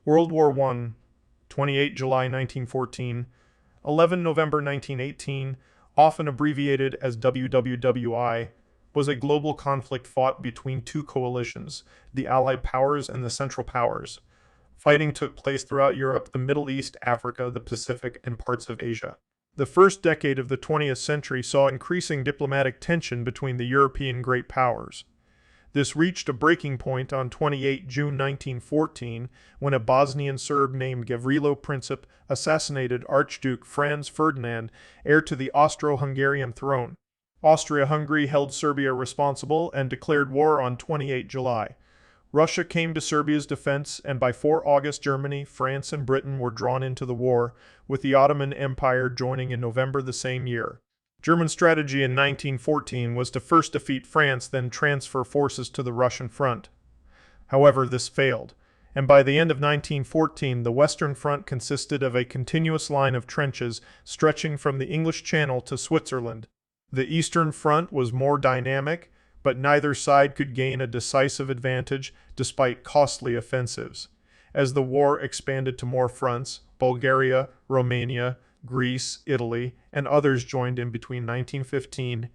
World War I, 28 July 1914, 11 November 1918, often abbreviated as WWWI, was a global conflict fought between two coalitions, the Allied powers and the Central Powers. Fighting took place throughout Europe, the Middle East, Africa, the Pacific, and parts of Asia. The first decade of the 20th century saw increasing diplomatic tension between the European great powers. This reached a breaking point on 28 June 1914 when a Bosnian Serb named Gavrilo Princip assassinated Archduke Franz Ferdinand, heir to the Austro-Hungarian throne. Austria-Hungary held Serbia responsible and declared war on 28 July. Russia came to Serbia's defense, and by 4 August Germany, France, and Britain were drawn into the war, with the Ottoman Empire joining in November the same year. German strategy in 1914 was to first defeat France, then transfer forces to the Russian front. However, this failed, and by the end of 1914 the Western Front consisted of a continuous line of trenches stretching from the English Channel to Switzerland. The Eastern Front was more dynamic, but neither side could gain a decisive advantage despite costly offensives. As the war expanded to more fronts, Bulgaria, Romania, Greece, Italy, and others joined in between 1915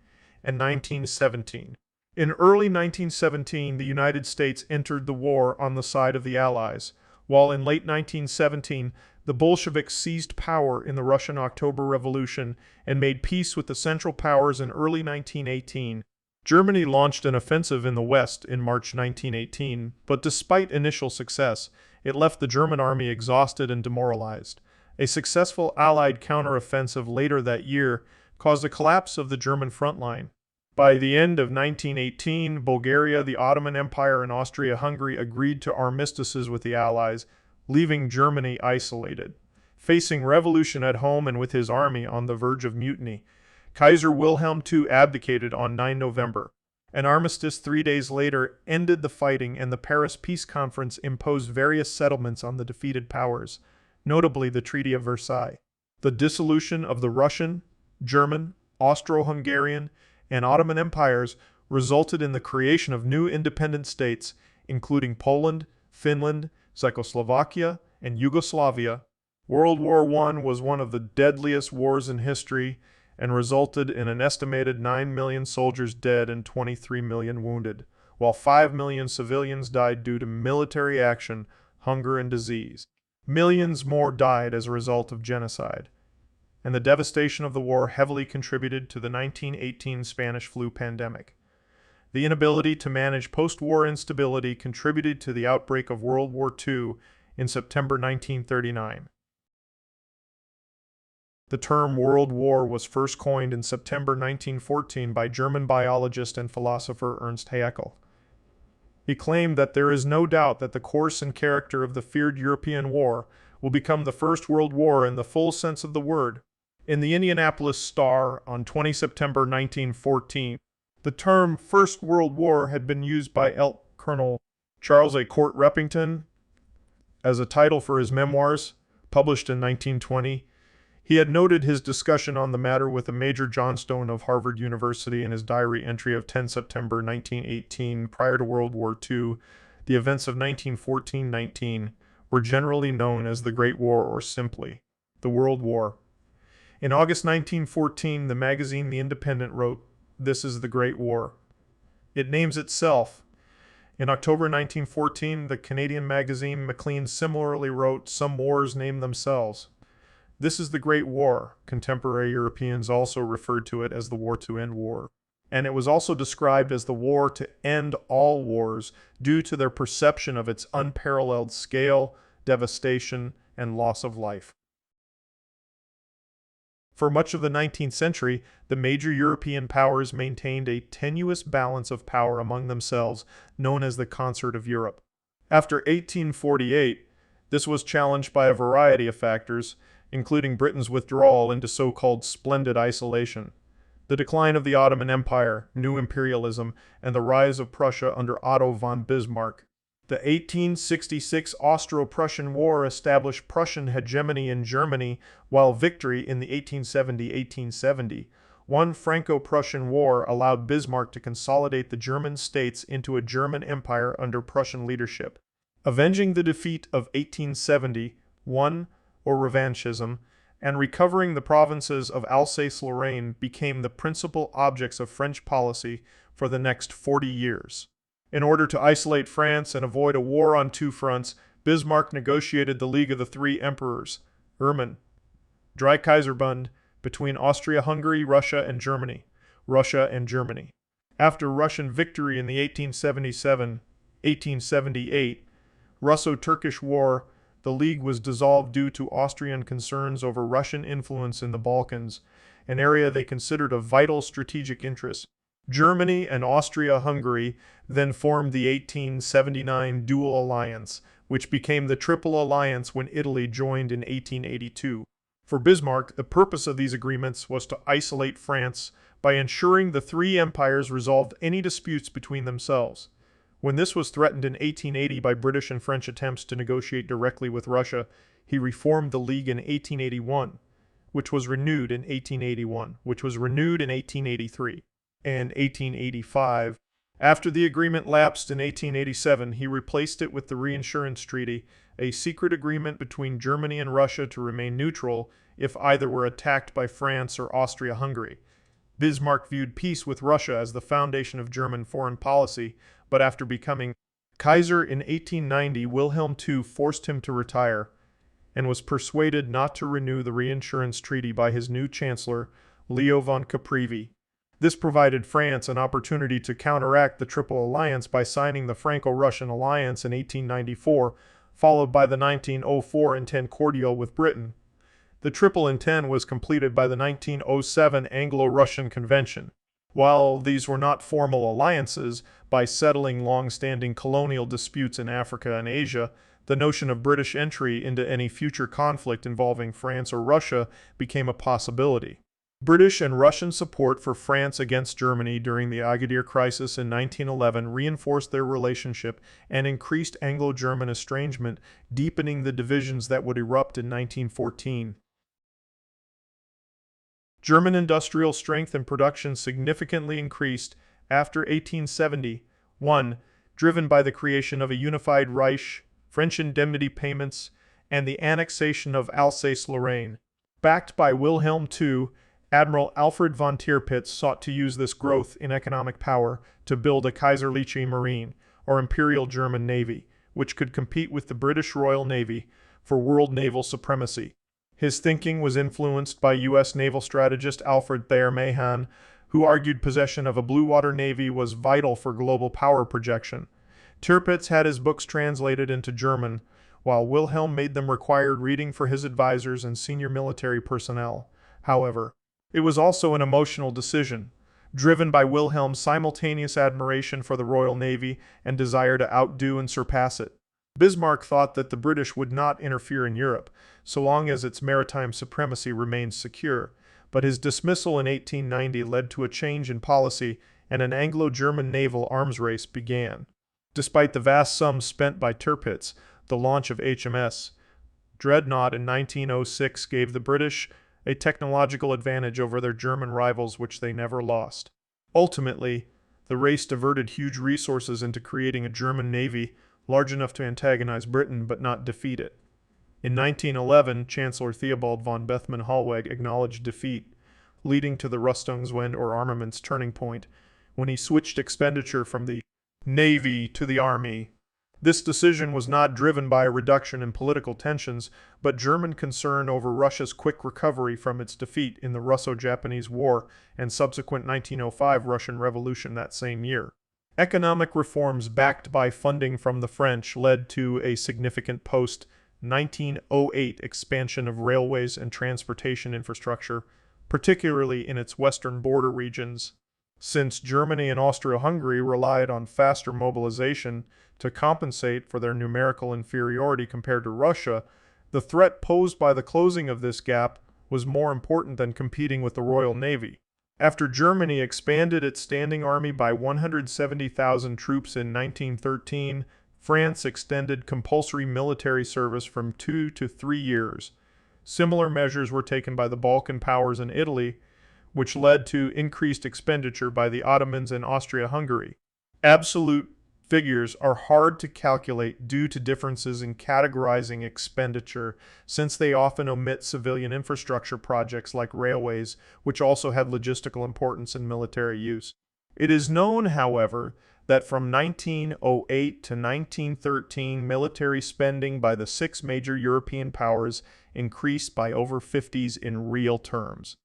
and 1917. In early 1917, the United States entered the war on the side of the Allies, while in late 1917, the Bolsheviks seized power in the Russian October Revolution and made peace with the Central Powers in early 1918. Germany launched an offensive in the West in March 1918, but despite initial success, it left the German army exhausted and demoralized. A successful Allied counteroffensive later that year caused the collapse of the German front line. By the end of 1918, Bulgaria, the Ottoman Empire, and Austria-Hungary agreed to armistices with the Allies, leaving Germany isolated. Facing revolution at home and with his army on the verge of mutiny, Kaiser Wilhelm II abdicated on 9 November. An armistice 3 days later ended the fighting, and the Paris Peace Conference imposed various settlements on the defeated powers, notably the Treaty of Versailles. The dissolution of the Russian, German, Austro-Hungarian, and Ottoman empires resulted in the creation of new independent states, including Poland, Finland, Czechoslovakia, and Yugoslavia. World War I was one of the deadliest wars in history and resulted in an estimated 9 million soldiers dead and 23 million wounded, while 5 million civilians died due to military action, hunger, and disease. Millions more died as a result of genocide, and the devastation of the war heavily contributed to the 1918 Spanish flu pandemic. The inability to manage post-war instability contributed to the outbreak of World War II in September 1939. The term World War was first coined in September 1914 by German biologist and philosopher Ernst Haeckel. He claimed that there is no doubt that the course and character of the feared European war will become the First World War in the full sense of the word. In the Indianapolis Star on 20 September 1914, the term First World War had been used by Colonel Charles A. Court Repington as a title for his memoirs, published in 1920. He had noted his discussion on the matter with a Major Johnstone of Harvard University in his diary entry of 10 September 1918. Prior to World War II, the events of 1914-19 were generally known as the Great War, or simply the World War. In August 1914, the magazine The Independent wrote, "This is the Great War." It names itself. In October 1914, the Canadian magazine Maclean similarly wrote, "Some wars name themselves." This is the Great War. Contemporary Europeans also referred to it as the war to end war. And it was also described as the war to end all wars due to their perception of its unparalleled scale, devastation, and loss of life. For much of the 19th century, the major European powers maintained a tenuous balance of power among themselves, known as the Concert of Europe. After 1848, this was challenged by a variety of factors, including Britain's withdrawal into so-called splendid isolation, the decline of the Ottoman Empire, new imperialism, and the rise of Prussia under Otto von Bismarck. The 1866 Austro-Prussian War established Prussian hegemony in Germany, while victory in the 1870 Franco-Prussian War allowed Bismarck to consolidate the German states into a German empire under Prussian leadership. Avenging the defeat of 1871, or revanchism, and recovering the provinces of Alsace-Lorraine became the principal objects of French policy for the next 40 years. In order to isolate France and avoid a war on two fronts, Bismarck negotiated the League of the Three Emperors, Erman, Dreikaiserbund, between Austria-Hungary, Russia, and Germany. After Russian victory in the 1877-1878 Russo-Turkish War, the League was dissolved due to Austrian concerns over Russian influence in the Balkans, an area they considered of vital strategic interest. Germany and Austria-Hungary then formed the 1879 Dual Alliance, which became the Triple Alliance when Italy joined in 1882. For Bismarck, the purpose of these agreements was to isolate France by ensuring the three empires resolved any disputes between themselves. When this was threatened in 1880 by British and French attempts to negotiate directly with Russia, he reformed the League in 1881, which was renewed in 1883, and 1885. After the agreement lapsed in 1887, he replaced it with the Reinsurance Treaty, a secret agreement between Germany and Russia to remain neutral if either were attacked by France or Austria-Hungary. Bismarck viewed peace with Russia as the foundation of German foreign policy, but after becoming Kaiser in 1890, Wilhelm II forced him to retire and was persuaded not to renew the Reinsurance Treaty by his new chancellor, Leo von Caprivi. This provided France an opportunity to counteract the Triple Alliance by signing the Franco-Russian Alliance in 1894, followed by the 1904 Entente Cordiale with Britain. The Triple Entente was completed by the 1907 Anglo-Russian Convention. While these were not formal alliances, by settling long-standing colonial disputes in Africa and Asia, the notion of British entry into any future conflict involving France or Russia became a possibility. British and Russian support for France against Germany during the Agadir crisis in 1911 reinforced their relationship and increased Anglo-German estrangement, deepening the divisions that would erupt in 1914. German industrial strength and production significantly increased after 1871, driven by the creation of a unified Reich, French indemnity payments, and the annexation of Alsace-Lorraine. Backed by Wilhelm II, Admiral Alfred von Tirpitz sought to use this growth in economic power to build a Kaiserliche Marine, or Imperial German Navy, which could compete with the British Royal Navy for world naval supremacy. His thinking was influenced by U.S. naval strategist Alfred Thayer Mahan, who argued possession of a blue water navy was vital for global power projection. Tirpitz had his books translated into German, while Wilhelm made them required reading for his advisors and senior military personnel. However, it was also an emotional decision, driven by Wilhelm's simultaneous admiration for the Royal Navy and desire to outdo and surpass it. Bismarck thought that the British would not interfere in Europe, so long as its maritime supremacy remained secure, but his dismissal in 1890 led to a change in policy and an Anglo-German naval arms race began. Despite the vast sums spent by Tirpitz, the launch of HMS Dreadnought in 1906 gave the British a technological advantage over their German rivals which they never lost. Ultimately, the race diverted huge resources into creating a German navy large enough to antagonize Britain but not defeat it. In 1911, Chancellor Theobald von Bethmann-Hollweg acknowledged defeat, leading to the Rüstungswende or armaments turning point, when he switched expenditure from the Navy to the Army. This decision was not driven by a reduction in political tensions, but German concern over Russia's quick recovery from its defeat in the Russo-Japanese War and subsequent 1905 Russian Revolution that same year. Economic reforms backed by funding from the French led to a significant post-1908 expansion of railways and transportation infrastructure, particularly in its western border regions. Since Germany and Austro-Hungary relied on faster mobilization to compensate for their numerical inferiority compared to Russia, the threat posed by the closing of this gap was more important than competing with the Royal Navy. After Germany expanded its standing army by 170,000 troops in 1913, France extended compulsory military service from 2 to 3 years. Similar measures were taken by the Balkan powers in Italy, which led to increased expenditure by the Ottomans and Austria-Hungary. Absolute figures are hard to calculate due to differences in categorizing expenditure, since they often omit civilian infrastructure projects like railways, which also had logistical importance in military use. It is known, however, that from 1908 to 1913, military spending by the six major European powers increased by over 50s in real terms.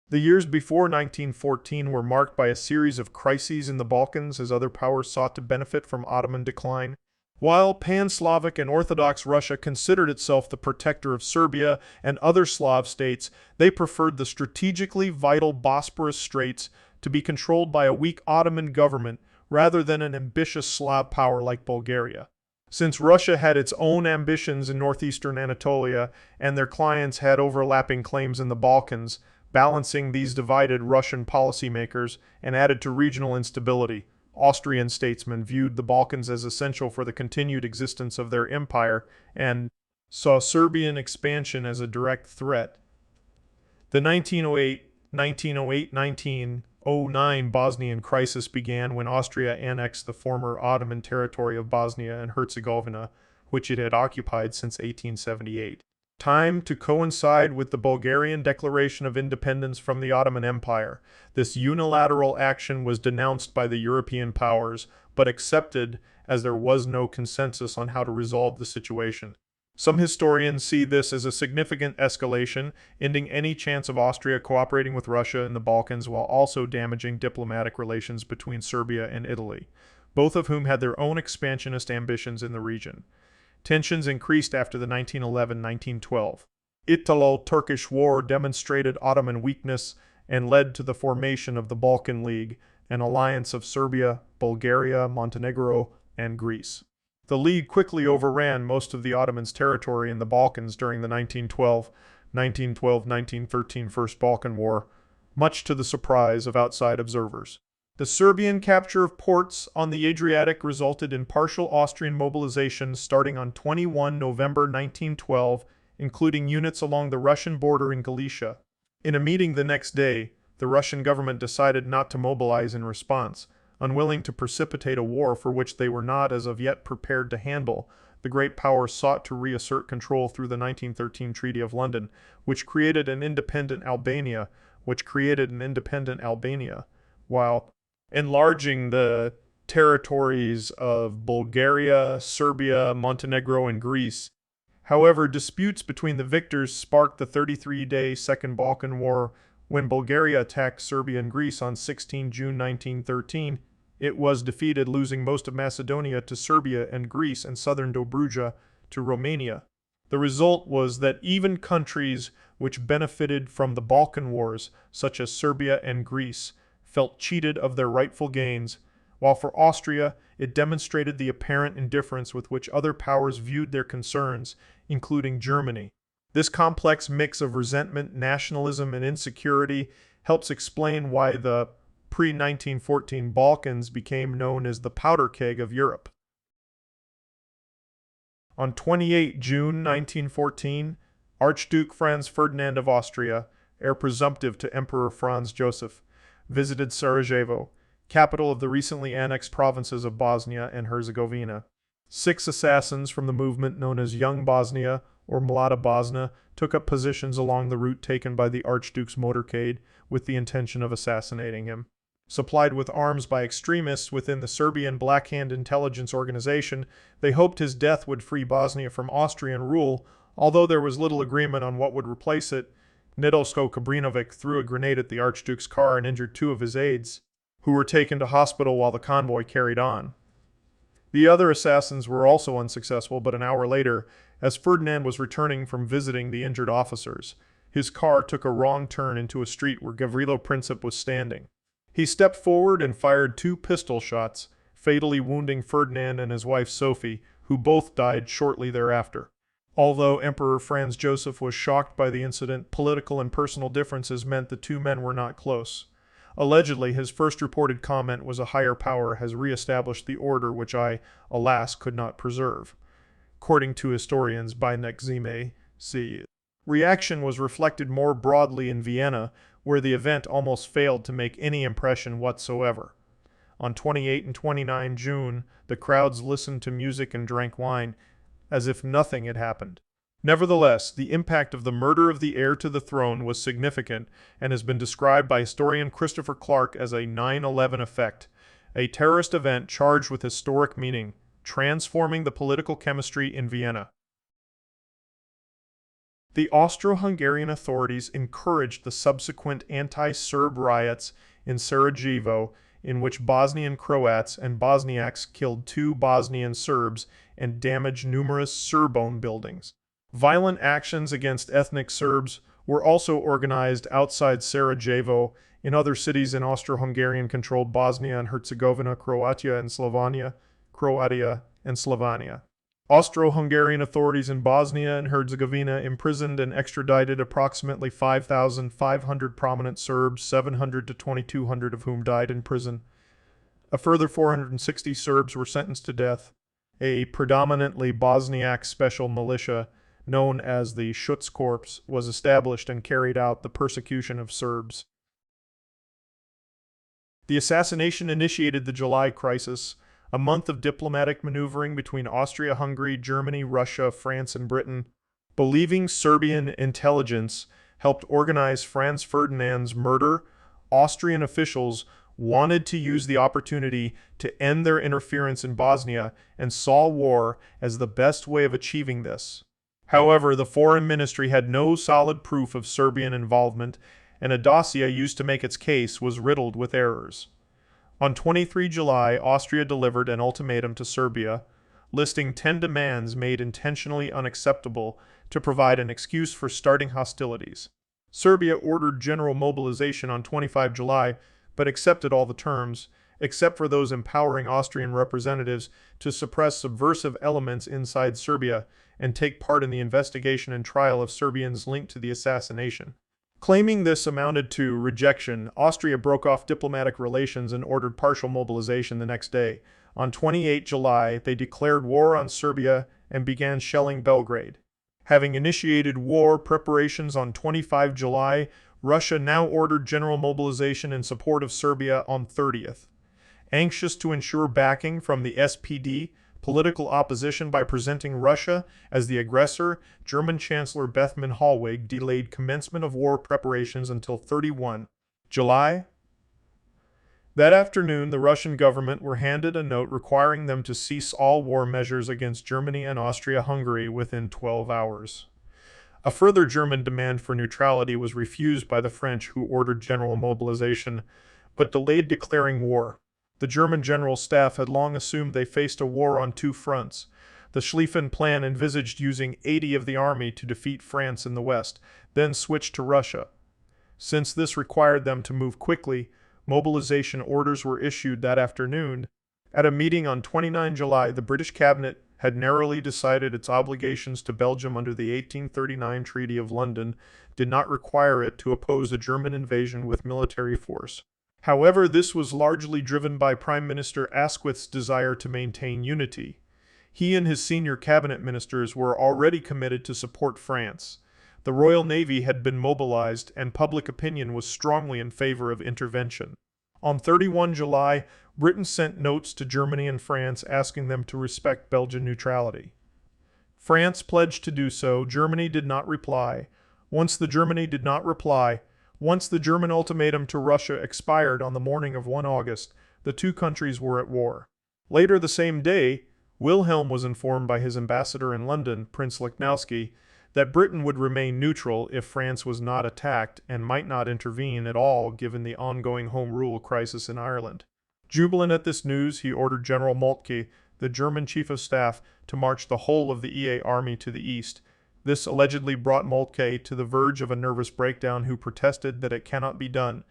The years before 1914 were marked by a series of crises in the Balkans as other powers sought to benefit from Ottoman decline. While pan-Slavic and Orthodox Russia considered itself the protector of Serbia and other Slav states, they preferred the strategically vital Bosporus Straits to be controlled by a weak Ottoman government rather than an ambitious Slav power like Bulgaria. Since Russia had its own ambitions in northeastern Anatolia and their clients had overlapping claims in the Balkans, balancing these divided Russian policymakers and added to regional instability, Austrian statesmen viewed the Balkans as essential for the continued existence of their empire and saw Serbian expansion as a direct threat. The 1908-1909 Bosnian crisis began when Austria annexed the former Ottoman territory of Bosnia and Herzegovina, which it had occupied since 1878. Time to coincide with the Bulgarian declaration of independence from the Ottoman Empire. This unilateral action was denounced by the European powers, but accepted as there was no consensus on how to resolve the situation. Some historians see this as a significant escalation, ending any chance of Austria cooperating with Russia in the Balkans while also damaging diplomatic relations between Serbia and Italy, both of whom had their own expansionist ambitions in the region. Tensions increased after the 1911-1912 Italo-Turkish War demonstrated Ottoman weakness and led to the formation of the Balkan League, an alliance of Serbia, Bulgaria, Montenegro, and Greece. The League quickly overran most of the Ottomans' territory in the Balkans during the 1912-1913 First Balkan War, much to the surprise of outside observers. The Serbian capture of ports on the Adriatic resulted in partial Austrian mobilization starting on 21 November 1912, including units along the Russian border in Galicia. In a meeting the next day, the Russian government decided not to mobilize in response. Unwilling to precipitate a war for which they were not as of yet prepared to handle, the great powers sought to reassert control through the 1913 Treaty of London, which created an independent Albania, while enlarging the territories of Bulgaria, Serbia, Montenegro, and Greece. However, disputes between the victors sparked the 33-day Second Balkan War. When Bulgaria attacked Serbia and Greece on 16 June 1913, it was defeated, losing most of Macedonia to Serbia and Greece and southern Dobruja to Romania. The result was that even countries which benefited from the Balkan Wars, such as Serbia and Greece, felt cheated of their rightful gains, while for Austria it demonstrated the apparent indifference with which other powers viewed their concerns, including Germany. This complex mix of resentment, nationalism, and insecurity helps explain why the pre-1914 Balkans became known as the powder keg of Europe. On 28 June 1914, Archduke Franz Ferdinand of Austria, heir presumptive to Emperor Franz Joseph, visited Sarajevo, capital of the recently annexed provinces of Bosnia and Herzegovina. 6 assassins from the movement known as Young Bosnia or Mlada Bosna took up positions along the route taken by the Archduke's motorcade with the intention of assassinating him. Supplied with arms by extremists within the Serbian Black Hand intelligence organization, they hoped his death would free Bosnia from Austrian rule, although there was little agreement on what would replace it. Nidosko Kabrinovic threw a grenade at the Archduke's car and injured 2 of his aides, who were taken to hospital while the convoy carried on. The other assassins were also unsuccessful, but an hour later, as Ferdinand was returning from visiting the injured officers, his car took a wrong turn into a street where Gavrilo Princip was standing. He stepped forward and fired 2 pistol shots, fatally wounding Ferdinand and his wife Sophie, who both died shortly thereafter. Although Emperor Franz Joseph was shocked by the incident, political and personal differences meant the 2 men were not close. Allegedly, his first reported comment was, "A higher power has re-established the order which I, alas, could not preserve." According to historians by Nexime, c. Reaction was reflected more broadly in Vienna, where the event almost failed to make any impression whatsoever. On 28 and 29 June, the crowds listened to music and drank wine, as if nothing had happened. Nevertheless, the impact of the murder of the heir to the throne was significant and has been described by historian Christopher Clark as a 9/11 effect, a terrorist event charged with historic meaning, transforming the political chemistry in Vienna. The Austro-Hungarian authorities encouraged the subsequent anti-Serb riots in Sarajevo, in which Bosnian Croats and Bosniaks killed 2 Bosnian Serbs and damaged numerous Serb-owned buildings. Violent actions against ethnic Serbs were also organized outside Sarajevo in other cities in Austro-Hungarian-controlled Bosnia and Herzegovina, Croatia and Slovenia. Austro-Hungarian authorities in Bosnia and Herzegovina imprisoned and extradited approximately 5,500 prominent Serbs, 700 to 2,200 of whom died in prison. A further 460 Serbs were sentenced to death. A predominantly Bosniak special militia, known as the Schutzkorps, was established and carried out the persecution of Serbs. The assassination initiated the July crisis, a month of diplomatic maneuvering between Austria-Hungary, Germany, Russia, France, and Britain. Believing Serbian intelligence helped organize Franz Ferdinand's murder, Austrian officials wanted to use the opportunity to end their interference in Bosnia and saw war as the best way of achieving this. However, the foreign ministry had no solid proof of Serbian involvement, and a dossier used to make its case was riddled with errors. On 23 July, Austria delivered an ultimatum to Serbia, listing 10 demands made intentionally unacceptable to provide an excuse for starting hostilities. Serbia ordered general mobilization on 25 July, but accepted all the terms, except for those empowering Austrian representatives to suppress subversive elements inside Serbia and take part in the investigation and trial of Serbians linked to the assassination. Claiming this amounted to rejection, Austria broke off diplomatic relations and ordered partial mobilization the next day. On 28 July, they declared war on Serbia and began shelling Belgrade. Having initiated war preparations on 25 July, Russia now ordered general mobilization in support of Serbia on 30th. Anxious to ensure backing from the SPD, political opposition by presenting Russia as the aggressor, German Chancellor Bethmann Hollweg delayed commencement of war preparations until 31 July. That afternoon, the Russian government were handed a note requiring them to cease all war measures against Germany and Austria-Hungary within 12 hours. A further German demand for neutrality was refused by the French, who ordered general mobilization, but delayed declaring war. The German General Staff had long assumed they faced a war on 2 fronts. The Schlieffen Plan envisaged using 80 of the army to defeat France in the west, then switch to Russia. Since this required them to move quickly, mobilization orders were issued that afternoon. At a meeting on 29 July, the British cabinet had narrowly decided its obligations to Belgium under the 1839 Treaty of London did not require it to oppose a German invasion with military force. However, this was largely driven by Prime Minister Asquith's desire to maintain unity. He and his senior cabinet ministers were already committed to support France. The Royal Navy had been mobilized, and public opinion was strongly in favor of intervention. On 31 July, Britain sent notes to Germany and France asking them to respect Belgian neutrality. France pledged to do so. Germany did not reply. Once the German ultimatum to Russia expired on the morning of 1 August, the two countries were at war. Later the same day, Wilhelm was informed by his ambassador in London, Prince Lichnowsky, that Britain would remain neutral if France was not attacked and might not intervene at all given the ongoing Home Rule crisis in Ireland. Jubilant at this news, he ordered General Moltke, the German Chief of Staff, to march the whole of the EA army to the east. This allegedly brought Moltke to the verge of a nervous breakdown, who protested that it cannot be done.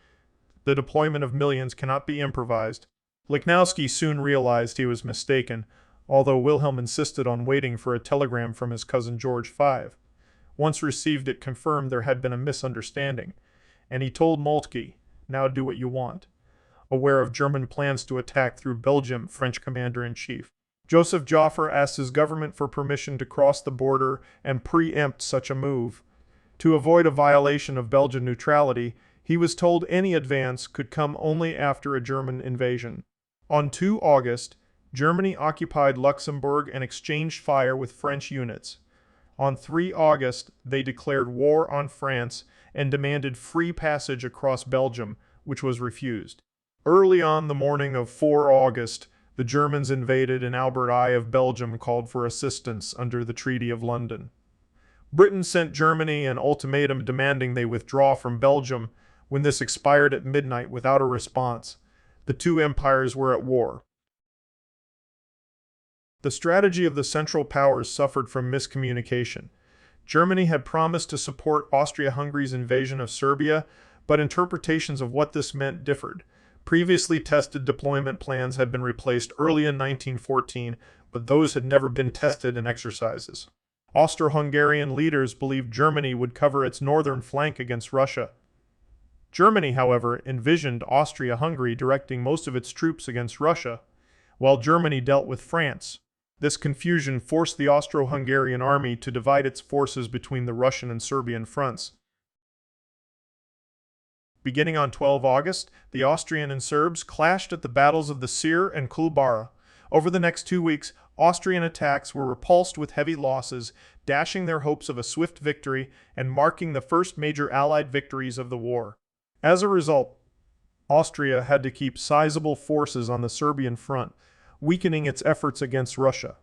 The deployment of millions cannot be improvised. Lichnowsky soon realized he was mistaken, although Wilhelm insisted on waiting for a telegram from his cousin George V. Once received, it confirmed there had been a misunderstanding, and he told Moltke, "Now do what you want." Aware of German plans to attack through Belgium, French commander-in-chief Joseph Joffre asked his government for permission to cross the border and preempt such a move. To avoid a violation of Belgian neutrality, he was told any advance could come only after a German invasion. On 2 August, Germany occupied Luxembourg and exchanged fire with French units. On 3 August, they declared war on France and demanded free passage across Belgium, which was refused. Early on the morning of 4 August, the Germans invaded and Albert I of Belgium called for assistance under the Treaty of London. Britain sent Germany an ultimatum demanding they withdraw from Belgium. When this expired at midnight without a response, the two empires were at war. The strategy of the Central Powers suffered from miscommunication. Germany had promised to support Austria-Hungary's invasion of Serbia, but interpretations of what this meant differed. Previously tested deployment plans had been replaced early in 1914, but those had never been tested in exercises. Austro-Hungarian leaders believed Germany would cover its northern flank against Russia. Germany, however, envisioned Austria-Hungary directing most of its troops against Russia, while Germany dealt with France. This confusion forced the Austro-Hungarian army to divide its forces between the Russian and Serbian fronts. Beginning on 12 August, the Austrian and Serbs clashed at the battles of the Sir and Kulbara. Over the next 2 weeks, Austrian attacks were repulsed with heavy losses, dashing their hopes of a swift victory and marking the first major Allied victories of the war. As a result, Austria had to keep sizable forces on the Serbian front, weakening its efforts against Russia.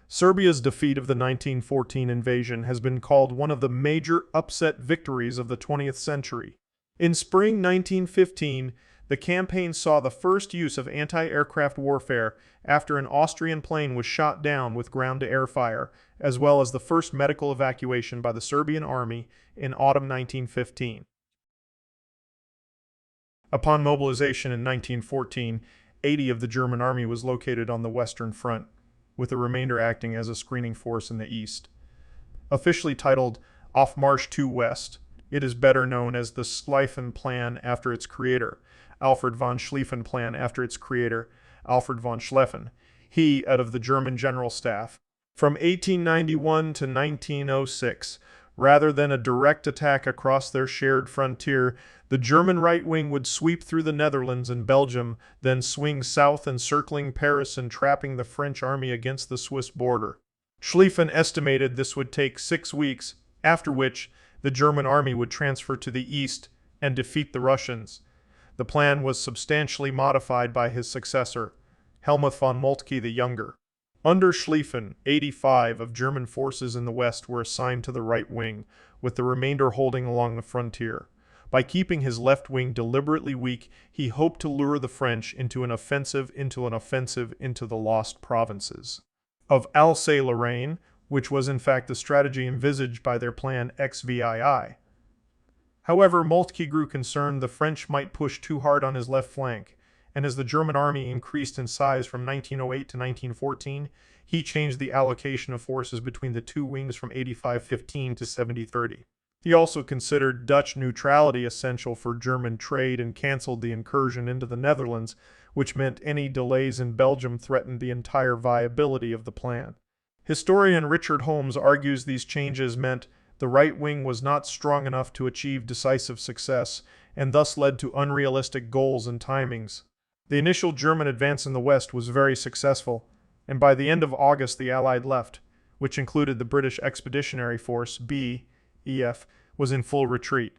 Serbia's defeat of the 1914 invasion has been called one of the major upset victories of the 20th century. In spring 1915, the campaign saw the first use of anti-aircraft warfare after an Austrian plane was shot down with ground-to-air fire, as well as the first medical evacuation by the Serbian army in autumn 1915. Upon mobilization in 1914, 80 of the German army was located on the Western Front, with the remainder acting as a screening force in the east. Officially titled Auf Marsch to West, it is better known as the Schlieffen Plan after its creator, Alfred von Schlieffen Plan after its creator, Alfred von Schlieffen, he out of the German General Staff. From 1891 to 1906, rather than a direct attack across their shared frontier, the German right wing would sweep through the Netherlands and Belgium, then swing south encircling Paris and trapping the French army against the Swiss border. Schlieffen estimated this would take 6 weeks, after which the German army would transfer to the east and defeat the Russians. The plan was substantially modified by his successor, Helmuth von Moltke the Younger. Under Schlieffen, 85 of German forces in the west were assigned to the right wing, with the remainder holding along the frontier. By keeping his left wing deliberately weak, he hoped to lure the French into an offensive into the lost provinces of Alsace-Lorraine, which was in fact the strategy envisaged by their Plan XVII. However, Moltke grew concerned the French might push too hard on his left flank, and as the German army increased in size from 1908 to 1914, he changed the allocation of forces between the two wings from 85-15 to 70-30. He also considered Dutch neutrality essential for German trade and cancelled the incursion into the Netherlands, which meant any delays in Belgium threatened the entire viability of the plan. Historian Richard Holmes argues these changes meant the right wing was not strong enough to achieve decisive success, and thus led to unrealistic goals and timings. The initial German advance in the west was very successful, and by the end of August the Allied left, which included the British Expeditionary Force (BEF), was in full retreat.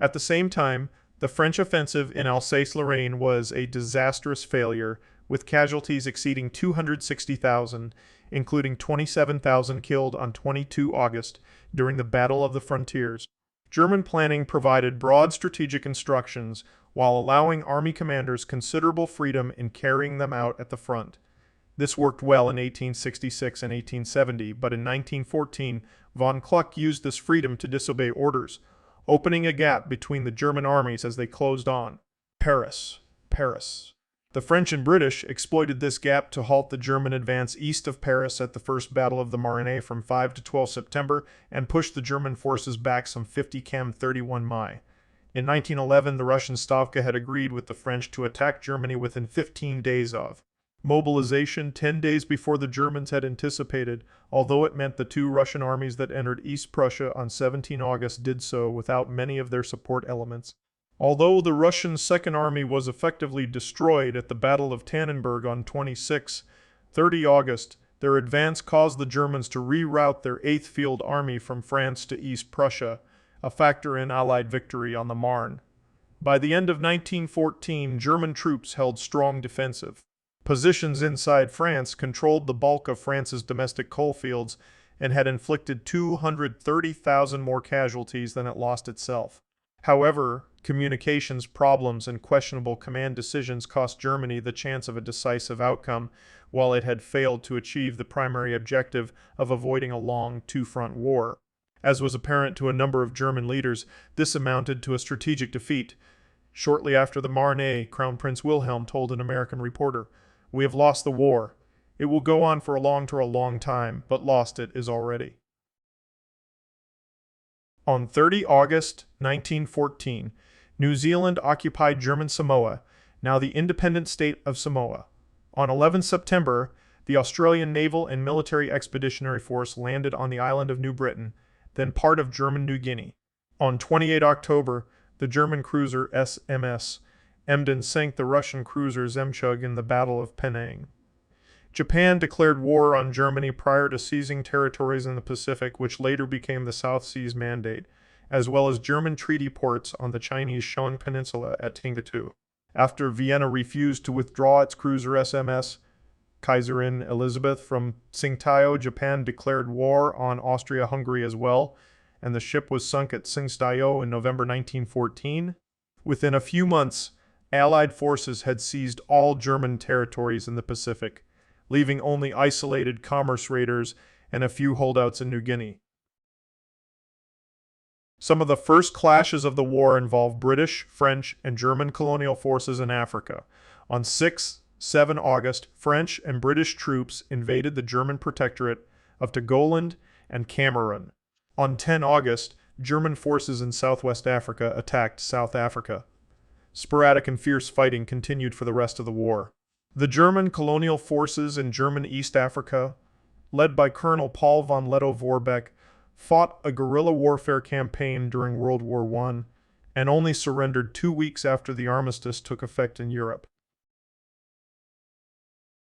At the same time, the French offensive in Alsace-Lorraine was a disastrous failure, with casualties exceeding 260,000, including 27,000 killed on 22 August during the Battle of the Frontiers. German planning provided broad strategic instructions while allowing army commanders considerable freedom in carrying them out at the front. This worked well in 1866 and 1870, but in 1914, von Kluck used this freedom to disobey orders, opening a gap between the German armies as they closed on Paris. The French and British exploited this gap to halt the German advance east of Paris at the First Battle of the Marne from 5 to 12 September and pushed the German forces back some 50 km 31 mi. In 1911, the Russian Stavka had agreed with the French to attack Germany within 15 days of mobilization, 10 days before the Germans had anticipated, although it meant the two Russian armies that entered East Prussia on 17 August did so without many of their support elements. Although the Russian Second Army was effectively destroyed at the Battle of Tannenberg on 26-30 August, their advance caused the Germans to reroute their 8th Field Army from France to East Prussia, a factor in Allied victory on the Marne. By the end of 1914, German troops held strong defensive positions inside France, controlled the bulk of France's domestic coalfields, and had inflicted 230,000 more casualties than it lost itself. However, communications problems and questionable command decisions cost Germany the chance of a decisive outcome, while it had failed to achieve the primary objective of avoiding a long two-front war. As was apparent to a number of German leaders, this amounted to a strategic defeat. Shortly after the Marne, Crown Prince Wilhelm told an American reporter, "We have lost the war. It will go on for a long time, but lost it is already." On 30 August 1914, New Zealand occupied German Samoa, now the independent state of Samoa. On 11 September, the Australian Naval and Military Expeditionary Force landed on the island of New Britain, then part of German New Guinea. On 28 October, the German cruiser SMS Emden sank the Russian cruiser Zemchug in the Battle of Penang. Japan declared war on Germany prior to seizing territories in the Pacific, which later became the South Seas Mandate, as well as German treaty ports on the Chinese Shan Peninsula at Timbuktu. After Vienna refused to withdraw its cruiser SMS Kaiserin Elizabeth from Tsingtao, Japan declared war on Austria-Hungary as well, and the ship was sunk at Tsingtao in November 1914. Within a few months, Allied forces had seized all German territories in the Pacific, leaving only isolated commerce raiders and a few holdouts in New Guinea. Some of the first clashes of the war involved British, French, and German colonial forces in Africa. On 6-7 August, French and British troops invaded the German protectorate of Togoland and Cameroon. On 10 August, German forces in Southwest Africa attacked South Africa. Sporadic and fierce fighting continued for the rest of the war. The German colonial forces in German East Africa, led by Colonel Paul von Lettow-Vorbeck, fought a guerrilla warfare campaign during World War I and only surrendered 2 weeks after the armistice took effect in Europe.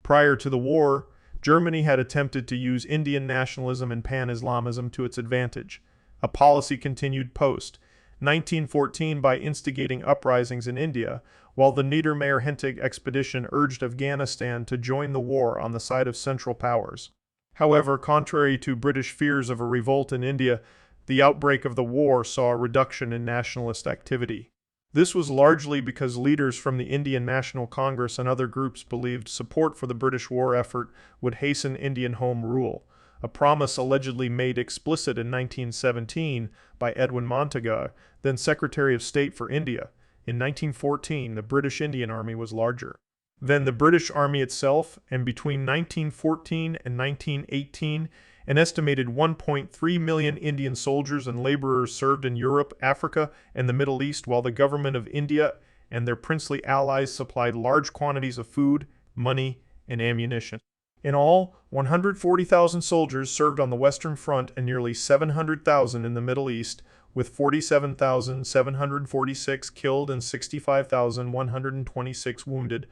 Prior to the war, Germany had attempted to use Indian nationalism and pan-Islamism to its advantage, a policy continued post-1914 by instigating uprisings in India, while the Niedermayer-Hentig expedition urged Afghanistan to join the war on the side of Central Powers. However, contrary to British fears of a revolt in India, the outbreak of the war saw a reduction in nationalist activity. This was largely because leaders from the Indian National Congress and other groups believed support for the British war effort would hasten Indian Home Rule, a promise allegedly made explicit in 1917 by Edwin Montagu, then Secretary of State for India. In 1914, the British Indian Army was larger than the British Army itself, and between 1914 and 1918, an estimated 1.3 million Indian soldiers and laborers served in Europe, Africa, and the Middle East, while the government of India and their princely allies supplied large quantities of food, money, and ammunition. In all, 140,000 soldiers served on the Western Front and nearly 700,000 in the Middle East, with 47,746 killed and 65,126 wounded.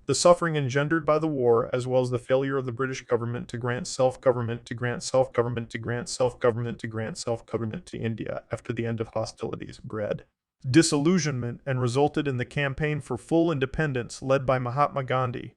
The suffering engendered by the war, as well as the failure of the British government to grant self-government to India after the end of hostilities, bred disillusionment and resulted in the campaign for full independence led by Mahatma Gandhi.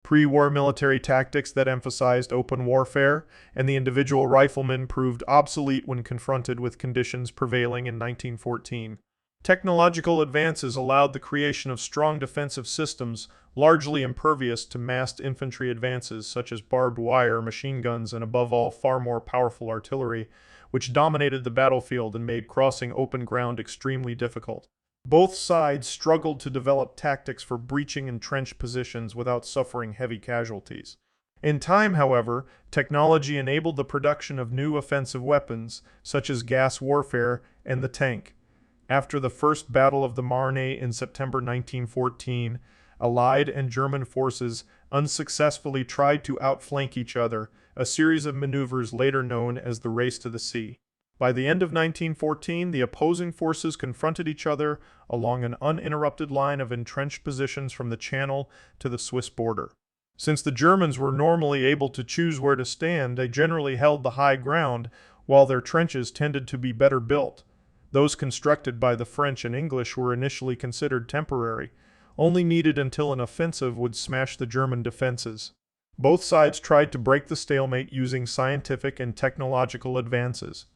Pre-war military tactics that emphasized open warfare and the individual rifleman proved obsolete when confronted with conditions prevailing in 1914. Technological advances allowed the creation of strong defensive systems, largely impervious to massed infantry advances such as barbed wire, machine guns, and above all, far more powerful artillery, which dominated the battlefield and made crossing open ground extremely difficult. Both sides struggled to develop tactics for breaching entrenched positions without suffering heavy casualties. In time, however, technology enabled the production of new offensive weapons, such as gas warfare and the tank. After the First Battle of the Marne in September 1914, Allied and German forces unsuccessfully tried to outflank each other, a series of maneuvers later known as the Race to the Sea. By the end of 1914, the opposing forces confronted each other along an uninterrupted line of entrenched positions from the Channel to the Swiss border. Since the Germans were normally able to choose where to stand, they generally held the high ground, while their trenches tended to be better built. Those constructed by the French and English were initially considered temporary, only needed until an offensive would smash the German defenses. Both sides tried to break the stalemate using scientific and technological advances.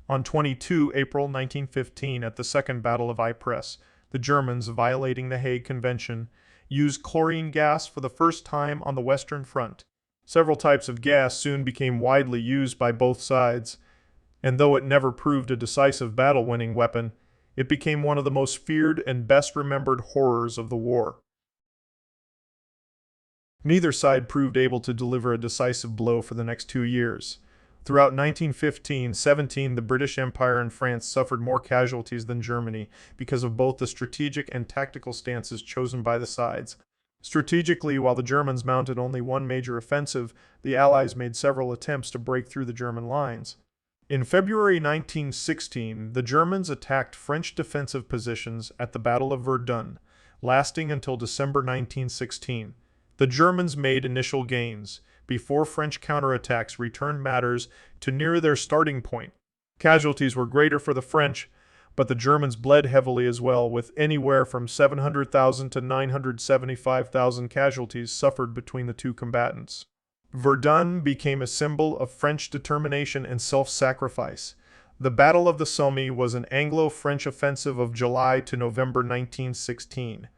On 22 April 1915, at the Second Battle of Ypres, the Germans, violating the Hague Convention, used chlorine gas for the first time on the Western Front. Several types of gas soon became widely used by both sides, and though it never proved a decisive battle-winning weapon, it became one of the most feared and best-remembered horrors of the war. Neither side proved able to deliver a decisive blow for the next 2 years. Throughout 1915-17, the British Empire and France suffered more casualties than Germany because of both the strategic and tactical stances chosen by the sides. Strategically, while the Germans mounted only one major offensive, the Allies made several attempts to break through the German lines. In February 1916, the Germans attacked French defensive positions at the Battle of Verdun, lasting until December 1916. The Germans made initial gains before French counterattacks returned matters to near their starting point. Casualties were greater for the French, but the Germans bled heavily as well, with anywhere from 700,000 to 975,000 casualties suffered between the two combatants. Verdun became a symbol of French determination and self-sacrifice. The Battle of the Somme was an Anglo-French offensive of July to November 1916.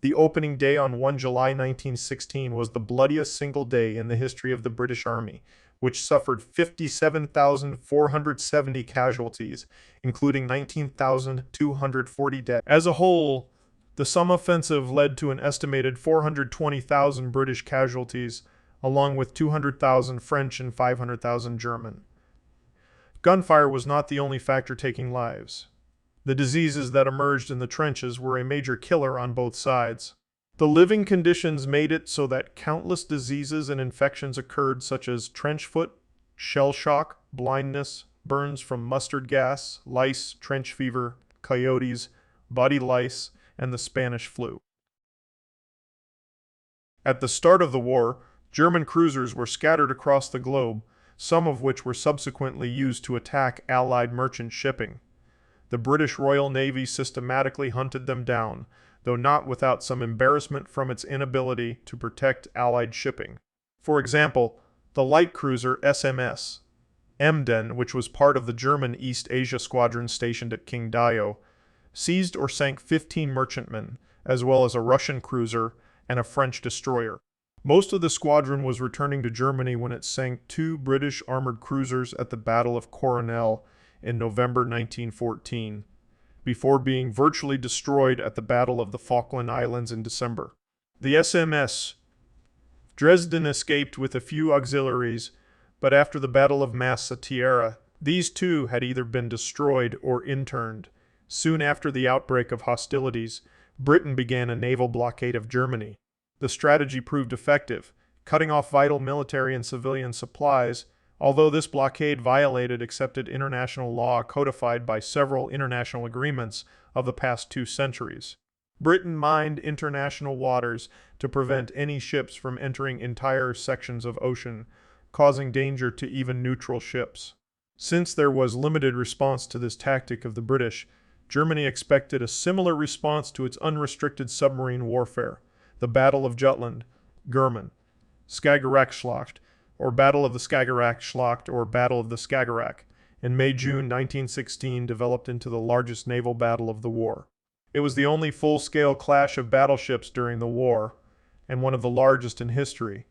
The opening day on 1 July 1916 was the bloodiest single day in the history of the British Army, which suffered 57,470 casualties, including 19,240 dead. As a whole, the Somme offensive led to an estimated 420,000 British casualties, along with 200,000 French and 500,000 German. Gunfire was not the only factor taking lives. The diseases that emerged in the trenches were a major killer on both sides. The living conditions made it so that countless diseases and infections occurred, such as trench foot, shell shock, blindness, burns from mustard gas, lice, trench fever, coyotes, body lice, and the Spanish flu. At the start of the war, German cruisers were scattered across the globe, some of which were subsequently used to attack Allied merchant shipping. The British Royal Navy systematically hunted them down, though not without some embarrassment from its inability to protect Allied shipping. For example, the light cruiser SMS Emden, which was part of the German East Asia Squadron stationed at King Dayo, seized or sank 15 merchantmen, as well as a Russian cruiser and a French destroyer. Most of the squadron was returning to Germany when it sank 2 British armored cruisers at the Battle of Coronel in November 1914, before being virtually destroyed at the Battle of the Falkland Islands in December. The SMS Dresden escaped with a few auxiliaries, but after the Battle of Massa-Tierra, these too had either been destroyed or interned. Soon after the outbreak of hostilities, Britain began a naval blockade of Germany. The strategy proved effective, cutting off vital military and civilian supplies, although this blockade violated accepted international law codified by several international agreements of the past 2 centuries. Britain mined international waters to prevent any ships from entering entire sections of ocean, causing danger to even neutral ships. Since there was limited response to this tactic of the British, Germany expected a similar response to its unrestricted submarine warfare. The Battle of Jutland, German, Skagerrak-Schlacht, or Battle of the Skagerrak-Schlacht, or Battle of the Skagerrak, in May-June 1916 developed into the largest naval battle of the war. It was the only full-scale clash of battleships during the war, and one of the largest in history.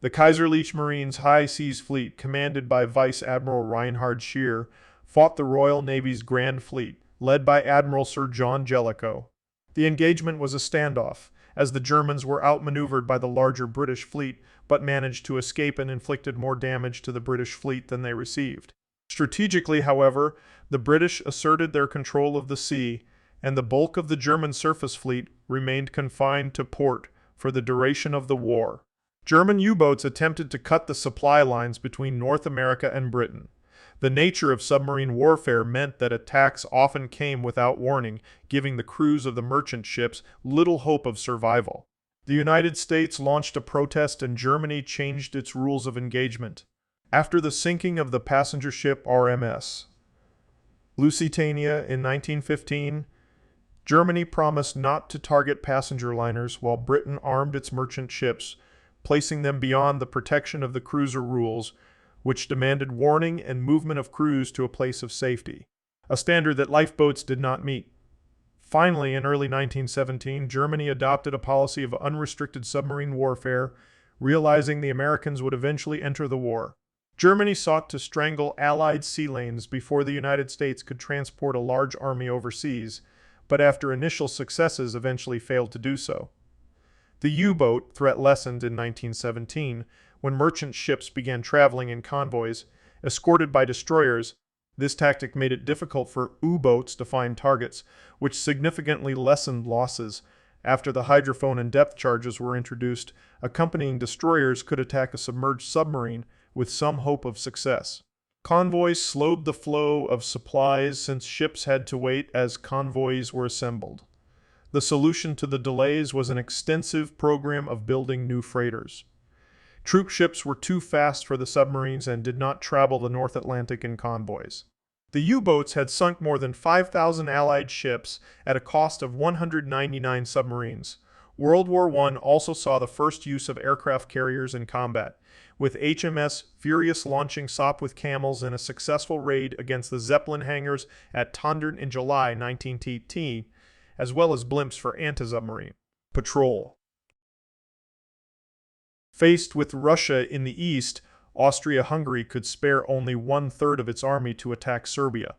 The Kaiserliche Marine's High Seas Fleet, commanded by Vice Admiral Reinhard Scheer, fought the Royal Navy's Grand Fleet, led by Admiral Sir John Jellicoe. The engagement was a standoff, as the Germans were outmaneuvered by the larger British fleet, but managed to escape and inflicted more damage to the British fleet than they received. Strategically, however, the British asserted their control of the sea, and the bulk of the German surface fleet remained confined to port for the duration of the war. German U-boats attempted to cut the supply lines between North America and Britain. The nature of submarine warfare meant that attacks often came without warning, giving the crews of the merchant ships little hope of survival. The United States launched a protest and Germany changed its rules of engagement. After the sinking of the passenger ship RMS Lusitania in 1915, Germany promised not to target passenger liners while Britain armed its merchant ships, placing them beyond the protection of the cruiser rules, which demanded warning and movement of crews to a place of safety, a standard that lifeboats did not meet. Finally, in early 1917, Germany adopted a policy of unrestricted submarine warfare, realizing the Americans would eventually enter the war. Germany sought to strangle Allied sea lanes before the United States could transport a large army overseas, but after initial successes eventually failed to do so. The U-boat threat lessened in 1917 when merchant ships began traveling in convoys, escorted by destroyers. This tactic made it difficult for U-boats to find targets, which significantly lessened losses. After the hydrophone and depth charges were introduced, accompanying destroyers could attack a submerged submarine with some hope of success. Convoys slowed the flow of supplies since ships had to wait as convoys were assembled. The solution to the delays was an extensive program of building new freighters. Troop ships were too fast for the submarines and did not travel the North Atlantic in convoys. The U-boats had sunk more than 5,000 Allied ships at a cost of 199 submarines. World War I also saw the first use of aircraft carriers in combat, with HMS Furious launching Sopwith Camels in a successful raid against the Zeppelin hangars at Tondern in July 19TT, as well as blimps for anti-submarine patrol. Faced with Russia in the east, Austria-Hungary could spare only one-third of its army to attack Serbia.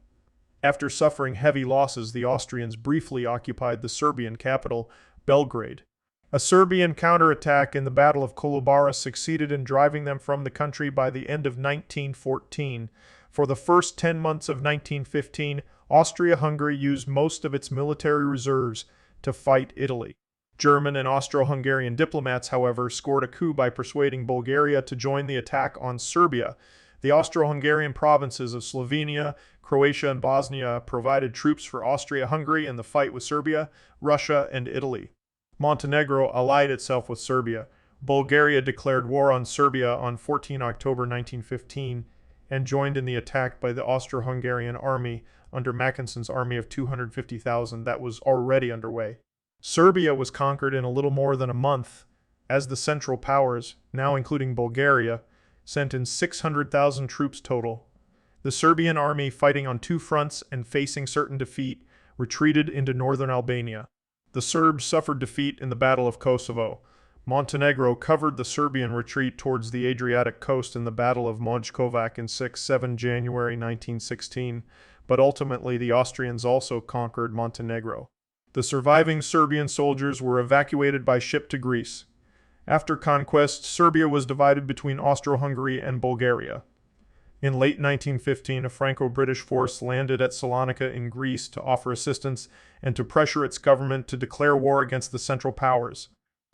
After suffering heavy losses, the Austrians briefly occupied the Serbian capital, Belgrade. A Serbian counterattack in the Battle of Kolubara succeeded in driving them from the country by the end of 1914. For the first 10 months of 1915, Austria-Hungary used most of its military reserves to fight Italy. German and Austro-Hungarian diplomats, however, scored a coup by persuading Bulgaria to join the attack on Serbia. The Austro-Hungarian provinces of Slovenia, Croatia, and Bosnia provided troops for Austria-Hungary in the fight with Serbia, Russia, and Italy. Montenegro allied itself with Serbia. Bulgaria declared war on Serbia on 14 October 1915 and joined in the attack by the Austro-Hungarian army under Mackenson's army of 250,000 that was already underway. Serbia was conquered in a little more than a month, as the Central Powers, now including Bulgaria, sent in 600,000 troops total. The Serbian army, fighting on two fronts and facing certain defeat, retreated into northern Albania. The Serbs suffered defeat in the Battle of Kosovo. Montenegro covered the Serbian retreat towards the Adriatic coast in the Battle of Mojkovac in 6-7 January 1916, but ultimately the Austrians also conquered Montenegro. The surviving Serbian soldiers were evacuated by ship to Greece. After conquest, Serbia was divided between Austro-Hungary and Bulgaria. In late 1915, a Franco-British force landed at Salonika in Greece to offer assistance and to pressure its government to declare war against the Central Powers.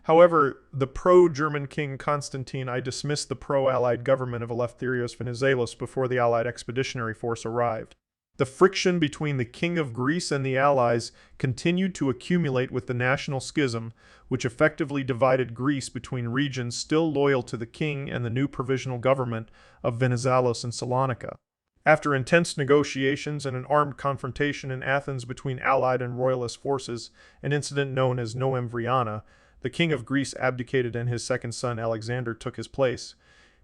However, the pro-German King Constantine I dismissed the pro-Allied government of Eleftherios Venizelos before the Allied expeditionary force arrived. The friction between the King of Greece and the Allies continued to accumulate with the national schism, which effectively divided Greece between regions still loyal to the king and the new provisional government of Venizelos and Salonika. After intense negotiations and an armed confrontation in Athens between Allied and Royalist forces, an incident known as Noemvriana, the King of Greece abdicated and his second son Alexander took his place.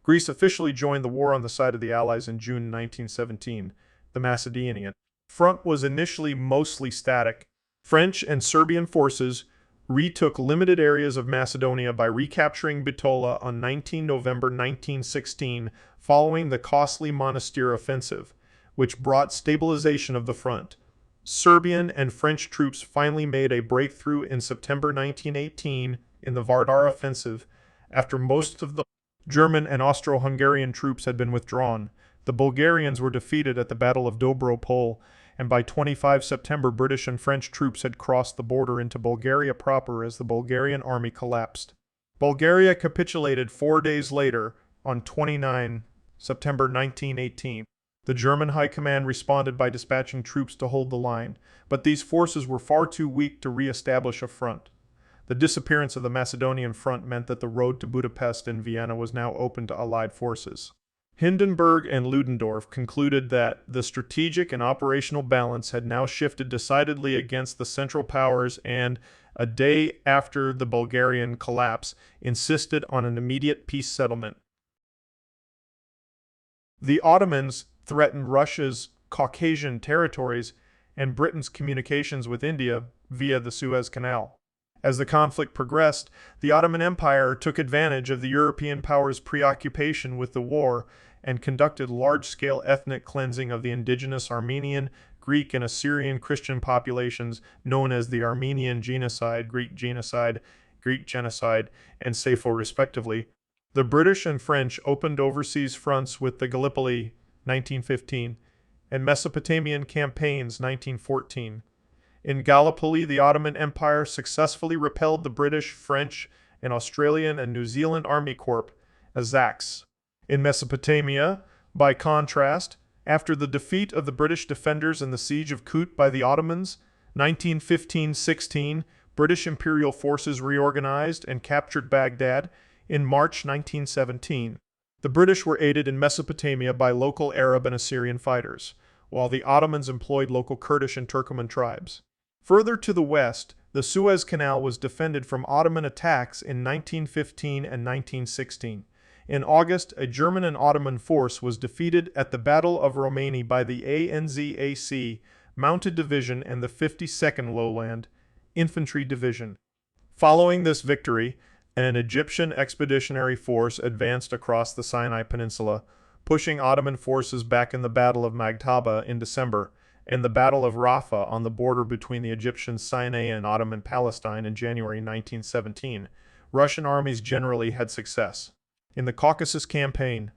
Greece officially joined the war on the side of the Allies in June 1917. The Macedonian front was initially mostly static. French and Serbian forces retook limited areas of Macedonia by recapturing Bitola on 19 November 1916 following the costly Monastir offensive, which brought stabilization of the front. Serbian and French troops finally made a breakthrough in September 1918 in the Vardar offensive, after most of the German and Austro-Hungarian troops had been withdrawn. The Bulgarians were defeated at the Battle of Dobro Pole, and by 25 September British and French troops had crossed the border into Bulgaria proper as the Bulgarian army collapsed. Bulgaria capitulated 4 days later, on 29 September 1918. The German High Command responded by dispatching troops to hold the line, but these forces were far too weak to re-establish a front. The disappearance of the Macedonian front meant that the road to Budapest and Vienna was now open to Allied forces. Hindenburg and Ludendorff concluded that the strategic and operational balance had now shifted decidedly against the Central Powers and, a day after the Bulgarian collapse, insisted on an immediate peace settlement. The Ottomans threatened Russia's Caucasian territories and Britain's communications with India via the Suez Canal. As the conflict progressed, the Ottoman Empire took advantage of the European powers' preoccupation with the war and conducted large-scale ethnic cleansing of the indigenous Armenian, Greek, and Assyrian Christian populations known as the Armenian Genocide, Greek Genocide, and Sappho respectively. The British and French opened overseas fronts with the Gallipoli, 1915, and Mesopotamian campaigns, 1914. In Gallipoli, the Ottoman Empire successfully repelled the British, French, and Australian and New Zealand Army Corps, AZACs. In Mesopotamia, by contrast, after the defeat of the British defenders in the Siege of Kut by the Ottomans, 1915-16, British imperial forces reorganized and captured Baghdad in March 1917. The British were aided in Mesopotamia by local Arab and Assyrian fighters, while the Ottomans employed local Kurdish and Turkoman tribes. Further to the west, the Suez Canal was defended from Ottoman attacks in 1915 and 1916. In August, a German and Ottoman force was defeated at the Battle of Romani by the ANZAC Mounted Division and the 52nd Lowland Infantry Division. Following this victory, an Egyptian expeditionary force advanced across the Sinai Peninsula, pushing Ottoman forces back in the Battle of Maghtaba in December, and the Battle of Rafah on the border between the Egyptian Sinai and Ottoman Palestine in January 1917. Russian armies generally had success. In the Caucasus Campaign,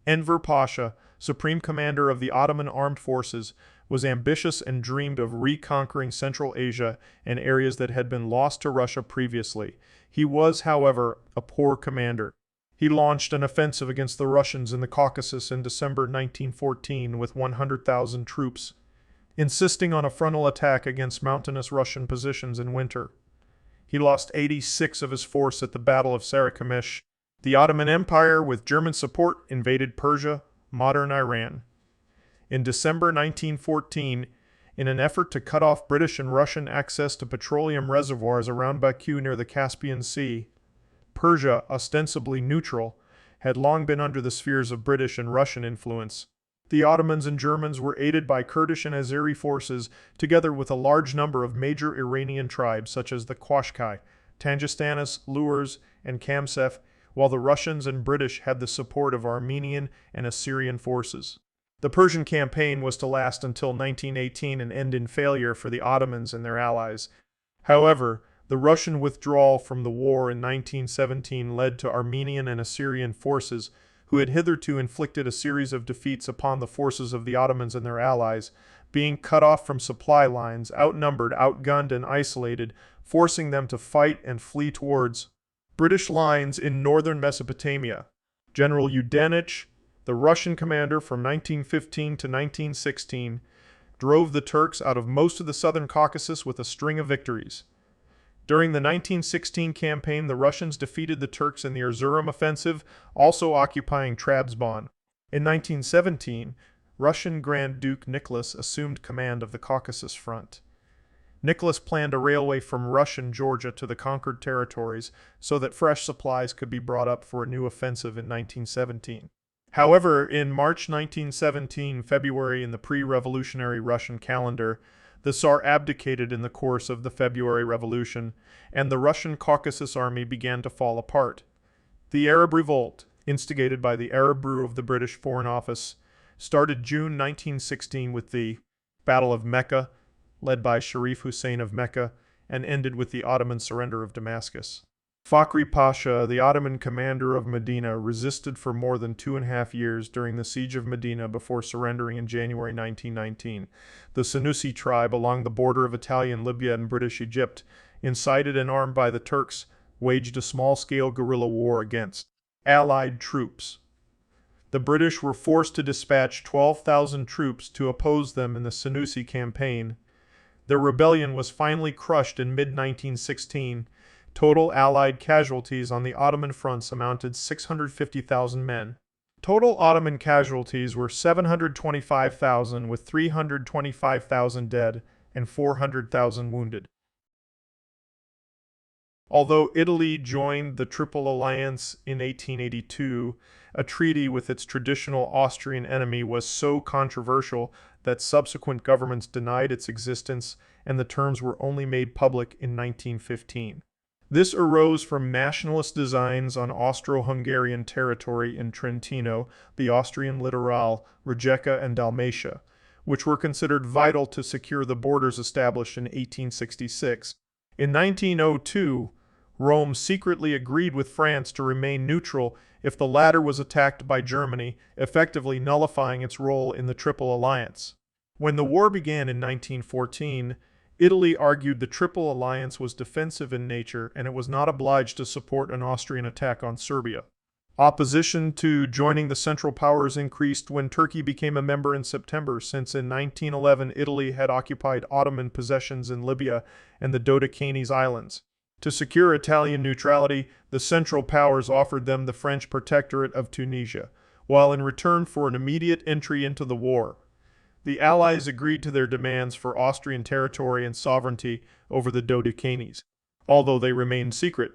Enver Pasha, supreme commander of the Ottoman armed forces, was ambitious and dreamed of reconquering Central Asia and areas that had been lost to Russia previously. He was, however, a poor commander. He launched an offensive against the Russians in the Caucasus in December 1914 with 100,000 troops, insisting on a frontal attack against mountainous Russian positions in winter. He lost 86 of his force at the Battle of Sarikamish. The Ottoman Empire, with German support, invaded Persia, modern Iran. In December 1914, in an effort to cut off British and Russian access to petroleum reservoirs around Baku near the Caspian Sea, Persia, ostensibly neutral, had long been under the spheres of British and Russian influence. The Ottomans and Germans were aided by Kurdish and Azeri forces, together with a large number of major Iranian tribes such as the Qashqai, Tangistanis, Lurs, and Kamsef, while the Russians and British had the support of Armenian and Assyrian forces. The Persian campaign was to last until 1918 and end in failure for the Ottomans and their allies. However, the Russian withdrawal from the war in 1917 led to Armenian and Assyrian forces, who had hitherto inflicted a series of defeats upon the forces of the Ottomans and their allies, being cut off from supply lines, outnumbered, outgunned, and isolated, forcing them to fight and flee towards British lines in northern Mesopotamia. General Yudenich, the Russian commander from 1915 to 1916, drove the Turks out of most of the southern Caucasus with a string of victories. During the 1916 campaign, the Russians defeated the Turks in the Erzurum offensive, also occupying Trabzon. In 1917, Russian Grand Duke Nicholas assumed command of the Caucasus Front. Nicholas planned a railway from Russian Georgia to the conquered territories so that fresh supplies could be brought up for a new offensive in 1917. However, in March 1917, February in the pre-revolutionary Russian calendar, the Tsar abdicated in the course of the February Revolution, and the Russian Caucasus army began to fall apart. The Arab Revolt, instigated by the Arab Bureau of the British Foreign Office, started June 1916 with the Battle of Mecca, led by Sharif Hussein of Mecca, and ended with the Ottoman surrender of Damascus. Fakhri Pasha, the Ottoman commander of Medina, resisted for more than 2.5 years during the siege of Medina before surrendering in January 1919. The Senussi tribe along the border of Italian Libya and British Egypt, incited and armed by the Turks, waged a small-scale guerrilla war against Allied troops. The British were forced to dispatch 12,000 troops to oppose them in the Senussi campaign. Their rebellion was finally crushed in mid-1916. Total Allied casualties on the Ottoman fronts amounted 650,000 men. Total Ottoman casualties were 725,000, with 325,000 dead and 400,000 wounded. Although Italy joined the Triple Alliance in 1882, a treaty with its traditional Austrian enemy was so controversial that subsequent governments denied its existence, and the terms were only made public in 1915. This arose from nationalist designs on Austro-Hungarian territory in Trentino, the Austrian littoral, Rijeka, and Dalmatia, which were considered vital to secure the borders established in 1866. In 1902, Rome secretly agreed with France to remain neutral if the latter was attacked by Germany, effectively nullifying its role in the Triple Alliance. When the war began in 1914, Italy argued the Triple Alliance was defensive in nature and it was not obliged to support an Austrian attack on Serbia. Opposition to joining the Central Powers increased when Turkey became a member in September, since in 1911 Italy had occupied Ottoman possessions in Libya and the Dodecanese Islands. To secure Italian neutrality, the Central Powers offered them the French Protectorate of Tunisia, while in return for an immediate entry into the war, the Allies agreed to their demands for Austrian territory and sovereignty over the Dodecanese. Although they remained secret,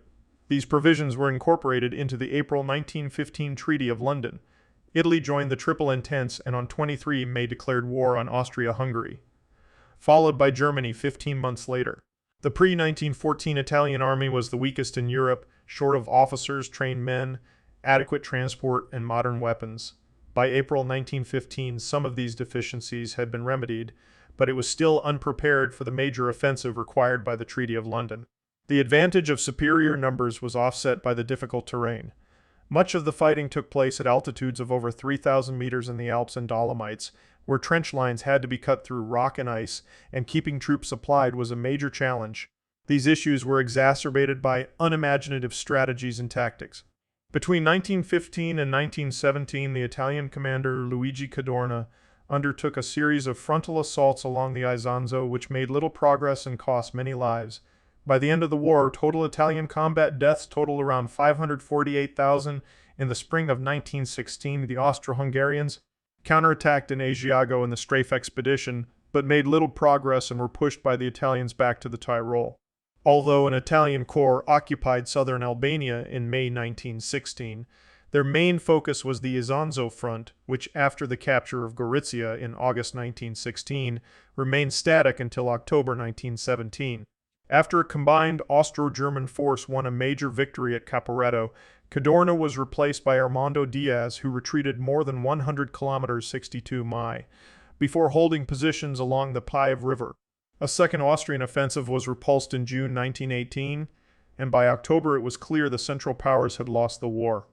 these provisions were incorporated into the April 1915 Treaty of London. Italy joined the Triple Entente and on 23 May declared war on Austria-Hungary, followed by Germany 15 months later. The pre-1914 Italian army was the weakest in Europe, short of officers, trained men, adequate transport, and modern weapons. By April 1915, some of these deficiencies had been remedied, but it was still unprepared for the major offensive required by the Treaty of London. The advantage of superior numbers was offset by the difficult terrain. Much of the fighting took place at altitudes of over 3,000 meters in the Alps and Dolomites, where trench lines had to be cut through rock and ice, and keeping troops supplied was a major challenge. These issues were exacerbated by unimaginative strategies and tactics. Between 1915 and 1917, the Italian commander Luigi Cadorna undertook a series of frontal assaults along the Isonzo, which made little progress and cost many lives. By the end of the war, total Italian combat deaths totaled around 548,000. In the spring of 1916, the Austro-Hungarians counterattacked in Asiago in the Strafe expedition, but made little progress and were pushed by the Italians back to the Tyrol. Although an Italian corps occupied southern Albania in May 1916, their main focus was the Isonzo front, which after the capture of Gorizia in August 1916, remained static until October 1917. After a combined Austro-German force won a major victory at Caporetto, Cadorna was replaced by Armando Diaz, who retreated more than 100 kilometers 62 mi, before holding positions along the Piave River. A second Austrian offensive was repulsed in June 1918, and by October it was clear the Central Powers had lost the war.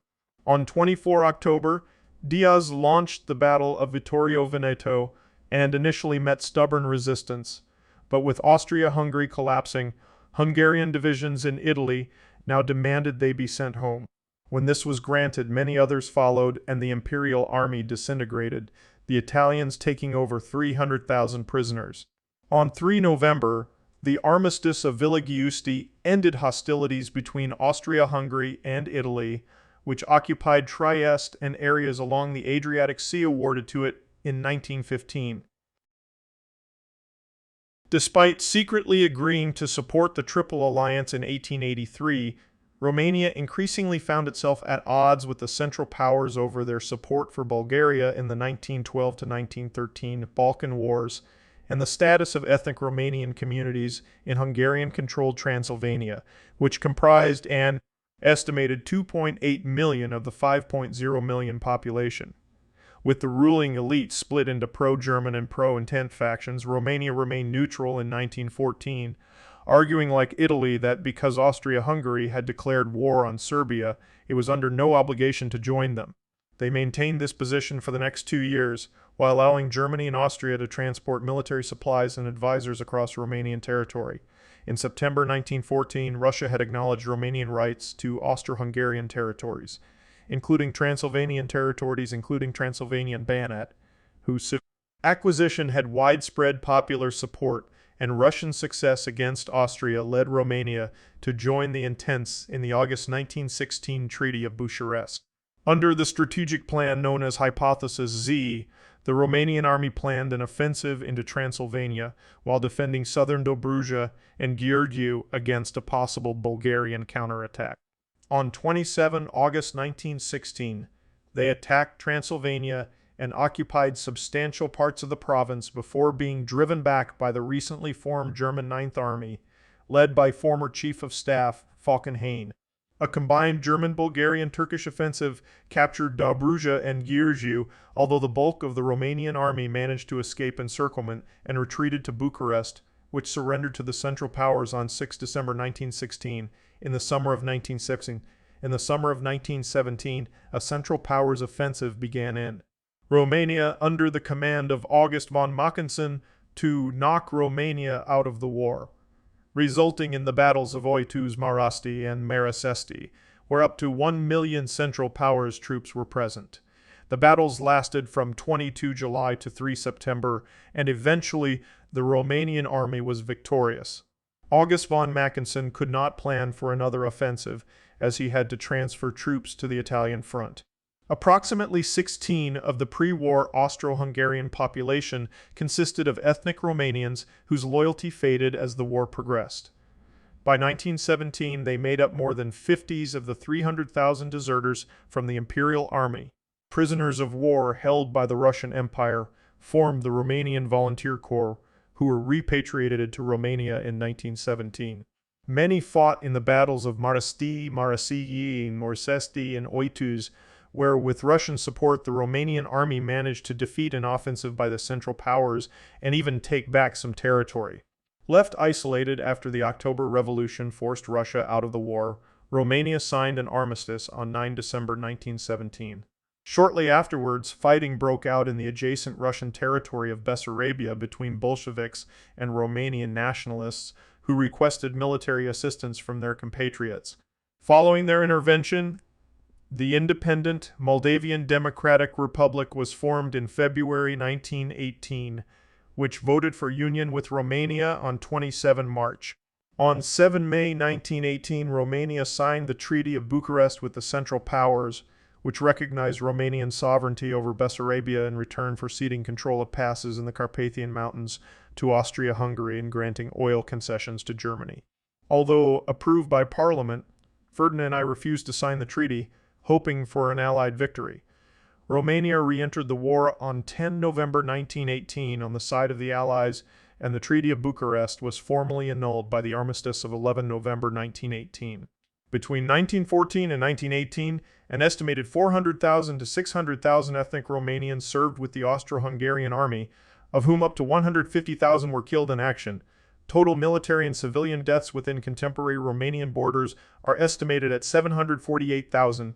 On 24 October, Diaz launched the Battle of Vittorio Veneto and initially met stubborn resistance, but with Austria-Hungary collapsing, Hungarian divisions in Italy now demanded they be sent home. When this was granted, many others followed and the imperial army disintegrated, the Italians taking over 300,000 prisoners. On 3 November, the Armistice of Villa Giusti ended hostilities between Austria-Hungary and Italy, which occupied Trieste and areas along the Adriatic Sea awarded to it in 1915. Despite secretly agreeing to support the Triple Alliance in 1883, Romania increasingly found itself at odds with the Central Powers over their support for Bulgaria in the 1912 to 1913 Balkan Wars and the status of ethnic Romanian communities in Hungarian-controlled Transylvania, which comprised an estimated 2.8 million of the 5.0 million population. With the ruling elite split into pro-German and pro-Entente factions, Romania remained neutral in 1914, arguing like Italy that because Austria-Hungary had declared war on Serbia, it was under no obligation to join them. They maintained this position for the next 2 years, while allowing Germany and Austria to transport military supplies and advisors across Romanian territory. In September 1914, Russia had acknowledged Romanian rights to Austro-Hungarian territories. including Transylvanian territories, including Transylvanian Banat, whose acquisition had widespread popular support, and Russian success against Austria led Romania to join the Entente in the August 1916 Treaty of Bucharest. Under the strategic plan known as Hypothesis Z, the Romanian army planned an offensive into Transylvania while defending southern Dobruja and Giurgiu against a possible Bulgarian counterattack. On 27 August 1916, they attacked Transylvania and occupied substantial parts of the province before being driven back by the recently formed German Ninth Army, led by former Chief of Staff Falkenhayn. A combined German-Bulgarian-Turkish offensive captured Dobruja and Giurgiu, although the bulk of the Romanian army managed to escape encirclement and retreated to Bucharest, which surrendered to the Central Powers on 6 December 1916. In the summer of 1917, a Central Powers offensive began in Romania under the command of August von Mackensen to knock Romania out of the war, resulting in the battles of Oitus Marasti and Marasesti, where up to 1 million Central Powers troops were present. The battles lasted from 22 July to 3 September, and eventually the Romanian army was victorious. August von Mackensen could not plan for another offensive, as he had to transfer troops to the Italian front. Approximately 16% of the pre-war Austro-Hungarian population consisted of ethnic Romanians whose loyalty faded as the war progressed. By 1917, they made up more than 50% of the 300,000 deserters from the Imperial Army. Prisoners of war held by the Russian Empire formed the Romanian Volunteer Corps, who were repatriated to Romania in 1917. Many fought in the battles of Marasti, Marasigi, Morsesti, and Oitus, where with Russian support the Romanian army managed to defeat an offensive by the Central Powers and even take back some territory. Left isolated after the October Revolution forced Russia out of the war, Romania signed an armistice on 9 December 1917. Shortly afterwards, fighting broke out in the adjacent Russian territory of Bessarabia between Bolsheviks and Romanian nationalists who requested military assistance from their compatriots. Following their intervention, the independent Moldavian Democratic Republic was formed in February 1918, which voted for union with Romania on 27 March. On 7 May 1918, Romania signed the Treaty of Bucharest with the Central Powers, which recognized Romanian sovereignty over Bessarabia in return for ceding control of passes in the Carpathian Mountains to Austria-Hungary and granting oil concessions to Germany. Although approved by Parliament, Ferdinand I refused to sign the treaty, hoping for an Allied victory. Romania re-entered the war on 10 November 1918 on the side of the Allies, and the Treaty of Bucharest was formally annulled by the Armistice of 11 November 1918. Between 1914 and 1918, an estimated 400,000 to 600,000 ethnic Romanians served with the Austro-Hungarian army, of whom up to 150,000 were killed in action. Total military and civilian deaths within contemporary Romanian borders are estimated at 748,000.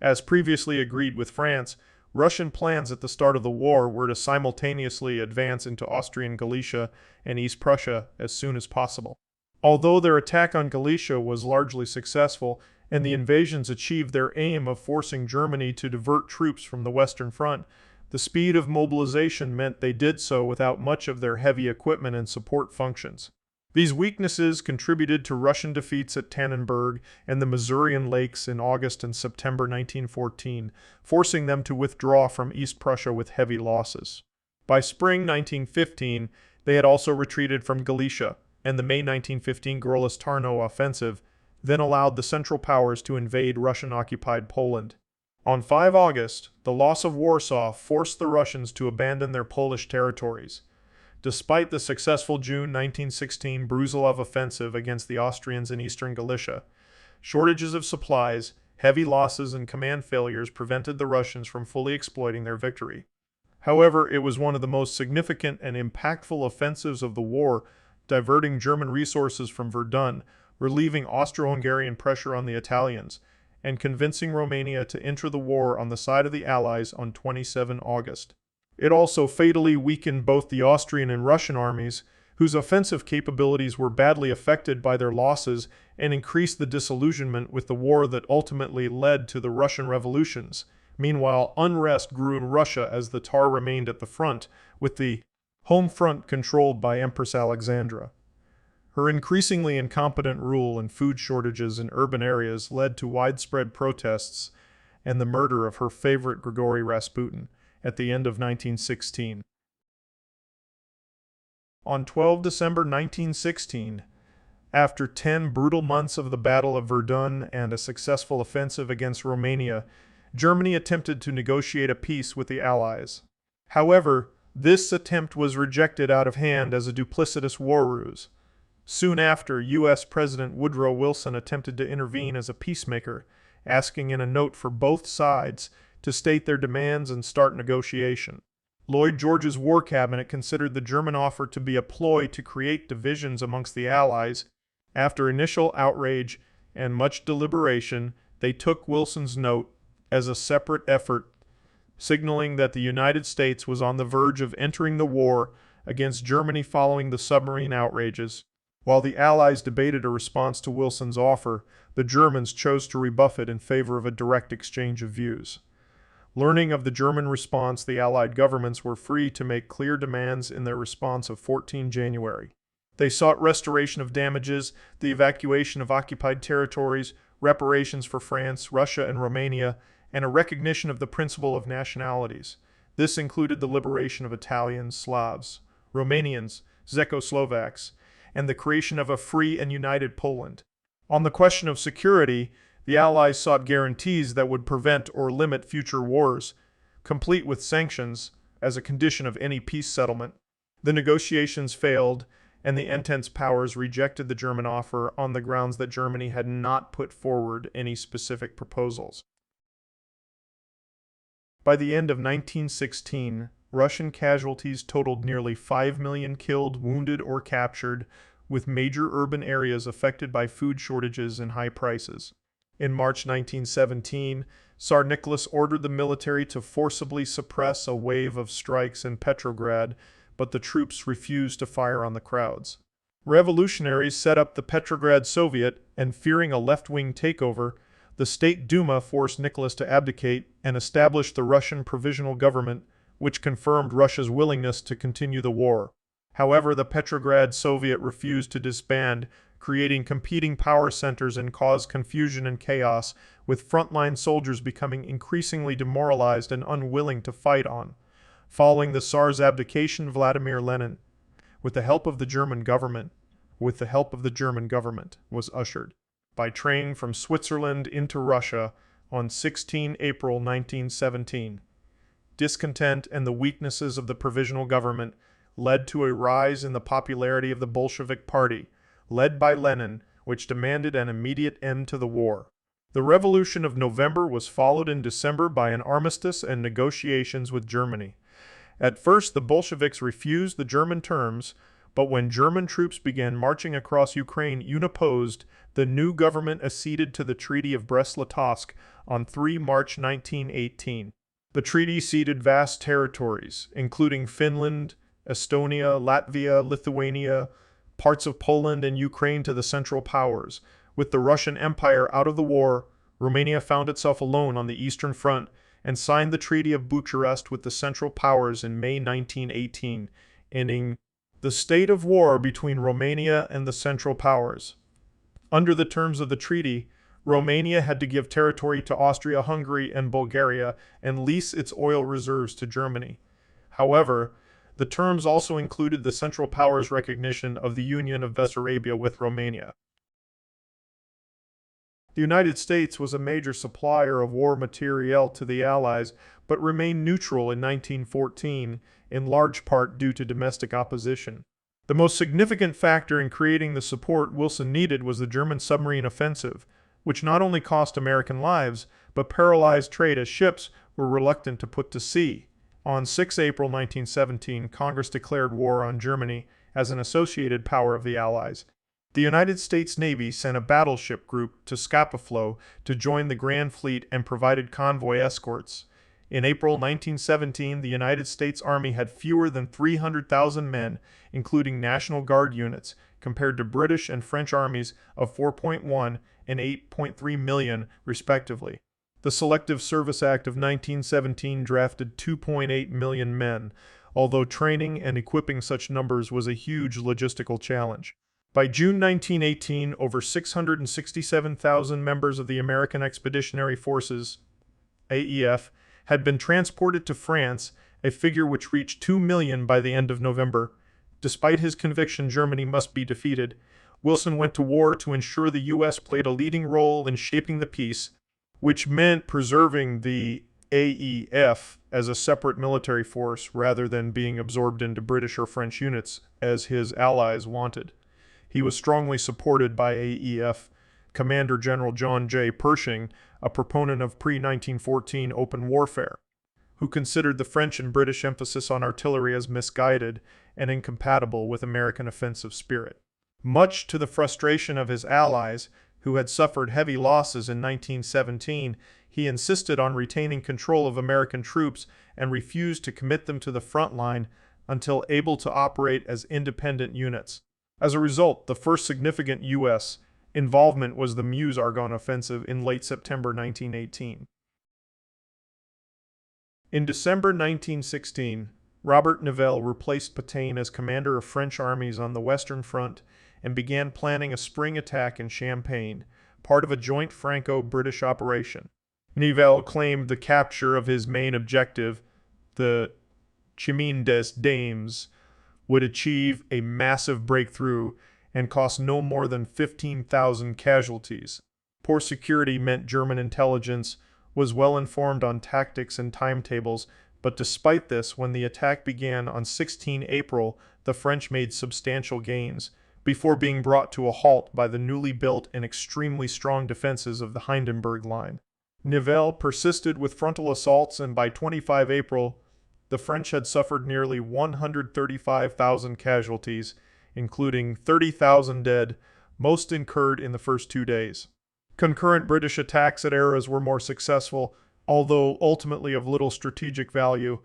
As previously agreed with France, Russian plans at the start of the war were to simultaneously advance into Austrian Galicia and East Prussia as soon as possible. Although their attack on Galicia was largely successful, and the invasions achieved their aim of forcing Germany to divert troops from the Western Front, the speed of mobilization meant they did so without much of their heavy equipment and support functions. These weaknesses contributed to Russian defeats at Tannenberg and the Masurian Lakes in August and September 1914, forcing them to withdraw from East Prussia with heavy losses. By spring 1915, they had also retreated from Galicia, and the May 1915 Gorlice-Tarnow offensive then allowed the Central Powers to invade Russian-occupied Poland. On 5 August, the loss of Warsaw forced the Russians to abandon their Polish territories. Despite the successful June 1916 Brusilov offensive against the Austrians in eastern Galicia, shortages of supplies, heavy losses, and command failures prevented the Russians from fully exploiting their victory. However, it was one of the most significant and impactful offensives of the war, diverting German resources from Verdun, relieving Austro-Hungarian pressure on the Italians, and convincing Romania to enter the war on the side of the Allies on 27 August. It also fatally weakened both the Austrian and Russian armies, whose offensive capabilities were badly affected by their losses and increased the disillusionment with the war that ultimately led to the Russian revolutions. Meanwhile, unrest grew in Russia as the Tsar remained at the front, with the home front controlled by Empress Alexandra. Her increasingly incompetent rule and food shortages in urban areas led to widespread protests and the murder of her favorite Grigory Rasputin at the end of 1916. On 12 December 1916, after 10 brutal months of the Battle of Verdun and a successful offensive against Romania, Germany attempted to negotiate a peace with the Allies. However, this attempt was rejected out of hand as a duplicitous war ruse. Soon after, U.S. President Woodrow Wilson attempted to intervene as a peacemaker, asking in a note for both sides to state their demands and start negotiation. Lloyd George's War Cabinet considered the German offer to be a ploy to create divisions amongst the Allies. After initial outrage and much deliberation, they took Wilson's note as a separate effort, signaling that the United States was on the verge of entering the war against Germany following the submarine outrages. While the Allies debated a response to Wilson's offer, the Germans chose to rebuff it in favor of a direct exchange of views. Learning of the German response, the Allied governments were free to make clear demands in their response of 14 January. They sought restoration of damages, the evacuation of occupied territories, reparations for France, Russia, and Romania, and a recognition of the principle of nationalities. This included the liberation of Italians, Slavs, Romanians, Czechoslovaks, and the creation of a free and united Poland. On the question of security, the Allies sought guarantees that would prevent or limit future wars, complete with sanctions, as a condition of any peace settlement. The negotiations failed, and the Entente powers rejected the German offer on the grounds that Germany had not put forward any specific proposals. By the end of 1916, Russian casualties totaled nearly 5 million killed, wounded, or captured, with major urban areas affected by food shortages and high prices. In March 1917, Tsar Nicholas ordered the military to forcibly suppress a wave of strikes in Petrograd, but the troops refused to fire on the crowds. Revolutionaries set up the Petrograd Soviet, and fearing a left-wing takeover, the State Duma forced Nicholas to abdicate and established the Russian Provisional Government, which confirmed Russia's willingness to continue the war. However, the Petrograd Soviet refused to disband, creating competing power centers and caused confusion and chaos, with frontline soldiers becoming increasingly demoralized and unwilling to fight on. Following the Tsar's abdication, Vladimir Lenin, with the help of the German government, was ushered by train from Switzerland into Russia on 16 April 1917. Discontent and the weaknesses of the provisional government led to a rise in the popularity of the Bolshevik Party, led by Lenin, which demanded an immediate end to the war. The Revolution of November was followed in December by an armistice and negotiations with Germany. At first, the Bolsheviks refused the German terms, but when German troops began marching across Ukraine unopposed, the new government acceded to the Treaty of Brest-Litovsk on 3 March 1918. The treaty ceded vast territories, including Finland, Estonia, Latvia, Lithuania, parts of Poland, and Ukraine to the Central Powers. With the Russian Empire out of the war, Romania found itself alone on the Eastern Front and signed the Treaty of Bucharest with the Central Powers in May 1918, ending the state of war between Romania and the Central Powers. Under the terms of the treaty, Romania had to give territory to Austria-Hungary and Bulgaria and lease its oil reserves to Germany. However, the terms also included the Central Powers' recognition of the Union of Bessarabia with Romania. The United States was a major supplier of war materiel to the Allies, but remained neutral in 1914, in large part due to domestic opposition. The most significant factor in creating the support Wilson needed was the German submarine offensive, which not only cost American lives, but paralyzed trade as ships were reluctant to put to sea. On 6 April 1917, Congress declared war on Germany as an associated power of the Allies. The United States Navy sent a battleship group to Scapa Flow to join the Grand Fleet and provided convoy escorts. In April 1917, the United States Army had fewer than 300,000 men, including National Guard units, compared to British and French armies of 4.1 and 8.3 million, respectively. The Selective Service Act of 1917 drafted 2.8 million men, although training and equipping such numbers was a huge logistical challenge. By June 1918, over 667,000 members of the American Expeditionary Forces, AEF, had been transported to France, a figure which reached 2 million by the end of November. Despite his conviction Germany must be defeated, Wilson went to war to ensure the U.S. played a leading role in shaping the peace, which meant preserving the AEF as a separate military force rather than being absorbed into British or French units, as his allies wanted. He was strongly supported by AEF Commander General John J. Pershing, a proponent of pre-1914 open warfare, who considered the French and British emphasis on artillery as misguided and incompatible with American offensive spirit. Much to the frustration of his allies, who had suffered heavy losses in 1917, he insisted on retaining control of American troops and refused to commit them to the front line until able to operate as independent units. As a result, the first significant U.S. involvement was the Meuse-Argonne offensive in late September 1918. In December 1916, Robert Nivelle replaced Pétain as commander of French armies on the Western Front and began planning a spring attack in Champagne, part of a joint Franco-British operation. Nivelle claimed the capture of his main objective, the Chemin des Dames, would achieve a massive breakthrough and cost no more than 15,000 casualties. Poor security meant German intelligence was well informed on tactics and timetables, but despite this, when the attack began on 16 April, the French made substantial gains, before being brought to a halt by the newly built and extremely strong defenses of the Hindenburg Line. Nivelle persisted with frontal assaults, and by 25 April, the French had suffered nearly 135,000 casualties, including 30,000 dead, most incurred in the first 2 days. Concurrent British attacks at Arras were more successful, although ultimately of little strategic value.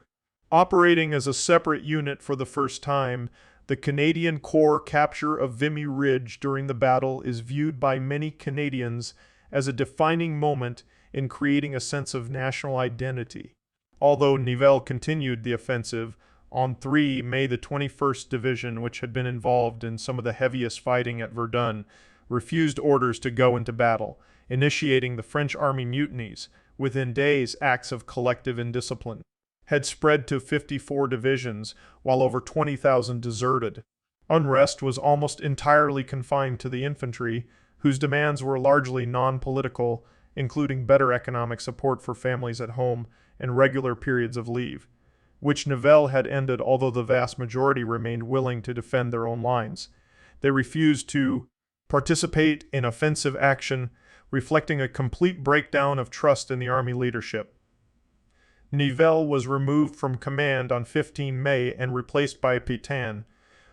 Operating as a separate unit for the first time, the Canadian Corps' capture of Vimy Ridge during the battle is viewed by many Canadians as a defining moment in creating a sense of national identity. Although Nivelle continued the offensive, on 3 May the 21st Division, which had been involved in some of the heaviest fighting at Verdun, refused orders to go into battle, initiating the French army mutinies. Within days, acts of collective indiscipline had spread to 54 divisions, while over 20,000 deserted. Unrest was almost entirely confined to the infantry, whose demands were largely non-political, including better economic support for families at home and regular periods of leave, which Nivelle had ended, although the vast majority remained willing to defend their own lines. They refused to participate in offensive action, reflecting a complete breakdown of trust in the army leadership. Nivelle was removed from command on 15 May and replaced by Pétain,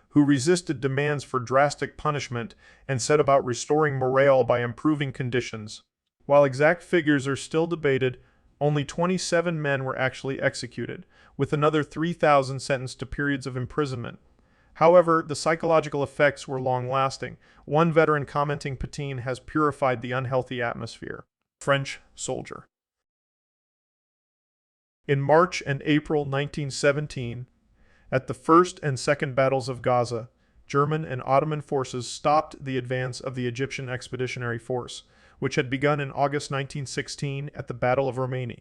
who resisted demands for drastic punishment and set about restoring morale by improving conditions. While exact figures are still debated, only 27 men were actually executed, with another 3,000 sentenced to periods of imprisonment. However, the psychological effects were long-lasting. One veteran commenting, "Pétain has purified the unhealthy atmosphere." French soldier. In March and April 1917, at the First and Second Battles of Gaza, German and Ottoman forces stopped the advance of the Egyptian Expeditionary Force, which had begun in August 1916 at the Battle of Romania.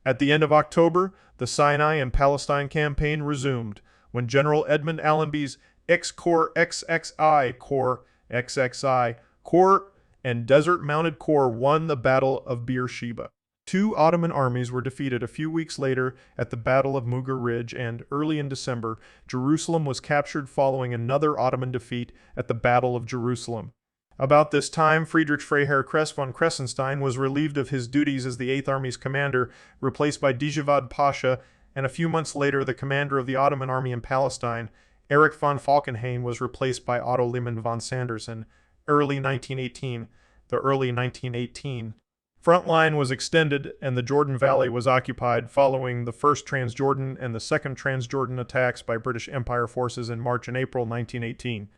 At the end of October, the Sinai and Palestine campaign resumed, when General Edmund Allenby's X-Corps XXI Corps, XXI Corps, and Desert Mounted Corps won the Battle of Beersheba. 2 Ottoman armies were defeated a few weeks later at the Battle of Mughal Ridge, and early in December, Jerusalem was captured following another Ottoman defeat at the Battle of Jerusalem. About this time, Friedrich Freiherr Kress von Kressenstein was relieved of his duties as the 8th Army's commander, replaced by Djavad Pasha, and a few months later, the commander of the Ottoman Army in Palestine, Erich von Falkenhayn, was replaced by Otto Liman von Sanders in early 1918. The early 1918 Front line was extended and the Jordan Valley was occupied following the First Transjordan and the Second Transjordan attacks by British Empire forces in March and April 1918.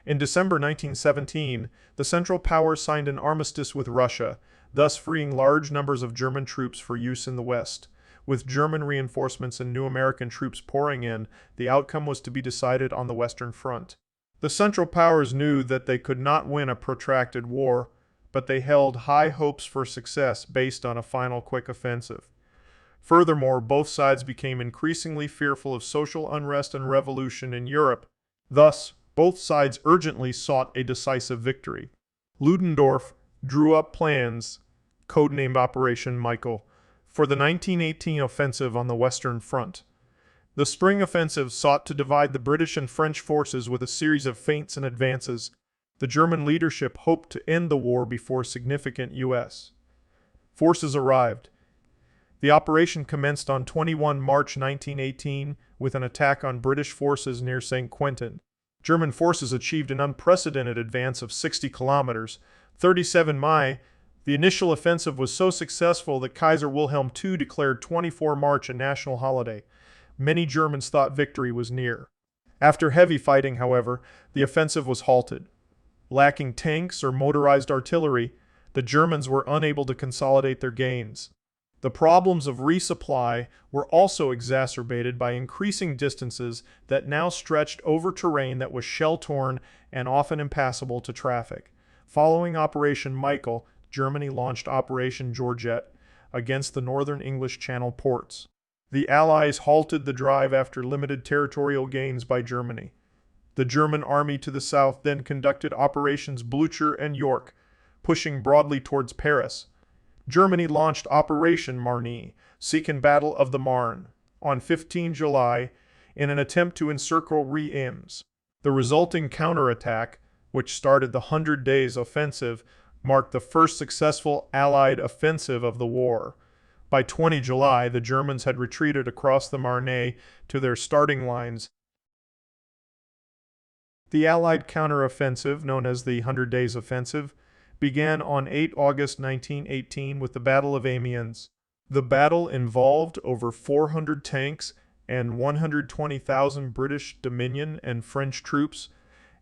In December 1917, the Central Powers signed an armistice with Russia, thus freeing large numbers of German troops for use in the West. With German reinforcements and new American troops pouring in, the outcome was to be decided on the Western Front. The Central Powers knew that they could not win a protracted war, but they held high hopes for success based on a final quick offensive. Furthermore, both sides became increasingly fearful of social unrest and revolution in Europe. Thus, both sides urgently sought a decisive victory. Ludendorff drew up plans, codenamed Operation Michael, for the 1918 offensive on the Western Front. The spring offensive sought to divide the British and French forces with a series of feints and advances. The German leadership hoped to end the war before significant U.S. forces arrived. The operation commenced on 21 March 1918 with an attack on British forces near St. Quentin. German forces achieved an unprecedented advance of 60 kilometers, 37 miles. The initial offensive was so successful that Kaiser Wilhelm II declared 24 March a national holiday. Many Germans thought victory was near. After heavy fighting, however, the offensive was halted. Lacking tanks or motorized artillery, the Germans were unable to consolidate their gains. The problems of resupply were also exacerbated by increasing distances that now stretched over terrain that was shell-torn and often impassable to traffic. Following Operation Michael, Germany launched Operation Georgette against the northern English Channel ports. The Allies halted the drive after limited territorial gains by Germany. The German army to the south then conducted Operations Blucher and York, pushing broadly towards Paris. Germany launched Operation Marne, Second Battle of the Marne, on 15 July in an attempt to encircle Reims. The resulting counterattack, which started the 100 Days Offensive, marked the first successful Allied offensive of the war. By 20 July, the Germans had retreated across the Marne to their starting lines. The Allied counteroffensive, known as the 100 Days Offensive, began on 8 August 1918 with the Battle of Amiens. The battle involved over 400 tanks and 120,000 British, Dominion, and French troops,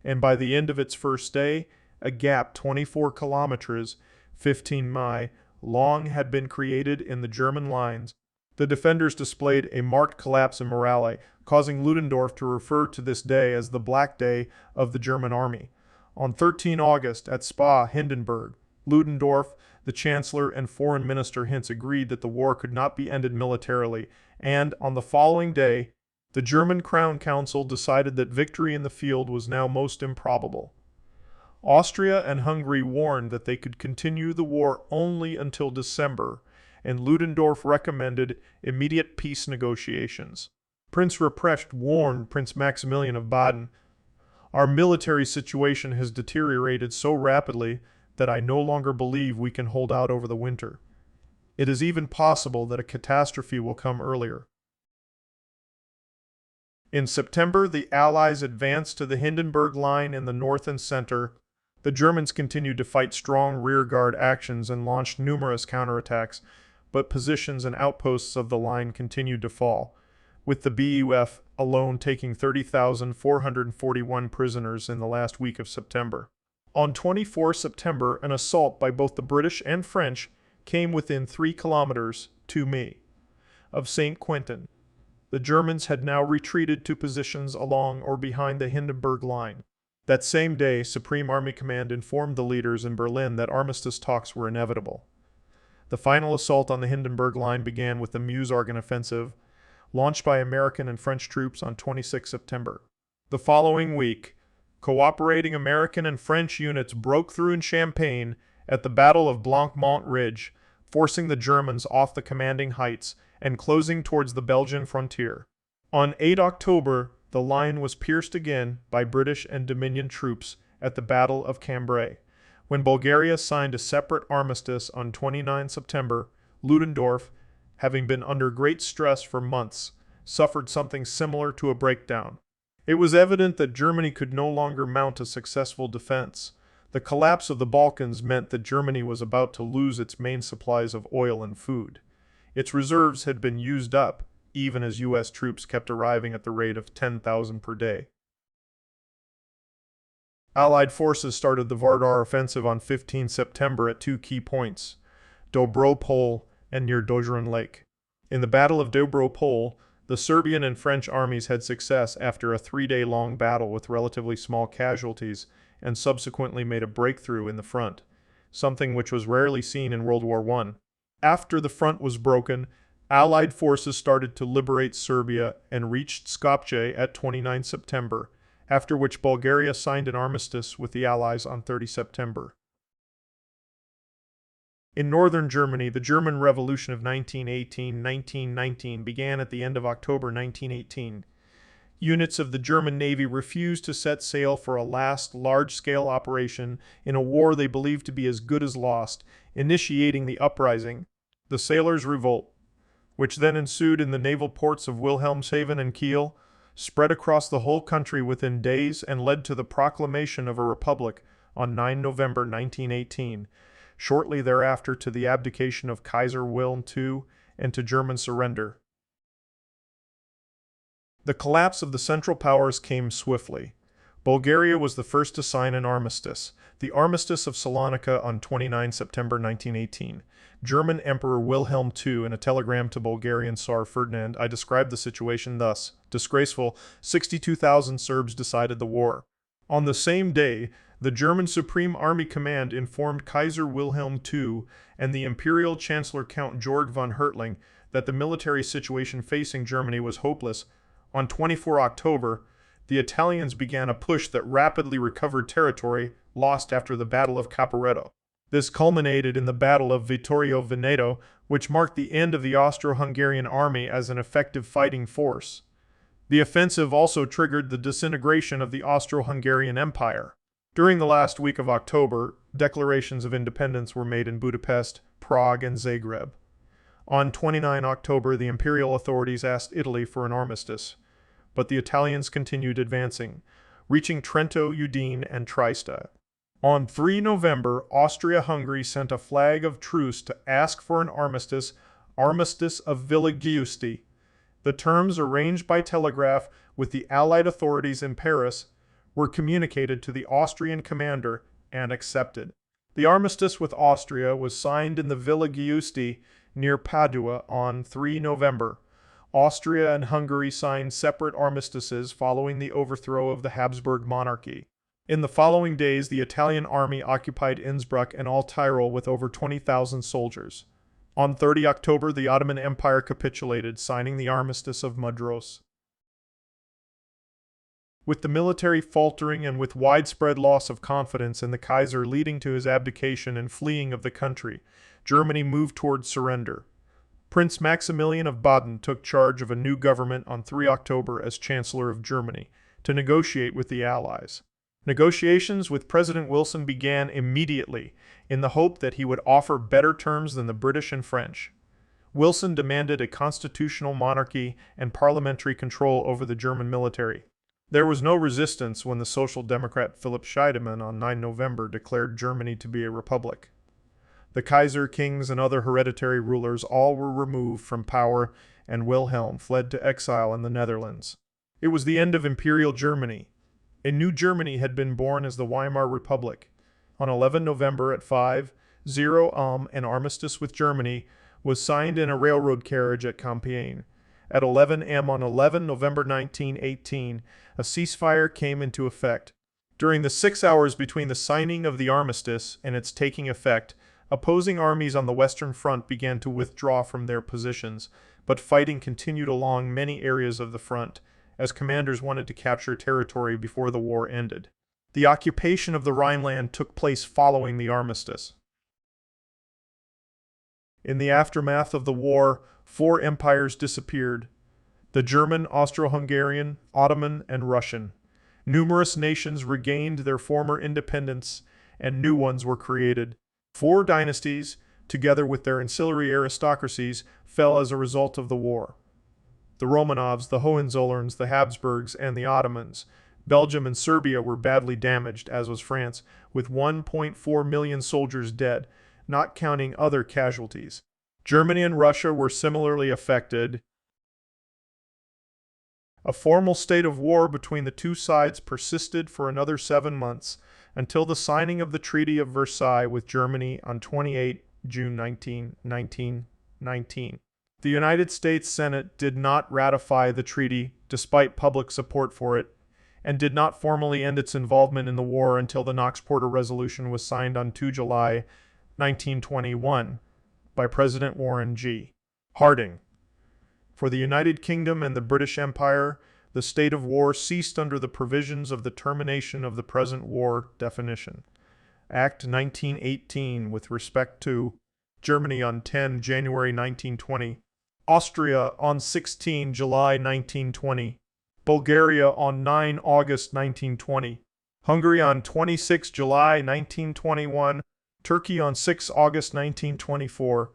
and by the end of its first day, a gap 24 kilometers, 15 miles, long had been created in the German lines. The defenders displayed a marked collapse in morale, causing Ludendorff to refer to this day as the Black Day of the German army. On 13 August, at Spa, Hindenburg, Ludendorff, the Chancellor, and Foreign Minister Hintz agreed that the war could not be ended militarily, and on the following day, the German Crown Council decided that victory in the field was now most improbable. Austria and Hungary warned that they could continue the war only until December, and Ludendorff recommended immediate peace negotiations. Prince Ruprecht warned Prince Maximilian of Baden, "Our military situation has deteriorated so rapidly that I no longer believe we can hold out over the winter. It is even possible that a catastrophe will come earlier." In September, the Allies advanced to the Hindenburg Line in the north and center. The Germans continued to fight strong rearguard actions and launched numerous counterattacks, but positions and outposts of the line continued to fall, with the BUF alone taking 30,441 prisoners in the last week of September. On 24 September, an assault by both the British and French came within 3 kilometers, 2 mi, of St. Quentin. The Germans had now retreated to positions along or behind the Hindenburg Line. That same day, Supreme Army Command informed the leaders in Berlin that armistice talks were inevitable. The final assault on the Hindenburg Line began with the Meuse-Argonne offensive, launched by American and French troops on 26 September. The following week, cooperating American and French units broke through in Champagne at the Battle of Blanc-Mont Ridge, forcing the Germans off the commanding heights and closing towards the Belgian frontier. On 8 October, the line was pierced again by British and Dominion troops at the Battle of Cambrai. When Bulgaria signed a separate armistice on 29 September, Ludendorff, having been under great stress for months, suffered something similar to a breakdown. It was evident that Germany could no longer mount a successful defense. The collapse of the Balkans meant that Germany was about to lose its main supplies of oil and food. Its reserves had been used up, even as U.S. troops kept arriving at the rate of 10,000 per day. Allied forces started the Vardar offensive on 15 September at two key points, Dobropol and near Dožran Lake. In the Battle of Dobropol, the Serbian and French armies had success after a 3-day-long battle with relatively small casualties and subsequently made a breakthrough in the front, something which was rarely seen in World War I. After the front was broken, Allied forces started to liberate Serbia and reached Skopje at 29 September, after which Bulgaria signed an armistice with the Allies on 30 September. In northern Germany, the German Revolution of 1918-1919 began at the end of October 1918. Units of the German Navy refused to set sail for a last large-scale operation in a war they believed to be as good as lost, initiating the uprising, the Sailors' Revolt, which then ensued in the naval ports of Wilhelmshaven and Kiel, spread across the whole country within days and led to the proclamation of a republic on 9 November 1918, shortly thereafter to the abdication of Kaiser Wilhelm II and to German surrender. The collapse of the Central Powers came swiftly. Bulgaria was the first to sign an armistice, the Armistice of Salonika on 29 September 1918. German Emperor Wilhelm II, in a telegram to Bulgarian Tsar Ferdinand, I described the situation thus: disgraceful, 62,000 Serbs decided the war. On the same day, the German Supreme Army Command informed Kaiser Wilhelm II and the Imperial Chancellor Count Georg von Hertling that the military situation facing Germany was hopeless. On 24 October, the Italians began a push that rapidly recovered territory lost after the Battle of Caporetto. This culminated in the Battle of Vittorio Veneto, which marked the end of the Austro-Hungarian army as an effective fighting force. The offensive also triggered the disintegration of the Austro-Hungarian Empire. During the last week of October, declarations of independence were made in Budapest, Prague, and Zagreb. On 29 October, the imperial authorities asked Italy for an armistice, but the Italians continued advancing, reaching Trento, Udine, and Trieste. On 3 November, Austria-Hungary sent a flag of truce to ask for an armistice, Armistice of Villa Giusti. The terms, arranged by telegraph with the Allied authorities in Paris, were communicated to the Austrian commander and accepted. The armistice with Austria was signed in the Villa Giusti near Padua on 3 November. Austria and Hungary signed separate armistices following the overthrow of the Habsburg monarchy. In the following days, the Italian army occupied Innsbruck and all Tyrol with over 20,000 soldiers. On 30 October, the Ottoman Empire capitulated, signing the Armistice of Mudros. With the military faltering and with widespread loss of confidence in the Kaiser leading to his abdication and fleeing of the country, Germany moved towards surrender. Prince Maximilian of Baden took charge of a new government on 3 October as Chancellor of Germany to negotiate with the Allies. Negotiations with President Wilson began immediately in the hope that he would offer better terms than the British and French. Wilson demanded a constitutional monarchy and parliamentary control over the German military. There was no resistance when the Social Democrat Philipp Scheidemann on 9 November declared Germany to be a republic. The Kaiser, kings, and other hereditary rulers all were removed from power, and Wilhelm fled to exile in the Netherlands. It was the end of Imperial Germany. A new Germany had been born as the Weimar Republic. On 11 November at 5:00 an armistice with Germany was signed in a railroad carriage at Compiègne. At 11 a.m. on 11 November 1918, a ceasefire came into effect. During the 6 hours between the signing of the armistice and its taking effect, opposing armies on the Western Front began to withdraw from their positions, but fighting continued along many areas of the front, as commanders wanted to capture territory before the war ended. The occupation of the Rhineland took place following the armistice. In the aftermath of the war, 4 empires disappeared: the German, Austro-Hungarian, Ottoman, and Russian. Numerous nations regained their former independence, and new ones were created. 4 dynasties, together with their ancillary aristocracies, fell as a result of the war: the Romanovs, the Hohenzollerns, the Habsburgs, and the Ottomans. Belgium and Serbia were badly damaged, as was France, with 1.4 million soldiers dead, not counting other casualties. Germany and Russia were similarly affected. A formal state of war between the two sides persisted for another 7 months, until the signing of the Treaty of Versailles with Germany on 28 June 1919. The United States Senate did not ratify the treaty despite public support for it, and did not formally end its involvement in the war until the Knox-Porter Resolution was signed on 2 July 1921 by President Warren G. Harding. For the United Kingdom and the British Empire, the state of war ceased under the provisions of the termination of the present war definition. Act 1918 with respect to Germany on 10 January 1920, Austria on 16 July 1920, Bulgaria on 9 August 1920, Hungary on 26 July 1921, Turkey on 6 August 1924.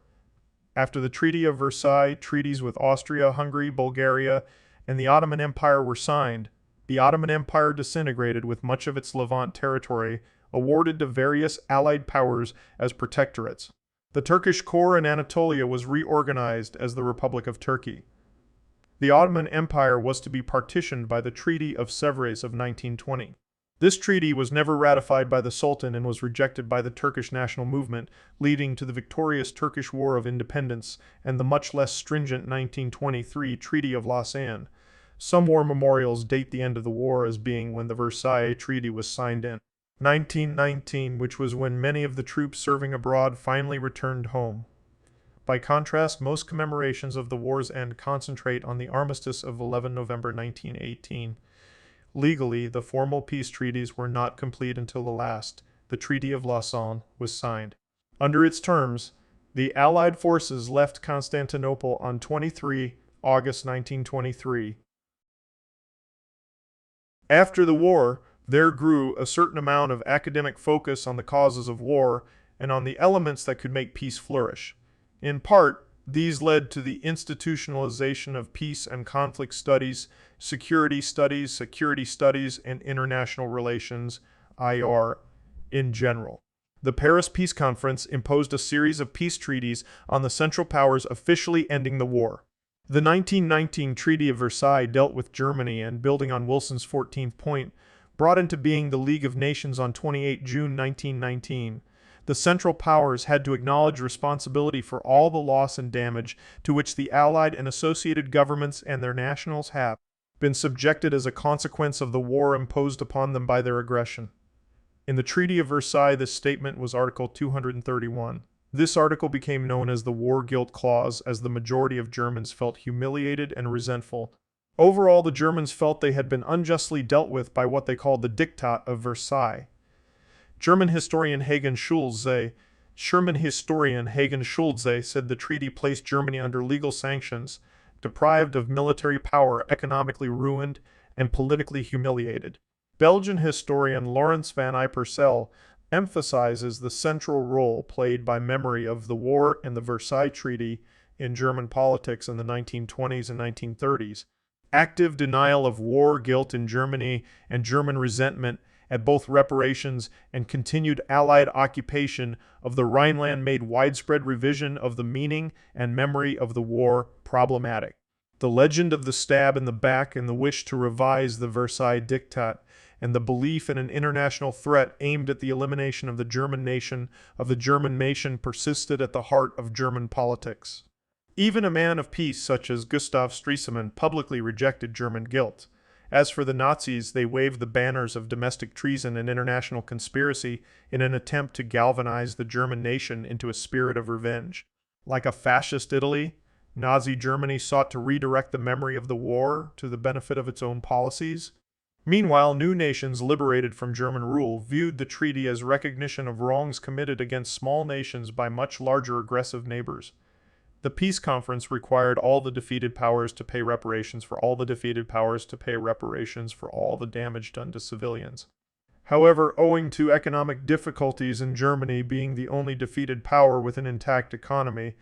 After the Treaty of Versailles, treaties with Austria-Hungary, Bulgaria, and the Ottoman Empire were signed. The Ottoman Empire disintegrated with much of its Levant territory awarded to various Allied powers as protectorates. The Turkish core in Anatolia was reorganized as the Republic of Turkey. The Ottoman Empire was to be partitioned by the Treaty of Sèvres of 1920. This treaty was never ratified by the Sultan and was rejected by the Turkish national movement, leading to the victorious Turkish War of Independence and the much less stringent 1923 Treaty of Lausanne. Some war memorials date the end of the war as being when the Versailles Treaty was signed in 1919, which was when many of the troops serving abroad finally returned home. By contrast, most commemorations of the war's end concentrate on the Armistice of 11 November 1918. Legally, the formal peace treaties were not complete until the Treaty of Lausanne, was signed. Under its terms, the Allied forces left Constantinople on 23 August 1923. After the war, there grew a certain amount of academic focus on the causes of war and on the elements that could make peace flourish. In part, these led to the institutionalization of peace and conflict studies, security studies, and international relations, IR, in general. The Paris Peace Conference imposed a series of peace treaties on the Central Powers, officially ending the war. The 1919 Treaty of Versailles dealt with Germany and, building on Wilson's 14th point, brought into being the League of Nations on 28 June 1919. The Central Powers had to acknowledge responsibility for all the loss and damage to which the Allied and associated governments and their nationals have been subjected as a consequence of the war imposed upon them by their aggression. In the Treaty of Versailles, this statement was Article 231. This article became known as the War Guilt Clause, as the majority of Germans felt humiliated and resentful. Overall, the Germans felt they had been unjustly dealt with by what they called the Diktat of Versailles. German historian Hagen Schulze said the treaty placed Germany under legal sanctions, deprived of military power, economically ruined, and politically humiliated. Belgian historian Laurens van Ypersel emphasizes the central role played by memory of the war and the Versailles Treaty in German politics in the 1920s and 1930s. Active denial of war guilt in Germany and German resentment at both reparations and continued Allied occupation of the Rhineland made widespread revision of the meaning and memory of the war problematic. The legend of the stab in the back and the wish to revise the Versailles Diktat and the belief in an international threat aimed at the elimination of the German nation persisted at the heart of German politics. Even a man of peace such as Gustav Stresemann publicly rejected German guilt. As for the Nazis, they waved the banners of domestic treason and international conspiracy in an attempt to galvanize the German nation into a spirit of revenge. Like a fascist Italy, Nazi Germany sought to redirect the memory of the war to the benefit of its own policies. Meanwhile, new nations liberated from German rule viewed the treaty as recognition of wrongs committed against small nations by much larger aggressive neighbors. The peace conference required all the defeated powers to pay reparations for all the damage done to civilians. However, owing to economic difficulties in Germany being the only defeated power with an intact economy,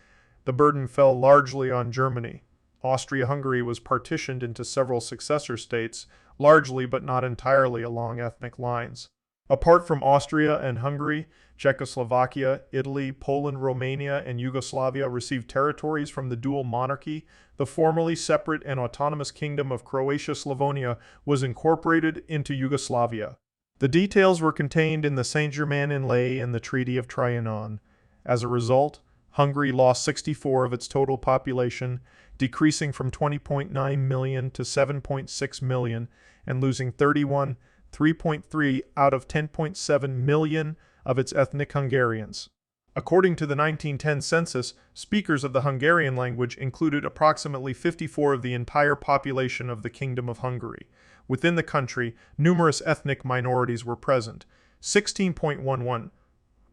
the burden fell largely on Germany. Austria-Hungary was partitioned into several successor states, largely but not entirely along ethnic lines. Apart from Austria and Hungary, Czechoslovakia, Italy, Poland, Romania, and Yugoslavia received territories from the dual monarchy. The formerly separate and autonomous Kingdom of Croatia-Slavonia was incorporated into Yugoslavia. The details were contained in the Saint-Germain-en-Laye and the Treaty of Trianon. As a result, Hungary lost 64 of its total population, decreasing from 20.9 million to 7.6 million, and losing 3.3 out of 10.7 million of its ethnic Hungarians. According to the 1910 census, speakers of the Hungarian language included approximately 54% of the entire population of the Kingdom of Hungary. Within the country, numerous ethnic minorities were present. 16.11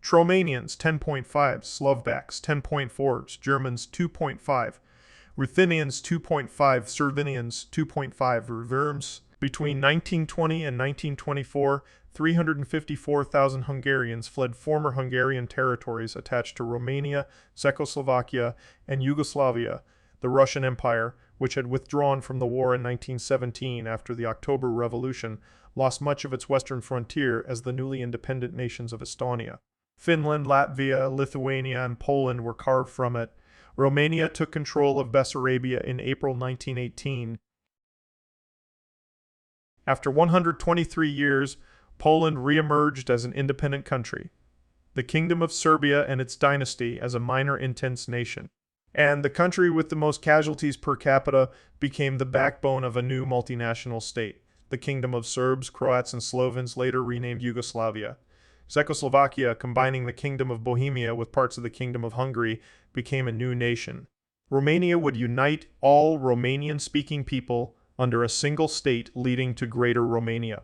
Romanians 10.5, Slovaks 10.4, Germans 2.5, Ruthenians 2.5, Serbians 2.5, Verms. Between 1920 and 1924, 354,000 Hungarians fled former Hungarian territories attached to Romania, Czechoslovakia, and Yugoslavia. The Russian Empire, which had withdrawn from the war in 1917 after the October Revolution, lost much of its western frontier as the newly independent nations of Estonia, Finland, Latvia, Lithuania, and Poland were carved from it. Romania took control of Bessarabia in April 1918. After 123 years, Poland re-emerged as an independent country. The Kingdom of Serbia and its dynasty as a minor intense nation. And the country with the most casualties per capita became the backbone of a new multinational state, the Kingdom of Serbs, Croats, and Slovens, later renamed Yugoslavia. Czechoslovakia, combining the Kingdom of Bohemia with parts of the Kingdom of Hungary, became a new nation. Romania would unite all Romanian-speaking people under a single state, leading to Greater Romania.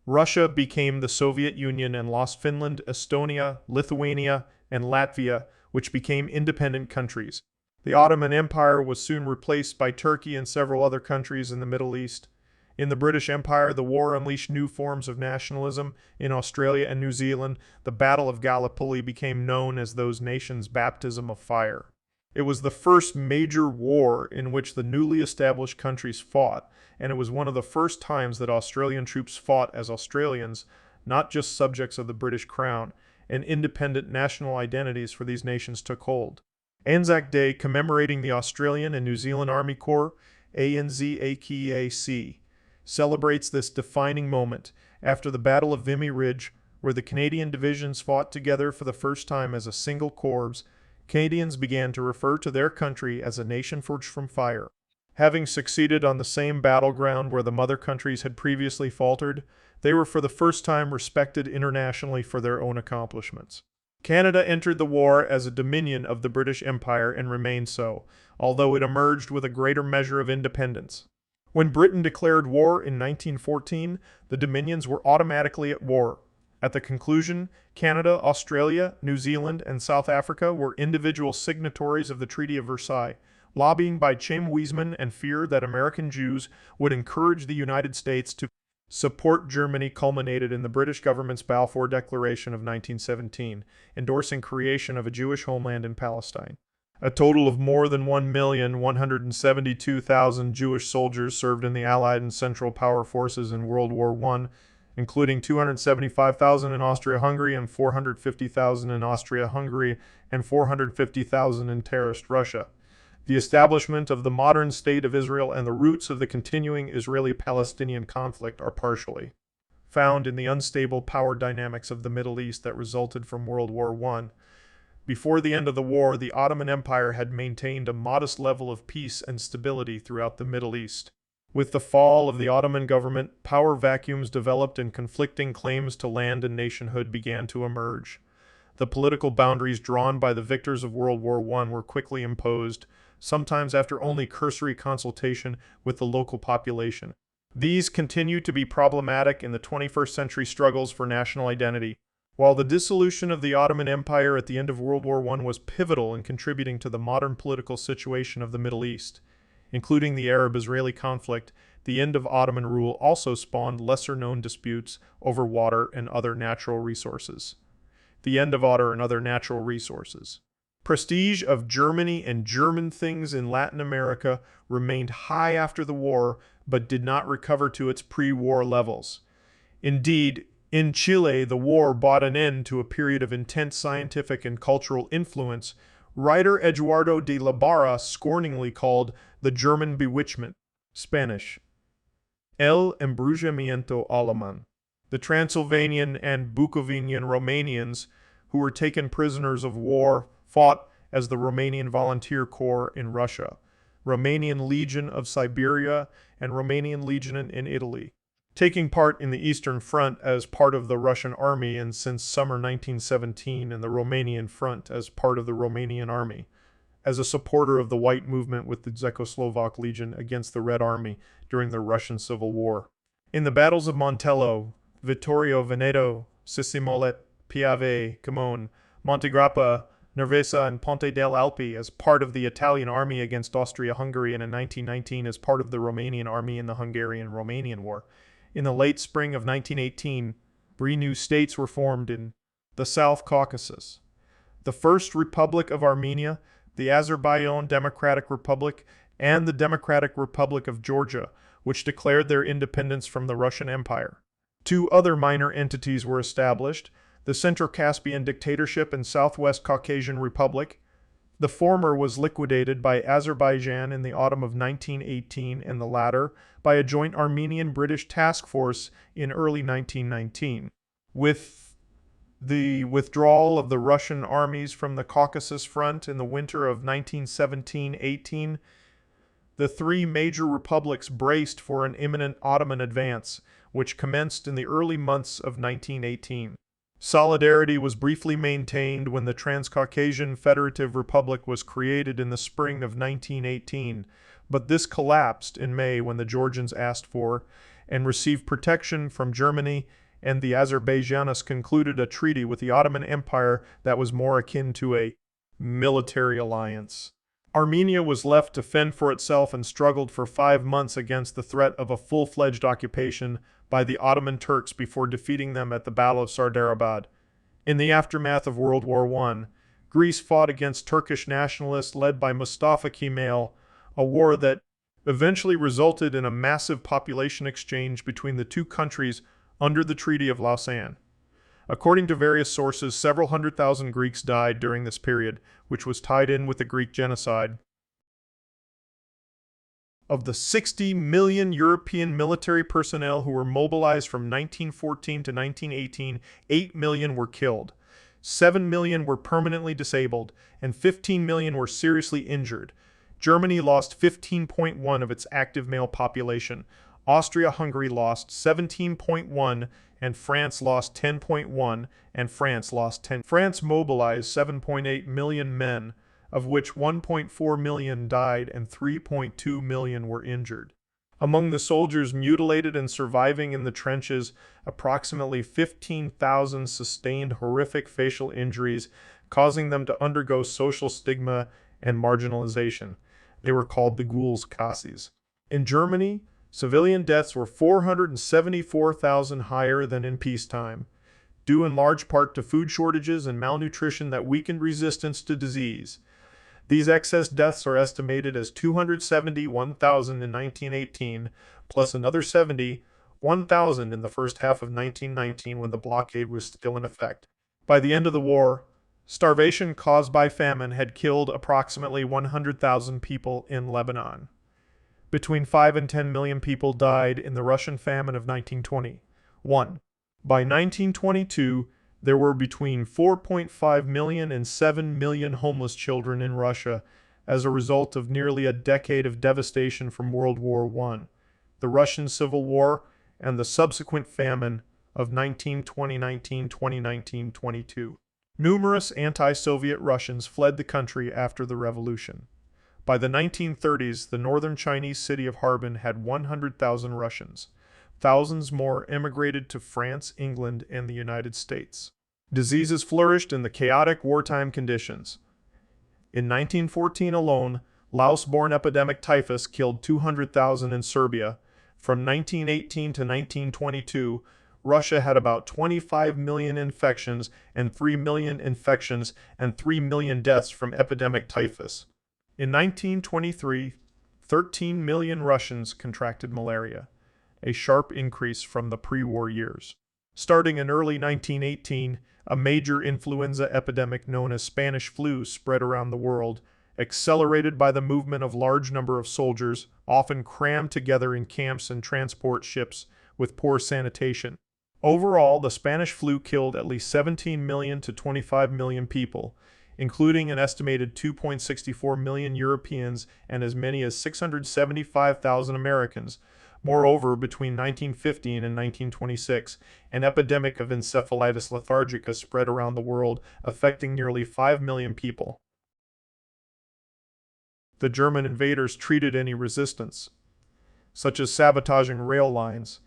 Russia became the Soviet Union and lost Finland, Estonia, Lithuania, and Latvia, which became independent countries. The Ottoman Empire was soon replaced by Turkey and several other countries in the Middle East. In the British Empire, the war unleashed new forms of nationalism. In Australia and New Zealand, the Battle of Gallipoli became known as those nations' baptism of fire. It was the first major war in which the newly established countries fought, and it was one of the first times that Australian troops fought as Australians, not just subjects of the British Crown, and independent national identities for these nations took hold. Anzac Day, commemorating the Australian and New Zealand Army Corps, ANZAC, celebrates this defining moment. After the Battle of Vimy Ridge, where the Canadian divisions fought together for the first time as a single corps, Canadians began to refer to their country as a nation forged from fire. Having succeeded on the same battleground where the mother countries had previously faltered, they were for the first time respected internationally for their own accomplishments. Canada entered the war as a dominion of the British Empire and remained so, although it emerged with a greater measure of independence. When Britain declared war in 1914, the Dominions were automatically at war. At the conclusion, Canada, Australia, New Zealand, and South Africa were individual signatories of the Treaty of Versailles. Lobbying by Chaim Weizmann and fear that American Jews would encourage the United States to support Germany culminated in the British government's Balfour Declaration of 1917, endorsing creation of a Jewish homeland in Palestine. A total of more than 1,172,000 Jewish soldiers served in the Allied and Central Power forces in World War I, including 275,000 in Austria-Hungary and 450,000 in Austria-Hungary and 450,000 in terrorist Russia. The establishment of the modern State of Israel and the roots of the continuing Israeli-Palestinian conflict are partially found in the unstable power dynamics of the Middle East that resulted from World War I. Before the end of the war, the Ottoman Empire had maintained a modest level of peace and stability throughout the Middle East. With the fall of the Ottoman government, power vacuums developed and conflicting claims to land and nationhood began to emerge. The political boundaries drawn by the victors of World War I were quickly imposed, sometimes after only cursory consultation with the local population. These continue to be problematic in the 21st century struggles for national identity. While the dissolution of the Ottoman Empire at the end of World War I was pivotal in contributing to the modern political situation of the Middle East, including the Arab-Israeli conflict, the end of Ottoman rule also spawned lesser-known disputes over water and other natural resources. The end of water and other natural resources. Prestige of Germany and German things in Latin America remained high after the war, but did not recover to its pre-war levels. Indeed, in Chile, the war brought an end to a period of intense scientific and cultural influence writer Eduardo de la Barra scorningly called the German bewitchment, Spanish, el embrujamiento alemán. The Transylvanian and Bukovinian Romanians, who were taken prisoners of war, fought as the Romanian Volunteer Corps in Russia, Romanian Legion of Siberia, and Romanian Legion in Italy, taking part in the Eastern Front as part of the Russian Army and since summer 1917 in the Romanian Front as part of the Romanian Army, as a supporter of the White Movement with the Czechoslovak Legion against the Red Army during the Russian Civil War. In the battles of Montello, Vittorio Veneto, Sisimolet, Piave, Camone, Montegrappa, Nervesa, and Ponte delle Alpi as part of the Italian army against Austria-Hungary, and in 1919 as part of the Romanian army in the Hungarian-Romanian War. In the late spring of 1918, 3 new states were formed in the South Caucasus: the First Republic of Armenia, the Azerbaijan Democratic Republic, and the Democratic Republic of Georgia, which declared their independence from the Russian Empire. 2 other minor entities were established: the Central Caspian Dictatorship and Southwest Caucasian Republic. The former was liquidated by Azerbaijan in the autumn of 1918 and the latter by a joint Armenian-British task force in early 1919. With the withdrawal of the Russian armies from the Caucasus Front in the winter of 1917-18, the 3 major republics braced for an imminent Ottoman advance, which commenced in the early months of 1918. Solidarity was briefly maintained when the Transcaucasian Federative Republic was created in the spring of 1918, but this collapsed in May when the Georgians asked for and received protection from Germany, and the Azerbaijanis concluded a treaty with the Ottoman Empire that was more akin to a military alliance. Armenia was left to fend for itself and struggled for 5 months against the threat of a full-fledged occupation by the Ottoman Turks before defeating them at the Battle of Sardarabad. In the aftermath of World War I, Greece fought against Turkish nationalists led by Mustafa Kemal, a war that eventually resulted in a massive population exchange between the 2 countries under the Treaty of Lausanne. According to various sources, several 100,000 Greeks died during this period, which was tied in with the Greek genocide. Of the 60 million European military personnel who were mobilized from 1914 to 1918, 8 million were killed, 7 million were permanently disabled, and 15 million were seriously injured. Germany lost 15.1% of its active male population, Austria-Hungary lost 17.1%, and France lost 10.1%, and France lost 10%. France mobilized 7.8 million men, of which 1.4 million died and 3.2 million were injured. Among the soldiers mutilated and surviving in the trenches, approximately 15,000 sustained horrific facial injuries, causing them to undergo social stigma and marginalization. They were called the ghouls Cassis. In Germany, civilian deaths were 474,000 higher than in peacetime, due in large part to food shortages and malnutrition that weakened resistance to disease. These excess deaths are estimated as 271,000 in 1918, plus another 71,000 in the first half of 1919 when the blockade was still in effect. By the end of the war, starvation caused by famine had killed approximately 100,000 people in Lebanon. Between 5 and 10 million people died in the Russian famine of 1921. By 1922, there were between 4.5 million and 7 million homeless children in Russia as a result of nearly a decade of devastation from World War I, the Russian Civil War, and the subsequent famine of 1920-1922. Numerous anti-Soviet Russians fled the country after the revolution. By the 1930s, the northern Chinese city of Harbin had 100,000 Russians. Thousands more emigrated to France, England, and the United States. Diseases flourished in the chaotic wartime conditions. In 1914 alone, Laos-borne epidemic typhus killed 200,000 in Serbia. From 1918 to 1922, Russia had about 25 million infections and 3 million deaths from epidemic typhus. In 1923, 13 million Russians contracted malaria, a sharp increase from the pre-war years. Starting in early 1918, a major influenza epidemic known as Spanish flu spread around the world, accelerated by the movement of large number of soldiers, often crammed together in camps and transport ships with poor sanitation. Overall, the Spanish flu killed at least 17 million to 25 million people, including an estimated 2.64 million Europeans and as many as 675,000 Americans. Moreover, between 1915 and 1926, an epidemic of encephalitis lethargica spread around the world, affecting nearly 5 million people. The German invaders treated any resistance, such as sabotaging rail lines,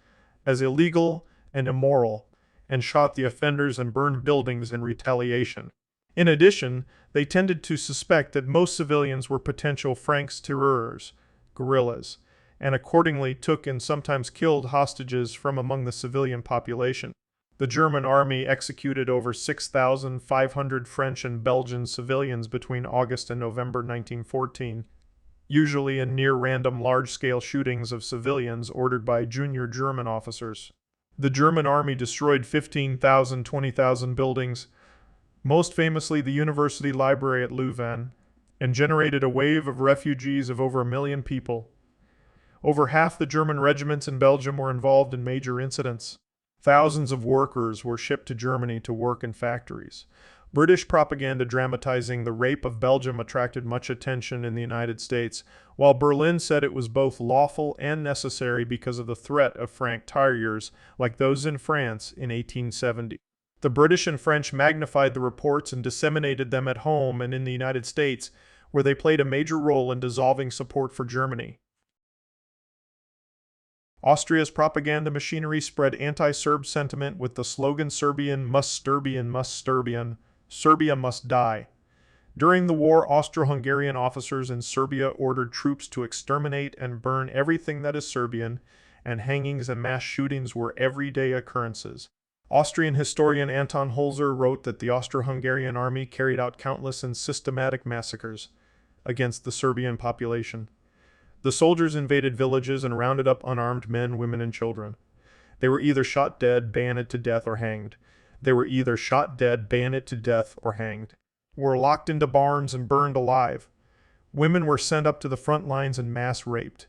as illegal and immoral, and shot the offenders and burned buildings in retaliation. In addition, they tended to suspect that most civilians were potential francs-tireurs, guerrillas, and accordingly took and sometimes killed hostages from among the civilian population. The German army executed over 6,500 French and Belgian civilians between August and November 1914, usually in near-random large-scale shootings of civilians ordered by junior German officers. The German army destroyed 15,000 to 20,000 buildings, most famously the University Library at Louvain, and generated a wave of refugees of over 1 million people. Over half the German regiments in Belgium were involved in major incidents. Thousands of workers were shipped to Germany to work in factories. British propaganda dramatizing the rape of Belgium attracted much attention in the United States, while Berlin said it was both lawful and necessary because of the threat of franc-tireurs like those in France in 1870. The British and French magnified the reports and disseminated them at home and in the United States, where they played a major role in dissolving support for Germany. Austria's propaganda machinery spread anti-Serb sentiment with the slogan Serbian must Serbian, Serbia must die. During the war, Austro-Hungarian officers in Serbia ordered troops to exterminate and burn everything that is Serbian, and hangings and mass shootings were everyday occurrences. Austrian historian Anton Holzer wrote that the Austro-Hungarian army carried out countless and systematic massacres against the Serbian population. The soldiers invaded villages and rounded up unarmed men, women, and children. They were either shot dead, bayoneted to death, or hanged. Were locked into barns and burned alive. Women were sent up to the front lines and mass raped.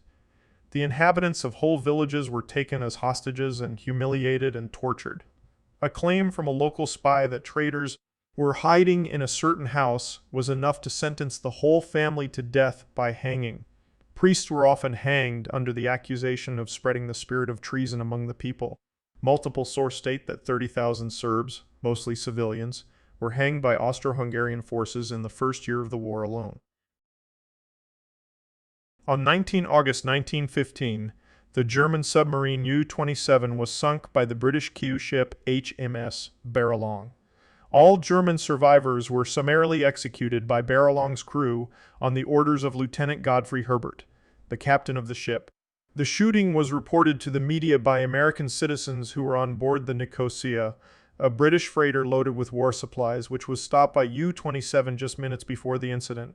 The inhabitants of whole villages were taken as hostages and humiliated and tortured. A claim from a local spy that traitors were hiding in a certain house was enough to sentence the whole family to death by hanging. Priests were often hanged under the accusation of spreading the spirit of treason among the people. Multiple sources state that 30,000 Serbs, mostly civilians, were hanged by Austro-Hungarian forces in the first year of the war alone. On 19 August 1915, the German submarine U-27 was sunk by the British Q ship HMS Baralong. All German survivors were summarily executed by Baralong's crew on the orders of Lieutenant Godfrey Herbert, the captain of the ship. The shooting was reported to the media by American citizens who were on board the Nicosia, a British freighter loaded with war supplies, which was stopped by U-27 just minutes before the incident.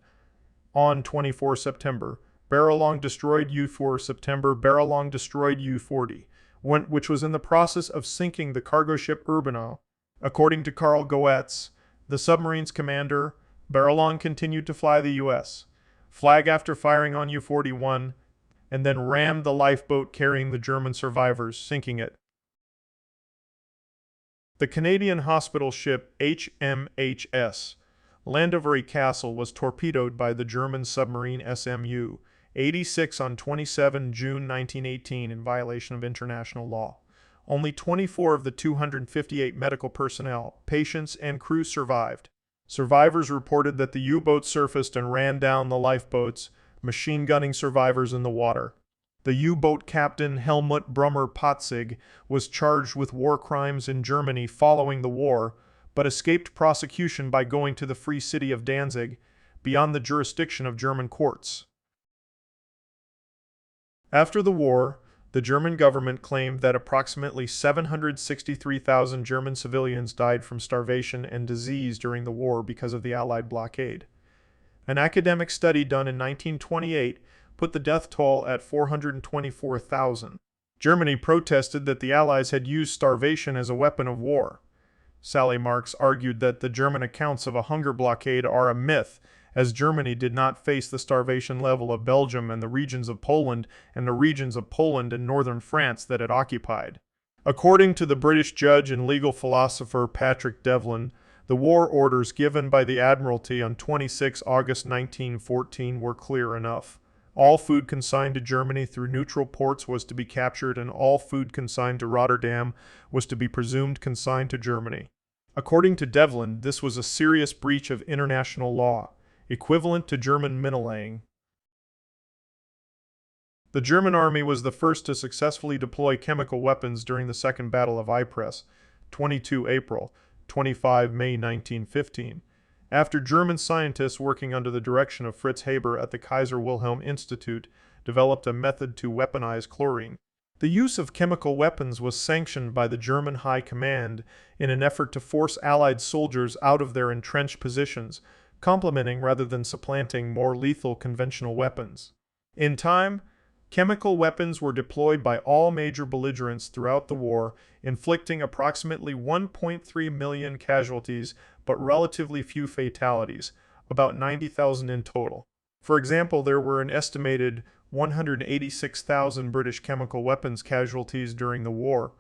On 24 September, Baralong destroyed U-40, which was in the process of sinking the cargo ship Urbano. According to Carl Goetz, the submarine's commander, Baralong continued to fly the U.S. flag after firing on U-41, and then rammed the lifeboat carrying the German survivors, sinking it. The Canadian hospital ship HMHS Llandovery Castle was torpedoed by the German submarine SMU-86 on 27 June 1918 in violation of international law. Only 24 of the 258 medical personnel, patients, and crew survived. Survivors reported that the U-boat surfaced and ran down the lifeboats, machine gunning survivors in the water. The U-boat captain Helmut Brummer-Patzig was charged with war crimes in Germany following the war, but escaped prosecution by going to the free city of Danzig, beyond the jurisdiction of German courts. After the war, the German government claimed that approximately 763,000 German civilians died from starvation and disease during the war because of the Allied blockade. An academic study done in 1928 put the death toll at 424,000. Germany protested that the Allies had used starvation as a weapon of war. Sally Marks argued that the German accounts of a hunger blockade are a myth, as Germany did not face the starvation level of Belgium and the regions of Poland and northern France that it occupied. According to the British judge and legal philosopher Patrick Devlin, the war orders given by the Admiralty on 26 August 1914 were clear enough. All food consigned to Germany through neutral ports was to be captured, and all food consigned to Rotterdam was to be presumed consigned to Germany. According to Devlin, this was a serious breach of international law, equivalent to German Minnelang. The German army was the first to successfully deploy chemical weapons during the Second Battle of Ypres, 22 April, 25 May 1915. After German scientists working under the direction of Fritz Haber at the Kaiser Wilhelm Institute developed a method to weaponize chlorine. The use of chemical weapons was sanctioned by the German High Command in an effort to force Allied soldiers out of their entrenched positions, complementing rather than supplanting more lethal conventional weapons. In time, chemical weapons were deployed by all major belligerents throughout the war, inflicting approximately 1.3 million casualties but relatively few fatalities, about 90,000 in total. For example, there were an estimated 186,000 British chemical weapons casualties during the war,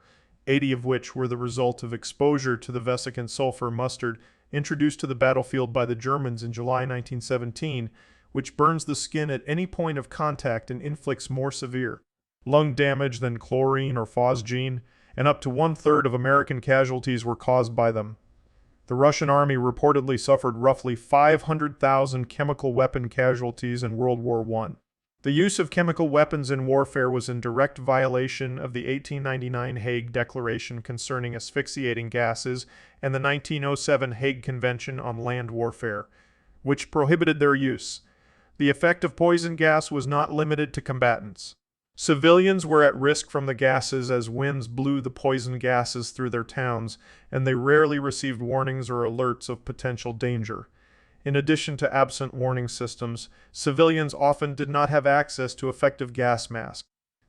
80 of which were the result of exposure to the vesicant sulfur mustard introduced to the battlefield by the Germans in July 1917, which burns the skin at any point of contact and inflicts more severe lung damage than chlorine or phosgene, and up to one-third of American casualties were caused by them. The Russian army reportedly suffered roughly 500,000 chemical weapon casualties in World War I. The use of chemical weapons in warfare was in direct violation of the 1899 Hague Declaration concerning asphyxiating gases and the 1907 Hague Convention on Land Warfare, which prohibited their use. The effect of poison gas was not limited to combatants. Civilians were at risk from the gases as winds blew the poison gases through their towns, and they rarely received warnings or alerts of potential danger. In addition to absent warning systems, civilians often did not have access to effective gas masks.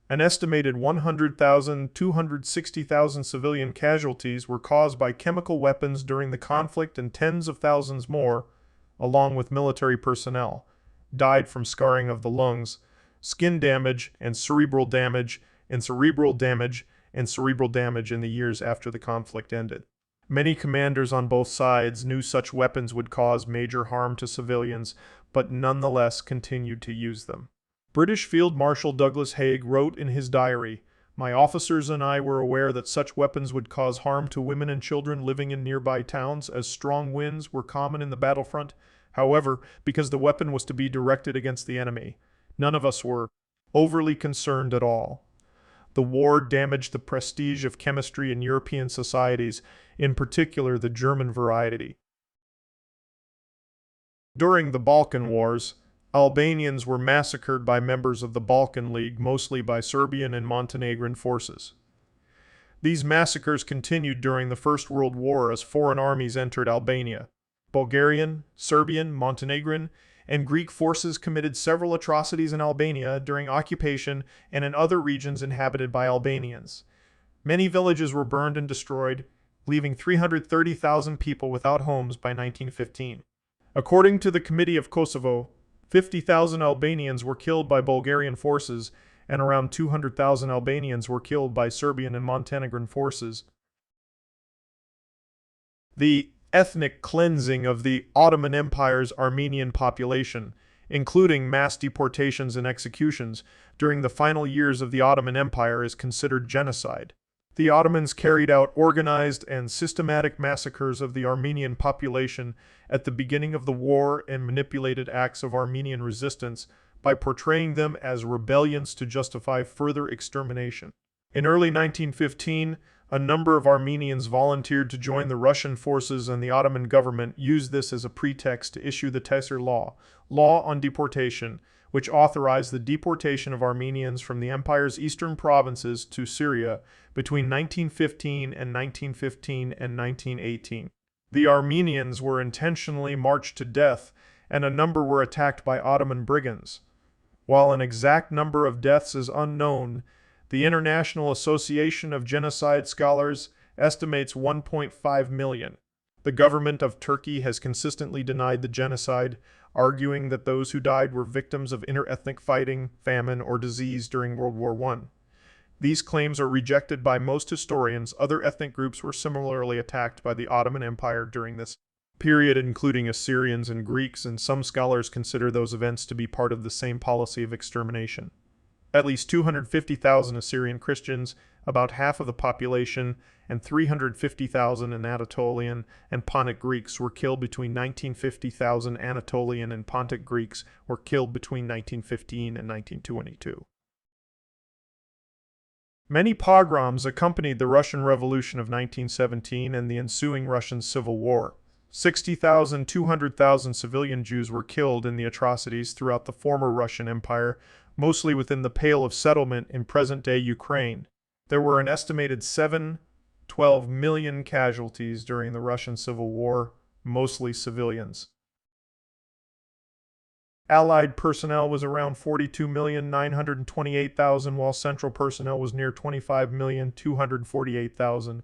An estimated 100,000 to 260,000 civilian casualties were caused by chemical weapons during the conflict, and tens of thousands more, along with military personnel, died from scarring of the lungs, skin damage, and cerebral damage in the years after the conflict ended. Many commanders on both sides knew such weapons would cause major harm to civilians, but nonetheless continued to use them. British Field Marshal Douglas Haig wrote in his diary, "My officers and I were aware that such weapons would cause harm to women and children living in nearby towns, as strong winds were common in the battlefront. However, because the weapon was to be directed against the enemy, none of us were overly concerned at all." The war damaged the prestige of chemistry in European societies, in particular the German variety. During the Balkan Wars, Albanians were massacred by members of the Balkan League, mostly by Serbian and Montenegrin forces. These massacres continued during the First World War as foreign armies entered Albania. Bulgarian, Serbian, Montenegrin, and Greek forces committed several atrocities in Albania during occupation and in other regions inhabited by Albanians. Many villages were burned and destroyed, leaving 330,000 people without homes by 1915. According to the Committee of Kosovo, 50,000 Albanians were killed by Bulgarian forces, and around 200,000 Albanians were killed by Serbian and Montenegrin forces. The ethnic cleansing of the Ottoman Empire's Armenian population, including mass deportations and executions, during the final years of the Ottoman Empire is considered genocide. The Ottomans carried out organized and systematic massacres of the Armenian population at the beginning of the war and manipulated acts of Armenian resistance by portraying them as rebellions to justify further extermination. In early 1915, a number of Armenians volunteered to join the Russian forces, and the Ottoman government used this as a pretext to issue the Tesir Law, Law on Deportation, which authorized the deportation of Armenians from the empire's eastern provinces to Syria between 1915 and 1918. The Armenians were intentionally marched to death, and a number were attacked by Ottoman brigands. While an exact number of deaths is unknown, the International Association of Genocide Scholars estimates 1.5 million. The government of Turkey has consistently denied the genocide, arguing that those who died were victims of interethnic fighting, famine, or disease during World War I. These claims are rejected by most historians. Other ethnic groups were similarly attacked by the Ottoman Empire during this period, including Assyrians and Greeks, and some scholars consider those events to be part of the same policy of extermination. At least 250,000 Assyrian Christians, about half of the population, and 350,000 Anatolian and Pontic Greeks were killed between 1950,000 Anatolian and Pontic Greeks were killed between 1915 and 1922. Many pogroms accompanied the Russian Revolution of 1917 and the ensuing Russian Civil War. 60,000 to 200,000 civilian Jews were killed in the atrocities throughout the former Russian Empire, mostly within the Pale of Settlement in present-day Ukraine. There were an estimated 12 million casualties during the Russian Civil War, mostly civilians. Allied personnel was around 42,928,000, while Central personnel was near 25,248,000.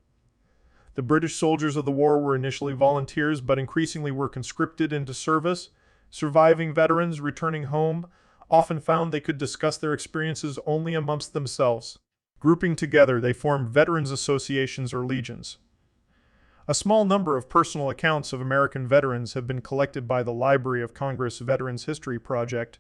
The British soldiers of the war were initially volunteers, but increasingly were conscripted into service. Surviving veterans returning home often found they could discuss their experiences only amongst themselves. Grouping together, they formed veterans associations or legions. A small number of personal accounts of American veterans have been collected by the Library of Congress Veterans History Project.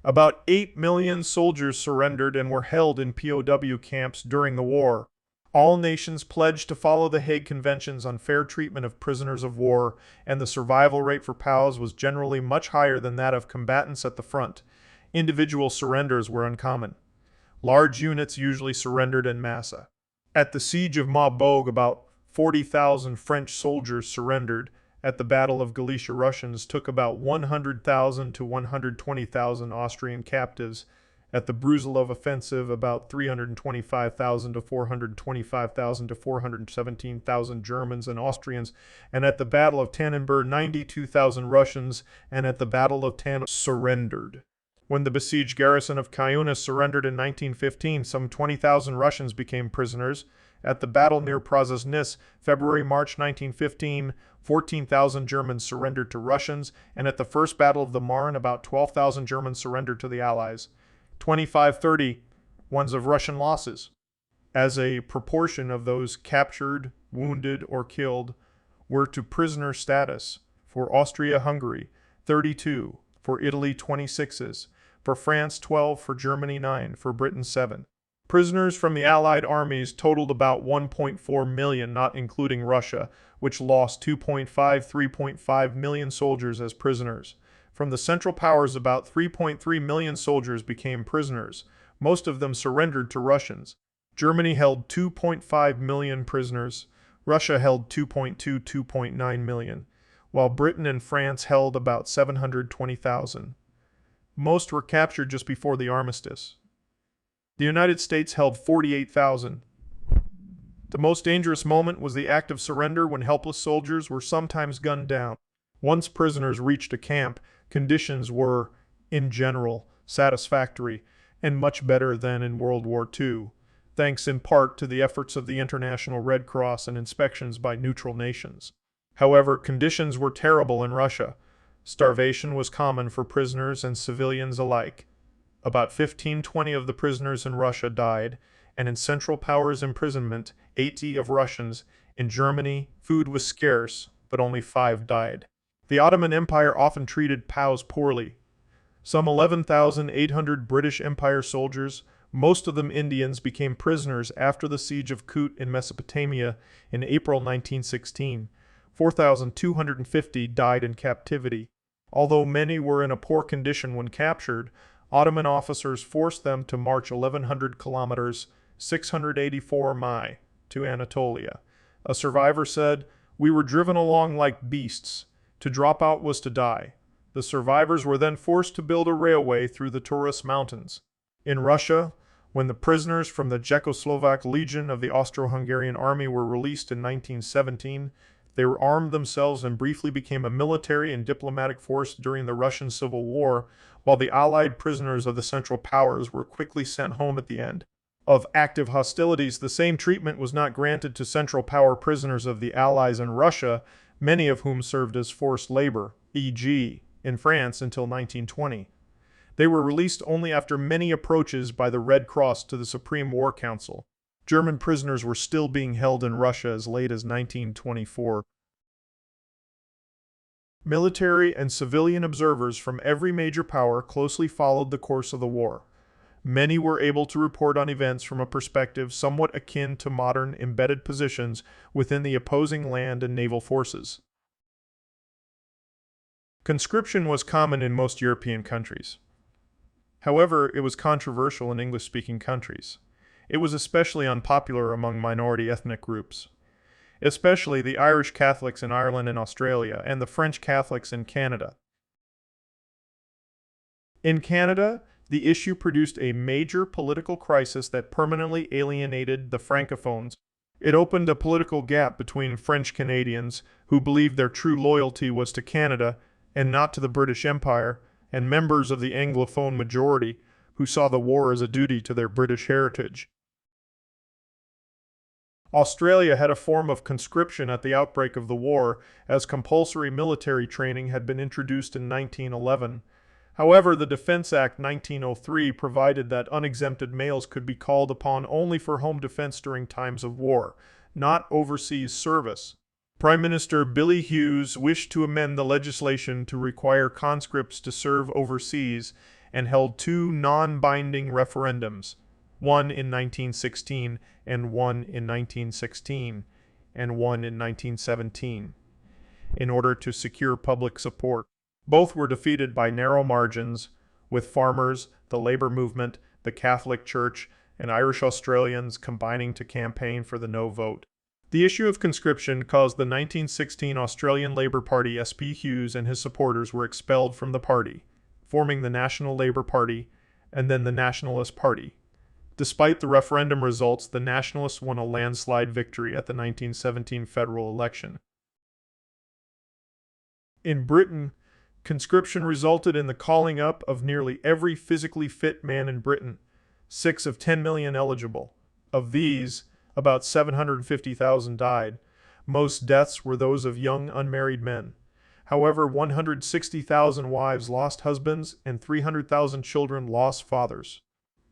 About 8 million soldiers surrendered and were held in POW camps during the war. All nations pledged to follow the Hague Conventions on fair treatment of prisoners of war, and the survival rate for POWs was generally much higher than that of combatants at the front. Individual surrenders were uncommon. Large units usually surrendered en masse. At the Siege of Maubeuge, about 40,000 French soldiers surrendered. At the Battle of Galicia, Russians took about 100,000 to 120,000 Austrian captives. At the Brusilov offensive, about 325,000 to 425,000 to 417,000 Germans and Austrians, and at the Battle of Tannenberg, 92,000 Russians, and at the Battle of Tannenberg surrendered. When the besieged garrison of Kaunas surrendered in 1915, some 20,000 Russians became prisoners. At the battle near Prozasnis, February-March 1915, 14,000 Germans surrendered to Russians, and at the First Battle of the Marne, about 12,000 Germans surrendered to the Allies. 25-30 ones of Russian losses. As a proportion of those captured, wounded, or killed were to prisoner status. For Austria-Hungary, 32. For Italy, 26s. For France, 12. For Germany, 9. For Britain, 7. Prisoners from the Allied armies totaled about 1.4 million, not including Russia, which lost 3.5 million soldiers as prisoners. From the Central Powers, about 3.3 million soldiers became prisoners. Most of them surrendered to Russians. Germany held 2.5 million prisoners. Russia held 2.9 million, while Britain and France held about 720,000. Most were captured just before the armistice. The United States held 48,000. The most dangerous moment was the act of surrender, when helpless soldiers were sometimes gunned down. Once prisoners reached a camp, conditions were, in general, satisfactory and much better than in World War II, thanks in part to the efforts of the International Red Cross and inspections by neutral nations. However, conditions were terrible in Russia. Starvation was common for prisoners and civilians alike. About 15-20 of the prisoners in Russia died, and in Central Powers imprisonment, 80 of Russians. In Germany, food was scarce, but only 5 died. The Ottoman Empire often treated POWs poorly. Some 11,800 British Empire soldiers, most of them Indians, became prisoners after the siege of Kut in Mesopotamia in April 1916. 4,250 died in captivity. Although many were in a poor condition when captured, Ottoman officers forced them to march 1,100 kilometers, 684 mi, to Anatolia. A survivor said, "We were driven along like beasts. To drop out was to die." The survivors were then forced to build a railway through the Taurus Mountains. In Russia, when the prisoners from the Czechoslovak Legion of the Austro-Hungarian Army were released in 1917, They armed themselves and briefly became a military and diplomatic force during the Russian Civil War, while the Allied prisoners of the Central Powers were quickly sent home at the end of active hostilities. The same treatment was not granted to Central Power prisoners of the Allies in Russia, many of whom served as forced labor, e.g., in France until 1920. They were released only after many approaches by the Red Cross to the Supreme War Council. German prisoners were still being held in Russia as late as 1924. Military and civilian observers from every major power closely followed the course of the war. Many were able to report on events from a perspective somewhat akin to modern embedded positions within the opposing land and naval forces. Conscription was common in most European countries. However, it was controversial in English-speaking countries. It was especially unpopular among minority ethnic groups, especially the Irish Catholics in Ireland and Australia and the French Catholics in Canada. In Canada, the issue produced a major political crisis that permanently alienated the Francophones. It opened a political gap between French Canadians, who believed their true loyalty was to Canada and not to the British Empire, and members of the Anglophone majority, who saw the war as a duty to their British heritage. Australia had a form of conscription at the outbreak of the war, as compulsory military training had been introduced in 1911. However, the Defence Act 1903 provided that unexempted males could be called upon only for home defence during times of war, not overseas service. Prime Minister Billy Hughes wished to amend the legislation to require conscripts to serve overseas and held two non-binding referendums, one in 1916 and one in 1916 and one in 1917, in order to secure public support. Both were defeated by narrow margins, with farmers, the labor movement, the Catholic Church, and Irish Australians combining to campaign for the no vote. The issue of conscription caused the 1916 Australian Labour Party. S.P. Hughes and his supporters were expelled from the party, forming the National Labour Party and then the Nationalist Party. Despite the referendum results, the Nationalists won a landslide victory at the 1917 federal election. In Britain, conscription resulted in the calling up of nearly every physically fit man in Britain, 6 of 10 million eligible. Of these, about 750,000 died. Most deaths were those of young unmarried men. However, 160,000 wives lost husbands and 300,000 children lost fathers.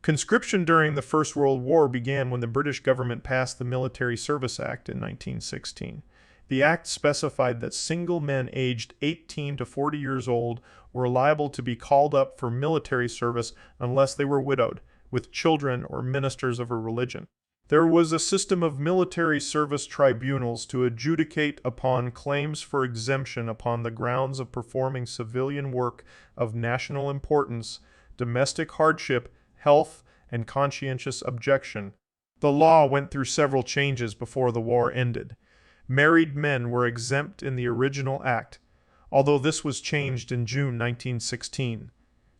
Conscription during the First World War began when the British government passed the Military Service Act in 1916. The act specified that single men aged 18 to 40 years old were liable to be called up for military service unless they were widowed, with children or ministers of a religion. There was a system of military service tribunals to adjudicate upon claims for exemption upon the grounds of performing civilian work of national importance, domestic hardship, health, and conscientious objection. The law went through several changes before the war ended. Married men were exempt in the original act, although this was changed in June 1916.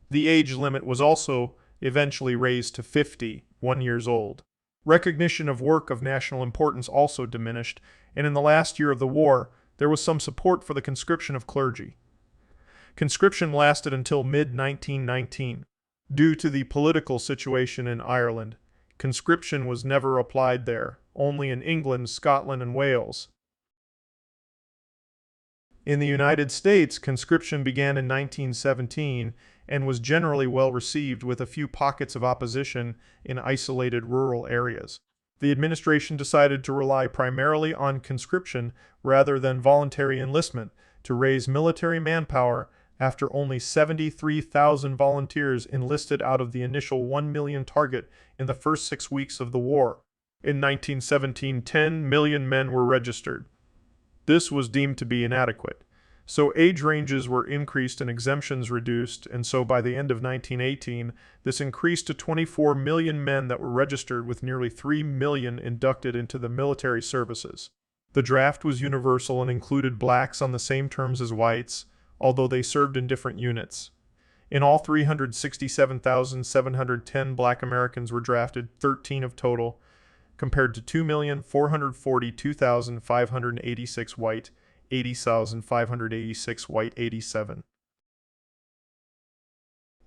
The age limit was also eventually raised to 51 years old. Recognition of work of national importance also diminished, and in the last year of the war, there was some support for the conscription of clergy. Conscription lasted until mid-1919. Due to the political situation in Ireland, conscription was never applied there, only in England, Scotland, and Wales. In the United States, conscription began in 1917 and was generally well received, with a few pockets of opposition in isolated rural areas. The administration decided to rely primarily on conscription rather than voluntary enlistment to raise military manpower after only 73,000 volunteers enlisted out of the initial 1 million target in the first 6 weeks of the war. In 1917, 10 million men were registered. This was deemed to be inadequate, so age ranges were increased and exemptions reduced, and so by the end of 1918, this increased to 24 million men that were registered, with nearly 3 million inducted into the military services. The draft was universal and included blacks on the same terms as whites, although they served in different units. In all, 367,710 black Americans were drafted, 13 of total. compared to 2,442,586 white, 80,586 white, 87.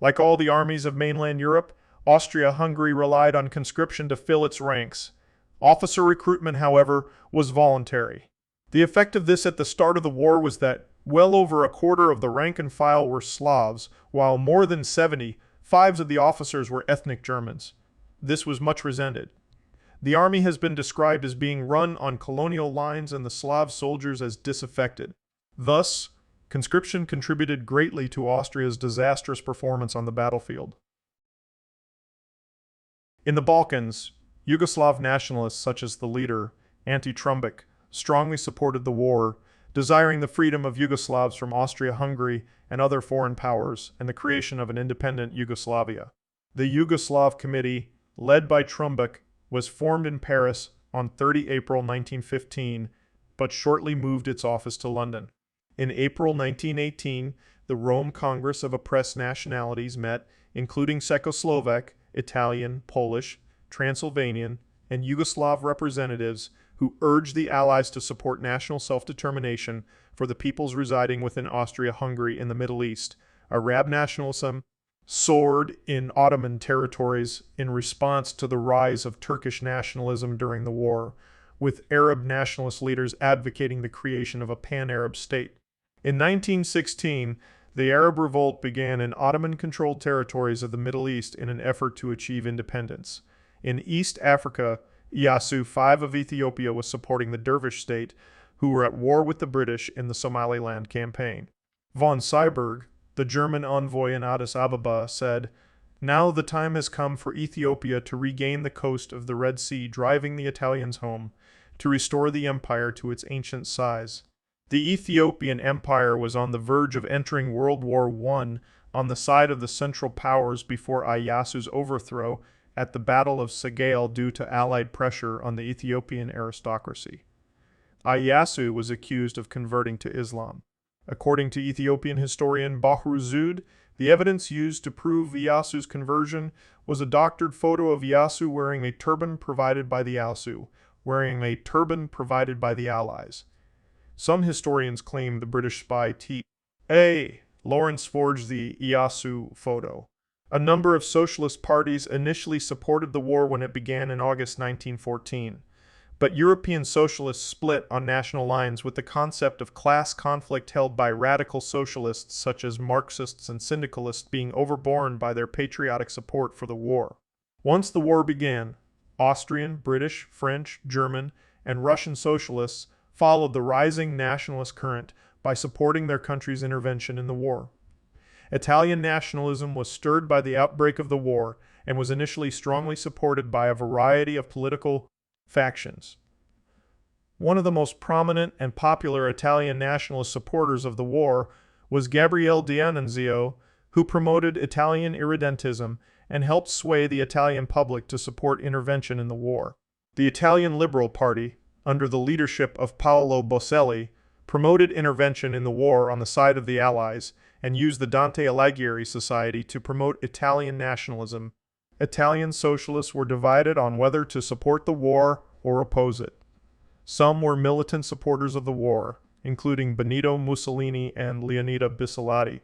Like all the armies of mainland Europe, Austria-Hungary relied on conscription to fill its ranks. Officer recruitment, however, was voluntary. The effect of this at the start of the war was that well over a quarter of the rank and file were Slavs, while more than 75 of the officers were ethnic Germans. This was much resented. The army has been described as being run on colonial lines and the Slav soldiers as disaffected. Thus, conscription contributed greatly to Austria's disastrous performance on the battlefield. In the Balkans, Yugoslav nationalists such as the leader, Ante Trumbic, strongly supported the war, desiring the freedom of Yugoslavs from Austria-Hungary and other foreign powers and the creation of an independent Yugoslavia. The Yugoslav Committee, led by Trumbic, was formed in Paris on 30 April 1915, but shortly moved its office to London. In April 1918, the Rome Congress of Oppressed Nationalities met, including Czechoslovak, Italian, Polish, Transylvanian, and Yugoslav representatives who urged the Allies to support national self-determination for the peoples residing within Austria-Hungary in the Middle East. Arab nationalism soared in Ottoman territories in response to the rise of Turkish nationalism during the war, with Arab nationalist leaders advocating the creation of a pan-Arab state. In 1916, the Arab Revolt began in Ottoman-controlled territories of the Middle East in an effort to achieve independence. In East Africa, Iyasu V of Ethiopia was supporting the Dervish state, who were at war with the British in the Somaliland campaign. Von Syberg, the German envoy in Addis Ababa, said, "Now the time has come for Ethiopia to regain the coast of the Red Sea, driving the Italians home, to restore the empire to its ancient size." The Ethiopian Empire was on the verge of entering World War I on the side of the Central Powers before Iyasu's overthrow at the Battle of Sagail due to Allied pressure on the Ethiopian aristocracy. Iyasu was accused of converting to Islam. According to Ethiopian historian Bahru Zud, the evidence used to prove Iyasu's conversion was a doctored photo of Iyasu wearing a turban provided by the Allies. Some historians claim the British spy T.A. Lawrence forged the Iyasu photo. A number of socialist parties initially supported the war when it began in August 1914, but European socialists split on national lines with the concept of class conflict held by radical socialists such as Marxists and syndicalists being overborne by their patriotic support for the war. Once the war began, Austrian, British, French, German, and Russian socialists followed the rising nationalist current by supporting their country's intervention in the war. Italian nationalism was stirred by the outbreak of the war and was initially strongly supported by a variety of political factions. One of the most prominent and popular Italian nationalist supporters of the war was Gabriele D'Annunzio, who promoted Italian irredentism and helped sway the Italian public to support intervention in the war. The Italian Liberal Party, under the leadership of Paolo Boselli, promoted intervention in the war on the side of the Allies and used the Dante Alighieri Society to promote Italian nationalism. Italian socialists were divided on whether to support the war or oppose it. Some were militant supporters of the war, including Benito Mussolini and Leonida Bissolati.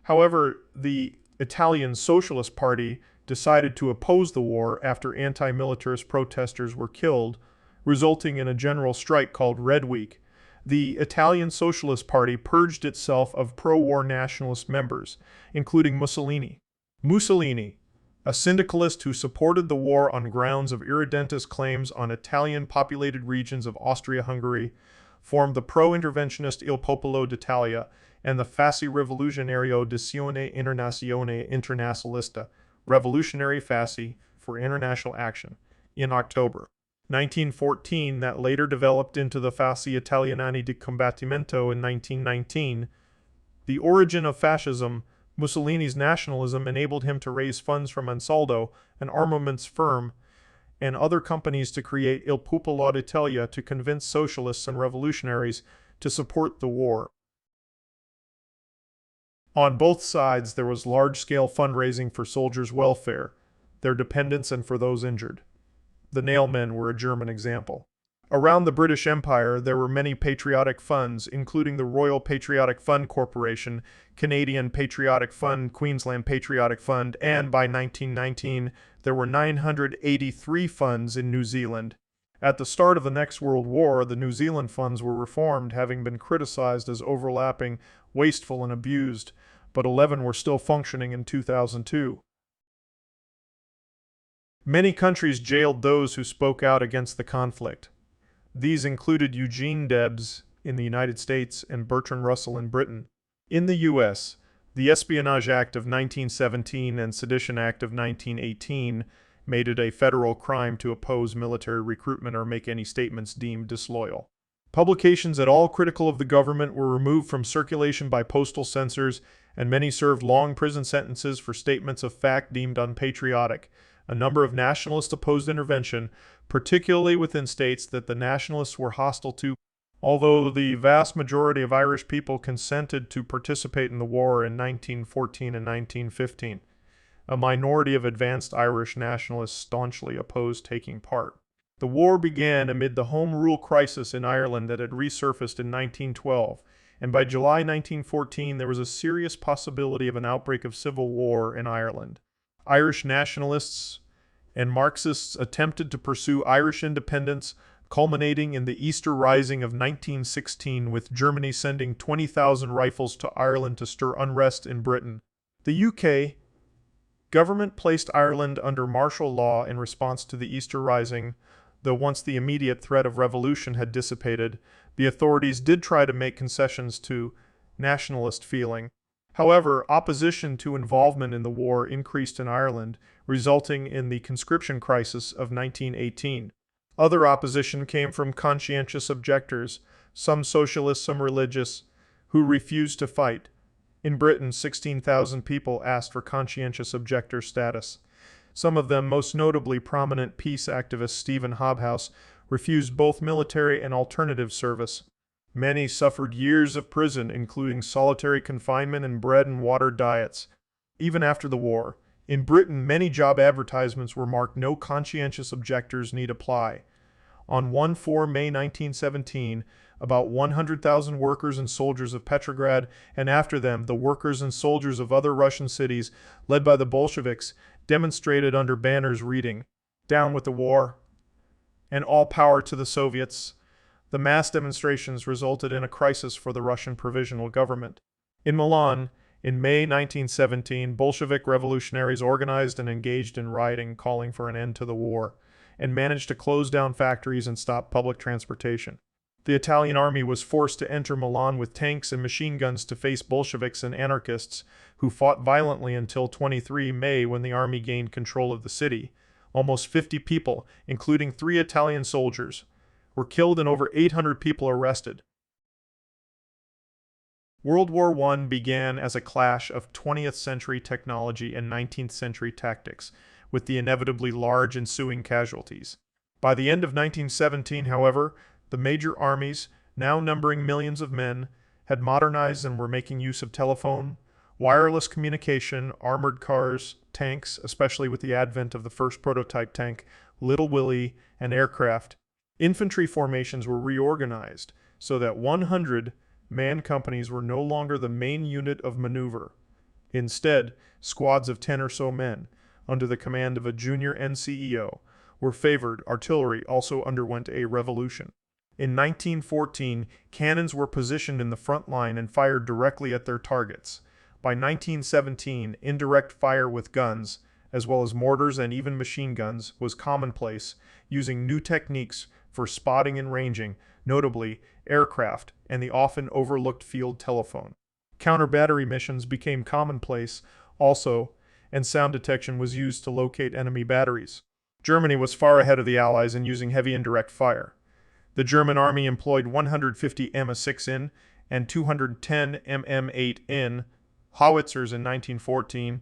However, the Italian Socialist Party decided to oppose the war after anti-militarist protesters were killed, resulting in a general strike called Red Week. The Italian Socialist Party purged itself of pro-war nationalist members, including Mussolini. Mussolini, a syndicalist who supported the war on grounds of irredentist claims on Italian-populated regions of Austria-Hungary, formed the pro-interventionist Il Popolo d'Italia and the Fasci Rivoluzionario d'Azione Internazione Internazionalista, Revolutionary Fasci for International Action, in October 1914 that later developed into the Fasci Italiani di Combattimento in 1919. The origin of fascism, Mussolini's nationalism, enabled him to raise funds from Ansaldo, an armaments firm, and other companies to create Il Popolo d'Italia to convince socialists and revolutionaries to support the war. On both sides, there was large-scale fundraising for soldiers' welfare, their dependents, and for those injured. The nailmen were a German example. Around the British Empire, there were many patriotic funds, including the Royal Patriotic Fund Corporation, Canadian Patriotic Fund, Queensland Patriotic Fund, and by 1919, there were 983 funds in New Zealand. At the start of the next World War, the New Zealand funds were reformed, having been criticized as overlapping, wasteful, and abused, but 11 were still functioning in 2002. Many countries jailed those who spoke out against the conflict. These included Eugene Debs in the United States and Bertrand Russell in Britain. In the U.S., the Espionage Act of 1917 and Sedition Act of 1918 made it a federal crime to oppose military recruitment or make any statements deemed disloyal. Publications at all critical of the government were removed from circulation by postal censors, and many served long prison sentences for statements of fact deemed unpatriotic. A number of nationalists opposed intervention, particularly within states that the nationalists were hostile to. Although the vast majority of Irish people consented to participate in the war in 1914 and 1915, a minority of advanced Irish nationalists staunchly opposed taking part. The war began amid the Home Rule crisis in Ireland that had resurfaced in 1912, and by July 1914 there was a serious possibility of an outbreak of civil war in Ireland. Irish nationalists and Marxists attempted to pursue Irish independence, culminating in the Easter Rising of 1916, with Germany sending 20,000 rifles to Ireland to stir unrest in Britain. The UK government placed Ireland under martial law in response to the Easter Rising, though once the immediate threat of revolution had dissipated, the authorities did try to make concessions to nationalist feeling. However, opposition to involvement in the war increased in Ireland, resulting in the conscription crisis of 1918. Other opposition came from conscientious objectors, some socialists, some religious, who refused to fight. In Britain, 16,000 people asked for conscientious objector status. Some of them, most notably prominent peace activist Stephen Hobhouse, refused both military and alternative service. Many suffered years of prison, including solitary confinement and bread and water diets. Even after the war, in Britain, many job advertisements were marked "No conscientious objectors need apply." On 1/4 May 1917, about 100,000 workers and soldiers of Petrograd, and after them the workers and soldiers of other Russian cities, led by the Bolsheviks, demonstrated under banners reading, "Down with the war," and "All power to the Soviets." The mass demonstrations resulted in a crisis for the Russian provisional government. In Milan, in May 1917, Bolshevik revolutionaries organized and engaged in rioting, calling for an end to the war, and managed to close down factories and stop public transportation. The Italian army was forced to enter Milan with tanks and machine guns to face Bolsheviks and anarchists, who fought violently until 23 May, when the army gained control of the city. Almost 50 people, including 3 Italian soldiers, were killed and over 800 people arrested. World War I began as a clash of 20th century technology and 19th century tactics, with the inevitably large ensuing casualties. By the end of 1917, however, the major armies, now numbering millions of men, had modernized and were making use of telephone, wireless communication, armored cars, tanks, especially with the advent of the first prototype tank, Little Willie, and aircraft. Infantry formations were reorganized so that 100-man companies were no longer the main unit of maneuver. Instead, squads of 10 or so men, under the command of a junior NCEO, were favored. Artillery also underwent a revolution. In 1914, cannons were positioned in the front line and fired directly at their targets. By 1917, indirect fire with guns, as well as mortars and even machine guns, was commonplace, using new techniques for spotting and ranging, notably aircraft and the often overlooked field telephone. Counter-battery missions became commonplace also, and sound detection was used to locate enemy batteries. Germany was far ahead of the Allies in using heavy indirect fire. The German army employed 150 M6N and 210 MM8N howitzers in 1914,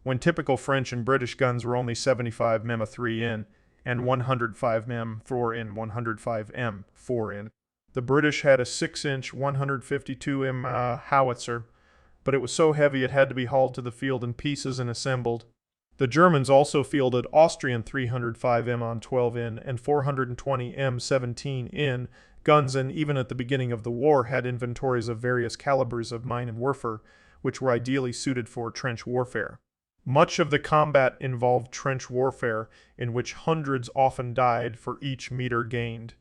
when typical French and British guns were only 75 mm3N and 105 mm4N, 105 M4N. The British had a 6-inch 152 mm howitzer, but it was so heavy it had to be hauled to the field in pieces and assembled. The Germans also fielded Austrian 305 on 12-in and 420 17-in guns, and even at the beginning of the war had inventories of various calibers of mine and Werfer, which were ideally suited for trench warfare. Much of the combat involved trench warfare, in which hundreds often died for each meter gained.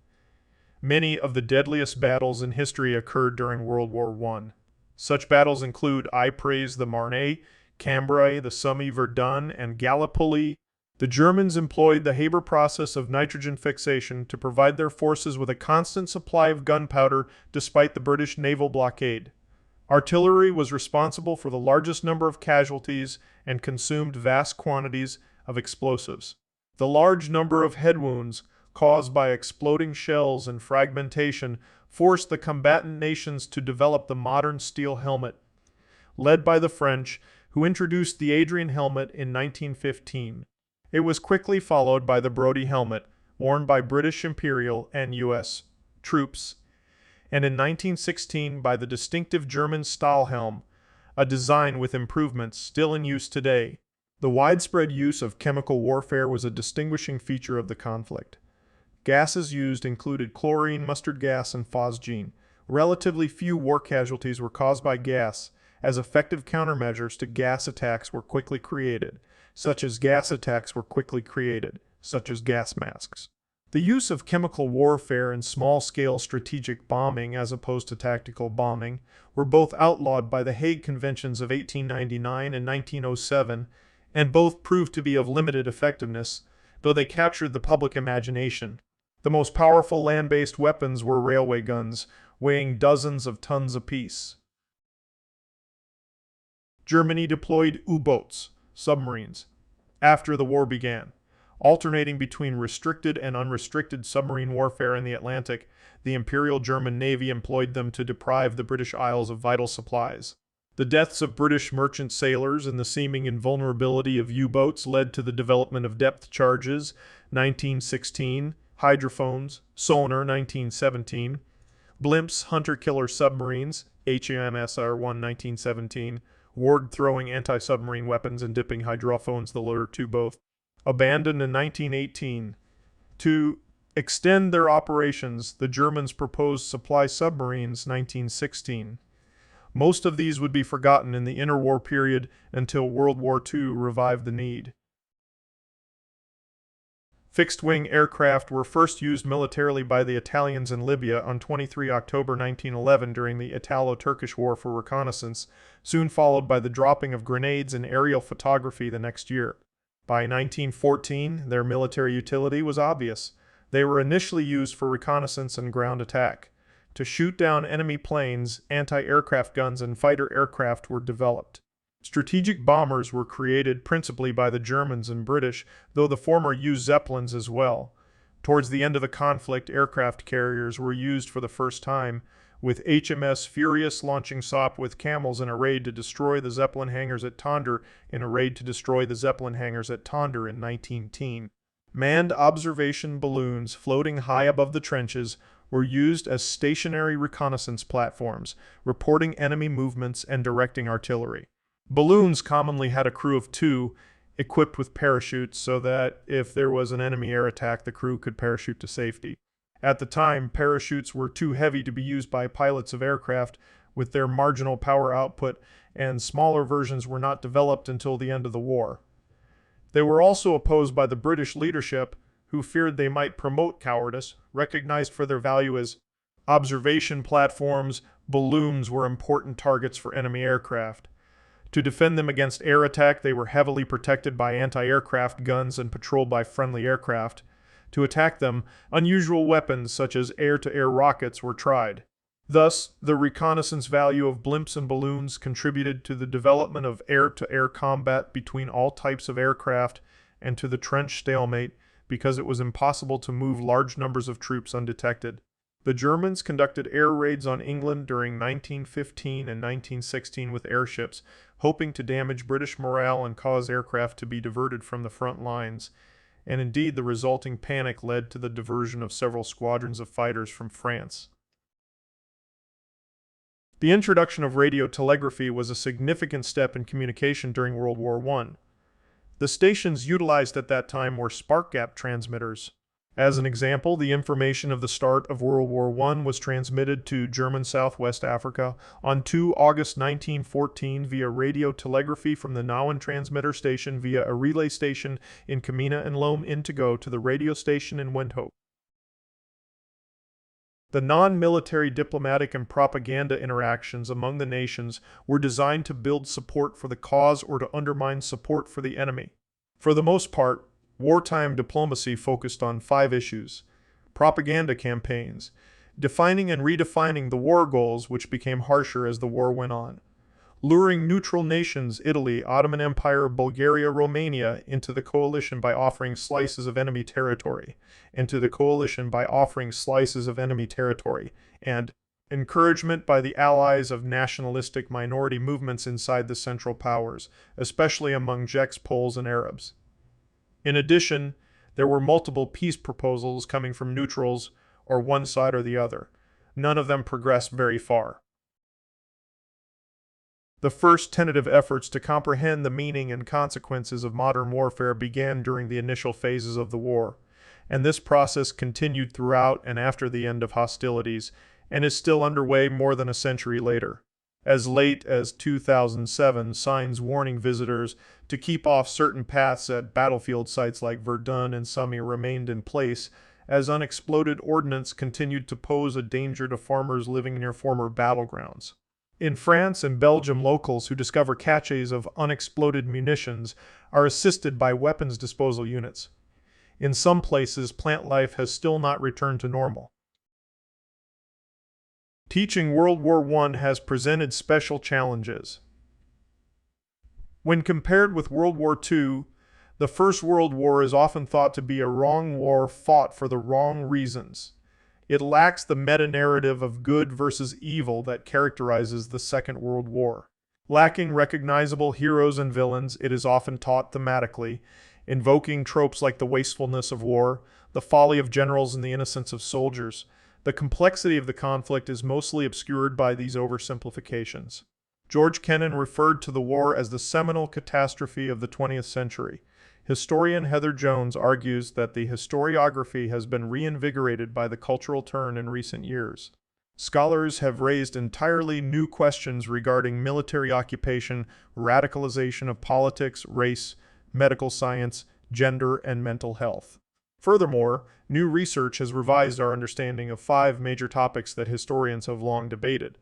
Many of the deadliest battles in history occurred during World War I. Such battles include Ypres, the Marne, Cambrai, the Somme, Verdun, and Gallipoli. The Germans employed the Haber process of nitrogen fixation to provide their forces with a constant supply of gunpowder despite the British naval blockade. Artillery was responsible for the largest number of casualties and consumed vast quantities of explosives. The large number of head wounds caused by exploding shells and fragmentation forced the combatant nations to develop the modern steel helmet, led by the French, who introduced the Adrian helmet in 1915. It was quickly followed by the Brodie helmet, worn by British Imperial and U.S. troops, and in 1916 by the distinctive German Stahlhelm, a design with improvements still in use today. The widespread use of chemical warfare was a distinguishing feature of the conflict. Gases used included chlorine, mustard gas, and phosgene. Relatively few war casualties were caused by gas, as effective countermeasures to gas attacks were quickly created, such as gas masks. The use of chemical warfare and small-scale strategic bombing as opposed to tactical bombing were both outlawed by the Hague Conventions of 1899 and 1907, and both proved to be of limited effectiveness, though they captured the public imagination. The most powerful land-based weapons were railway guns, weighing dozens of tons apiece. Germany deployed U-boats, submarines, after the war began. Alternating between restricted and unrestricted submarine warfare in the Atlantic, the Imperial German Navy employed them to deprive the British Isles of vital supplies. The deaths of British merchant sailors and the seeming invulnerability of U-boats led to the development of depth charges, 1916, hydrophones, sonar, 1917, blimps, hunter-killer submarines, HMSR-1, 1917, ward-throwing anti-submarine weapons and dipping hydrophones, the latter two both abandoned in 1918. To extend their operations, the Germans proposed supply submarines, 1916. Most of these would be forgotten in the interwar period until World War II revived the need. Fixed-wing aircraft were first used militarily by the Italians in Libya on 23 October 1911 during the Italo-Turkish War for reconnaissance, soon followed by the dropping of grenades and aerial photography the next year. By 1914, their military utility was obvious. They were initially used for reconnaissance and ground attack. To shoot down enemy planes, anti-aircraft guns and fighter aircraft were developed. Strategic bombers were created principally by the Germans and British, though the former used Zeppelins as well. Towards the end of the conflict, aircraft carriers were used for the first time, with HMS Furious launching Sopwith Camels in a raid to destroy the Zeppelin hangars at Tonder in 1910. Manned observation balloons floating high above the trenches were used as stationary reconnaissance platforms, reporting enemy movements and directing artillery. Balloons commonly had a crew of 2, equipped with parachutes so that if there was an enemy air attack, the crew could parachute to safety. At the time, parachutes were too heavy to be used by pilots of aircraft with their marginal power output, and smaller versions were not developed until the end of the war. They were also opposed by the British leadership, who feared they might promote cowardice. Recognized for their value as observation platforms, balloons were important targets for enemy aircraft. To defend them against air attack, they were heavily protected by anti-aircraft guns and patrolled by friendly aircraft. To attack them, unusual weapons such as air-to-air rockets were tried. Thus, the reconnaissance value of blimps and balloons contributed to the development of air-to-air combat between all types of aircraft and to the trench stalemate because it was impossible to move large numbers of troops undetected. The Germans conducted air raids on England during 1915 and 1916 with airships, hoping to damage British morale and cause aircraft to be diverted from the front lines. And indeed, the resulting panic led to the diversion of several squadrons of fighters from France. The introduction of radio telegraphy was a significant step in communication during World War I. The stations utilized at that time were spark gap transmitters. As an example, the information of the start of World War I was transmitted to German Southwest Africa on 2 August 1914 via radio telegraphy from the Nawan transmitter station via a relay station in Kamina and Lome Indigo to the radio station in Windhoek. The non-military diplomatic and propaganda interactions among the nations were designed to build support for the cause or to undermine support for the enemy. For the most part, wartime diplomacy focused on 5 issues: propaganda campaigns, defining and redefining the war goals, which became harsher as the war went on, luring neutral nations, Italy, Ottoman Empire, Bulgaria, Romania, into the coalition by offering slices of enemy territory, and encouragement by the allies of nationalistic minority movements inside the Central Powers, especially among Czechs, Poles, and Arabs. In addition, there were multiple peace proposals coming from neutrals or one side or the other. None of them progressed very far. The first tentative efforts to comprehend the meaning and consequences of modern warfare began during the initial phases of the war, and this process continued throughout and after the end of hostilities, and is still underway more than a century later. As late as 2007, signs warning visitors to keep off certain paths at battlefield sites like Verdun and Sumy remained in place, as unexploded ordnance continued to pose a danger to farmers living near former battlegrounds. In France and Belgium, locals who discover caches of unexploded munitions are assisted by weapons disposal units. In some places, plant life has still not returned to normal. Teaching World War I has presented special challenges. When compared with World War II, the First World War is often thought to be a wrong war fought for the wrong reasons. It lacks the meta-narrative of good versus evil that characterizes the Second World War. Lacking recognizable heroes and villains, it is often taught thematically, invoking tropes like the wastefulness of war, the folly of generals, and the innocence of soldiers. The complexity of the conflict is mostly obscured by these oversimplifications. George Kennan referred to the war as the seminal catastrophe of the 20th century. Historian Heather Jones argues that the historiography has been reinvigorated by the cultural turn in recent years. Scholars have raised entirely new questions regarding military occupation, radicalization of politics, race, medical science, gender, and mental health. Furthermore, new research has revised our understanding of 5 major topics that historians have long debated: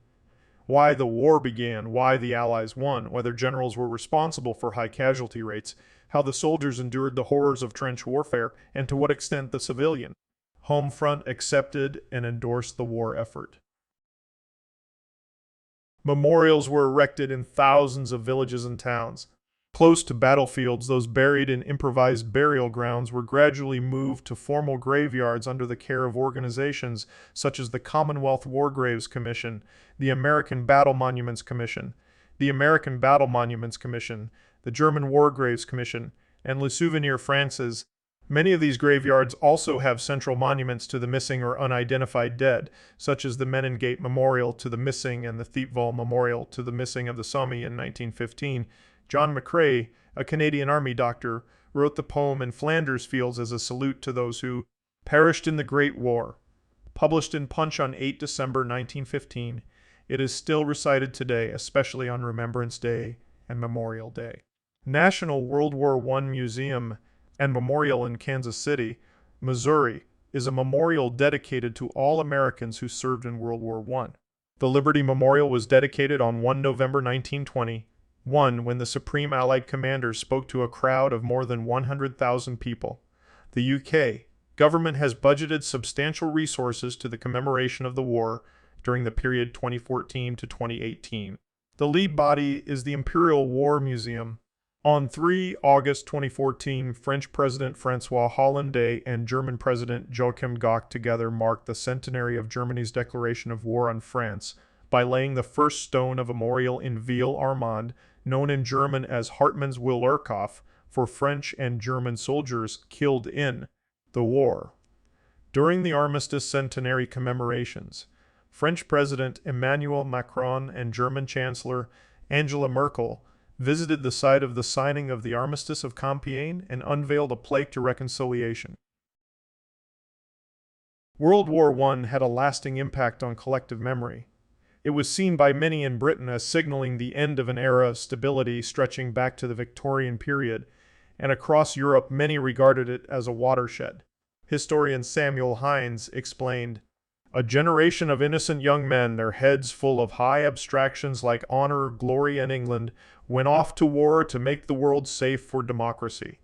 why the war began, why the Allies won, whether generals were responsible for high casualty rates, how the soldiers endured the horrors of trench warfare, and to what extent the civilian home front accepted and endorsed the war effort. Memorials were erected in thousands of villages and towns. Close to battlefields, those buried in improvised burial grounds were gradually moved to formal graveyards under the care of organizations such as the Commonwealth War Graves Commission, the American Battle Monuments Commission, the German War Graves Commission, and Le Souvenir Français. Many of these graveyards also have central monuments to the missing or unidentified dead, such as the Meningate Memorial to the missing and the Thiepval Memorial to the missing of the Somme in 1915. John McCrae, a Canadian Army doctor, wrote the poem In Flanders Fields as a salute to those who perished in the Great War. Published in Punch on 8 December 1915, it is still recited today, especially on Remembrance Day and Memorial Day. National World War I Museum and Memorial in Kansas City, Missouri, is a memorial dedicated to all Americans who served in World War I. The Liberty Memorial was dedicated on 1 November 1920. When the Supreme Allied Commanders spoke to a crowd of more than 100,000 people. The UK government has budgeted substantial resources to the commemoration of the war during the period 2014 to 2018. The lead body is the Imperial War Museum. On 3 August 2014, French President François Hollande and German President Joachim Gauck together marked the centenary of Germany's declaration of war on France by laying the first stone of a memorial in Ville-Armand, known in German as Hartmann's Willerkopf, for French and German soldiers killed in the war. During the Armistice centenary commemorations, French President Emmanuel Macron and German Chancellor Angela Merkel visited the site of the signing of the Armistice of Compiègne, and unveiled a plaque to reconciliation. World War I had a lasting impact on collective memory. It was seen by many in Britain as signaling the end of an era of stability stretching back to the Victorian period, and across Europe many regarded it as a watershed. Historian Samuel Hines explained, "A generation of innocent young men, their heads full of high abstractions like honor, glory, and England, went off to war to make the world safe for democracy.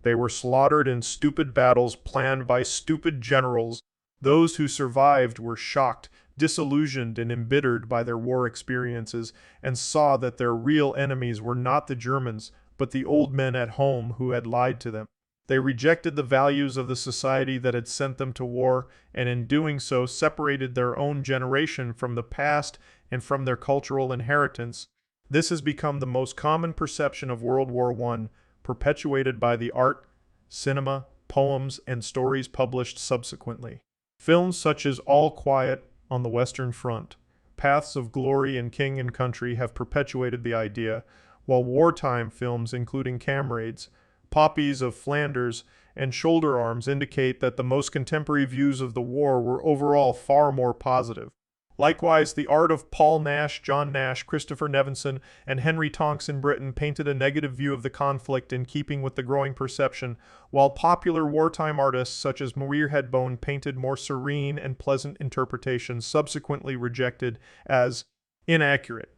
They were slaughtered in stupid battles planned by stupid generals. Those who survived were shocked, disillusioned, and embittered by their war experiences, and saw that their real enemies were not the Germans, but the old men at home who had lied to them. They rejected the values of the society that had sent them to war, and in doing so separated their own generation from the past and from their cultural inheritance. This has become the most common perception of World War I, perpetuated by the art, cinema, poems, and stories published subsequently. Films such as All Quiet on the Western Front, Paths of Glory, and King and Country have perpetuated the idea, while wartime films including Comrades, Poppies of Flanders, and Shoulder Arms indicate that the most contemporary views of the war were overall far more positive. Likewise, the art of Paul Nash, John Nash, Christopher Nevinson, and Henry Tonks in Britain painted a negative view of the conflict in keeping with the growing perception, while popular wartime artists such as Muir Hedbone painted more serene and pleasant interpretations subsequently rejected as inaccurate.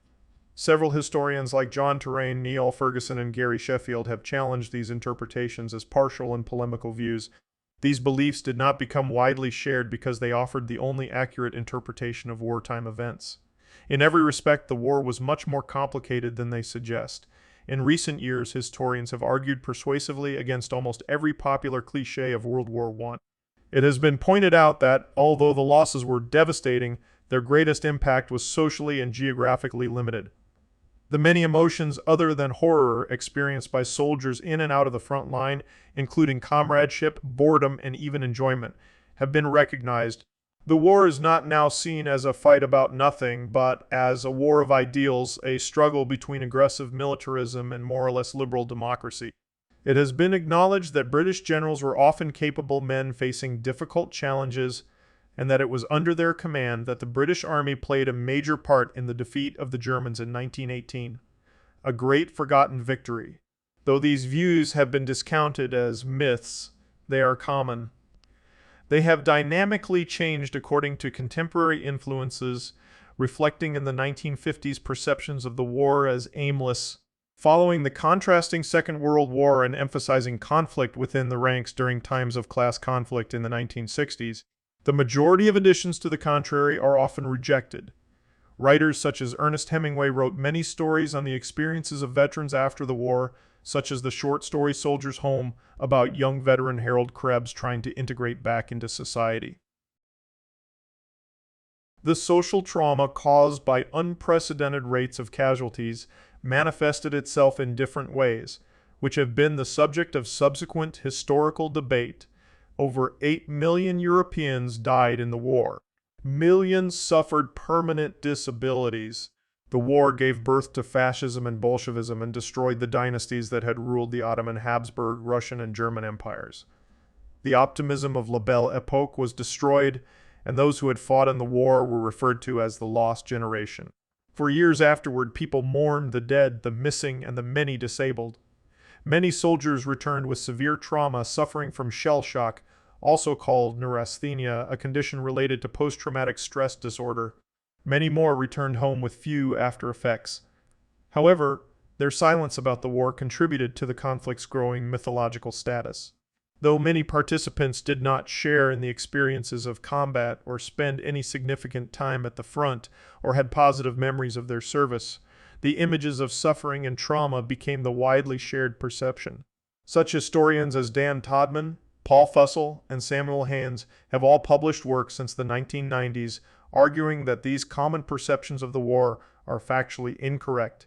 Several historians like John Terraine, Neil Ferguson, and Gary Sheffield have challenged these interpretations as partial and polemical views. These beliefs did not become widely shared because they offered the only accurate interpretation of wartime events. In every respect, the war was much more complicated than they suggest. In recent years, historians have argued persuasively against almost every popular cliché of World War I. It has been pointed out that, although the losses were devastating, their greatest impact was socially and geographically limited. The many emotions other than horror experienced by soldiers in and out of the front line, including comradeship, boredom, and even enjoyment, have been recognized. The war is not now seen as a fight about nothing, but as a war of ideals, a struggle between aggressive militarism and more or less liberal democracy. It has been acknowledged that British generals were often capable men facing difficult challenges, and that it was under their command that the British Army played a major part in the defeat of the Germans in 1918. A great forgotten victory. Though these views have been discounted as myths, they are common. They have dynamically changed according to contemporary influences, reflecting in the 1950s perceptions of the war as aimless, following the contrasting Second World War and emphasizing conflict within the ranks during times of class conflict in the 1960s. The majority of additions to the contrary are often rejected. Writers such as Ernest Hemingway wrote many stories on the experiences of veterans after the war, such as the short story Soldier's Home, about young veteran Harold Krebs trying to integrate back into society. The social trauma caused by unprecedented rates of casualties manifested itself in different ways, which have been the subject of subsequent historical debate. Over 8 million Europeans died in the war. Millions suffered permanent disabilities. The war gave birth to fascism and Bolshevism and destroyed the dynasties that had ruled the Ottoman, Habsburg, Russian, and German empires. The optimism of La Belle Époque was destroyed, and those who had fought in the war were referred to as the lost generation. For years afterward, people mourned the dead, the missing, and the many disabled. Many soldiers returned with severe trauma, suffering from shell shock, also called neurasthenia, a condition related to post-traumatic stress disorder. Many more returned home with few after effects. However, their silence about the war contributed to the conflict's growing mythological status. Though many participants did not share in the experiences of combat or spend any significant time at the front or had positive memories of their service, the images of suffering and trauma became the widely shared perception. Such historians as Dan Todman, Paul Fussell, and Samuel Hands have all published works since the 1990s arguing that these common perceptions of the war are factually incorrect.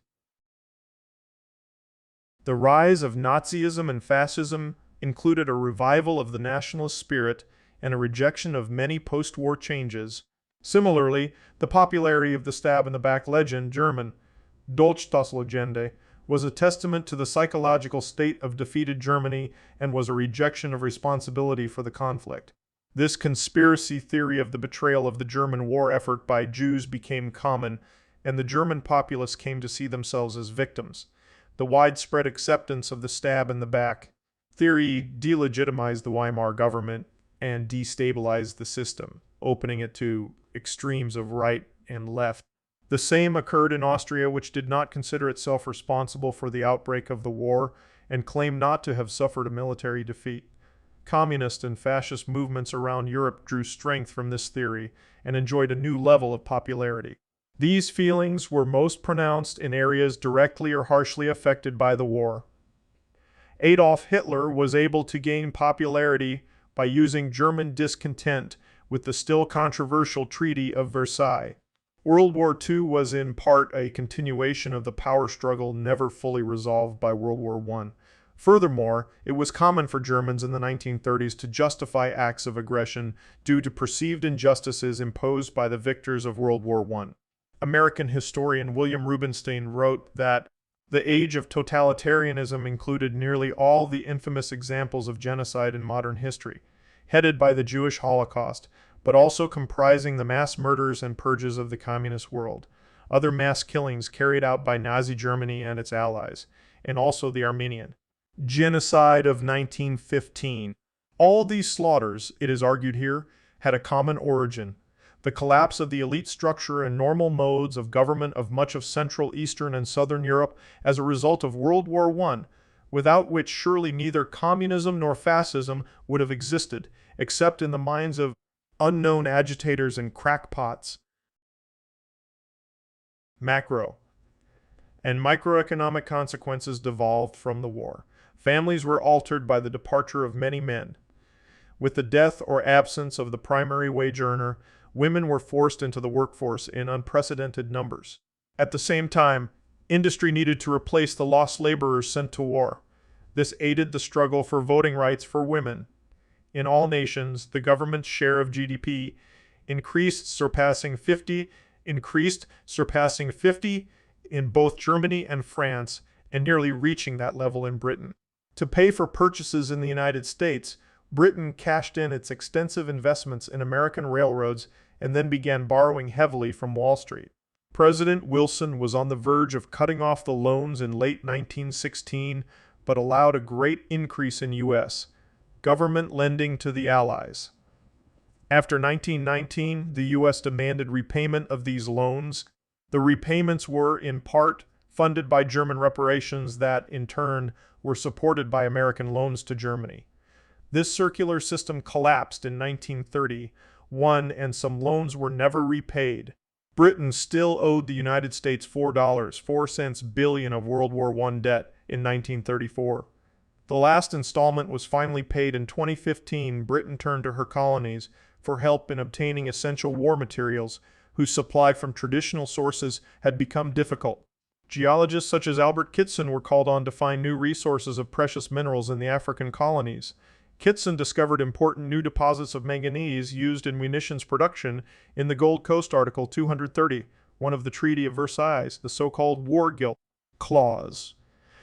The rise of Nazism and fascism included a revival of the nationalist spirit and a rejection of many post-war changes. Similarly, the popularity of the stab-in-the-back legend, German Dolchstoßlegende, was a testament to the psychological state of defeated Germany and was a rejection of responsibility for the conflict. This conspiracy theory of the betrayal of the German war effort by Jews became common, and the German populace came to see themselves as victims. The widespread acceptance of the stab in the back theory delegitimized the Weimar government and destabilized the system, opening it to extremes of right and left. The same occurred in Austria, which did not consider itself responsible for the outbreak of the war and claimed not to have suffered a military defeat. Communist and fascist movements around Europe drew strength from this theory and enjoyed a new level of popularity. These feelings were most pronounced in areas directly or harshly affected by the war. Adolf Hitler was able to gain popularity by using German discontent with the still controversial Treaty of Versailles. World War II was in part a continuation of the power struggle never fully resolved by World War I. Furthermore, it was common for Germans in the 1930s to justify acts of aggression due to perceived injustices imposed by the victors of World War I. American historian William Rubenstein wrote that the age of totalitarianism included nearly all the infamous examples of genocide in modern history, headed by the Jewish Holocaust, but also comprising the mass murders and purges of the communist world, other mass killings carried out by Nazi Germany and its allies, and also the Armenian genocide of 1915. All these slaughters, it is argued here, had a common origin: the collapse of the elite structure and normal modes of government of much of Central, Eastern, and Southern Europe as a result of World War I, without which surely neither communism nor fascism would have existed, except in the minds of unknown agitators and crackpots. Macro and microeconomic consequences devolved from the war. Families were altered by the departure of many men. With the death or absence of the primary wage earner, women were forced into the workforce in unprecedented numbers. At the same time, industry needed to replace the lost laborers sent to war. This aided the struggle for voting rights for women. In all nations, the government's share of GDP increased, surpassing 50 in both Germany and France, and nearly reaching that level in Britain. To pay for purchases in the United States, Britain cashed in its extensive investments in American railroads and then began borrowing heavily from Wall Street. President Wilson was on the verge of cutting off the loans in late 1916, but allowed a great increase in U.S. government lending to the Allies. After 1919, the U.S. demanded repayment of these loans. The repayments were, in part, funded by German reparations that, in turn, were supported by American loans to Germany. This circular system collapsed in 1931, and some loans were never repaid. Britain still owed the United States $4.04 billion of World War I debt in 1934. The last installment was finally paid in 2015. Britain turned to her colonies for help in obtaining essential war materials, whose supply from traditional sources had become difficult. Geologists such as Albert Kitson were called on to find new resources of precious minerals in the African colonies. Kitson discovered important new deposits of manganese used in munitions production in the Gold Coast Article 230, one of the Treaty of Versailles. The so-called war guilt clause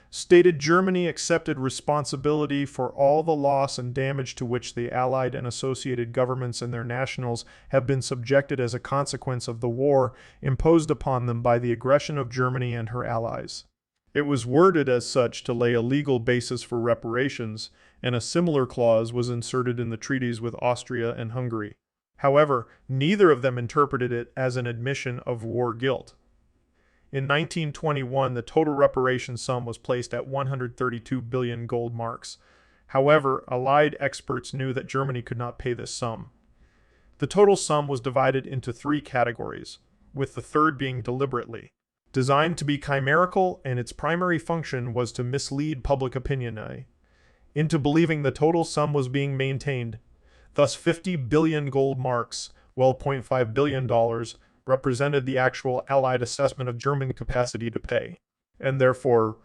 stated Germany accepted responsibility for all the loss and damage to which the Allied and associated governments and their nationals have been subjected as a consequence of the war imposed upon them by the aggression of Germany and her allies. It was worded as such to lay a legal basis for reparations, and a similar clause was inserted in the treaties with Austria and Hungary. However, neither of them interpreted it as an admission of war guilt. In 1921, the total reparation sum was placed at 132 billion gold marks. However, Allied experts knew that Germany could not pay this sum. The total sum was divided into three categories, with the third being deliberately designed to be chimerical, and its primary function was to mislead public opinion into believing the total sum was being maintained. Thus, 50 billion gold marks, well, $0.5 billion, represented the actual Allied assessment of German capacity to pay, and therefore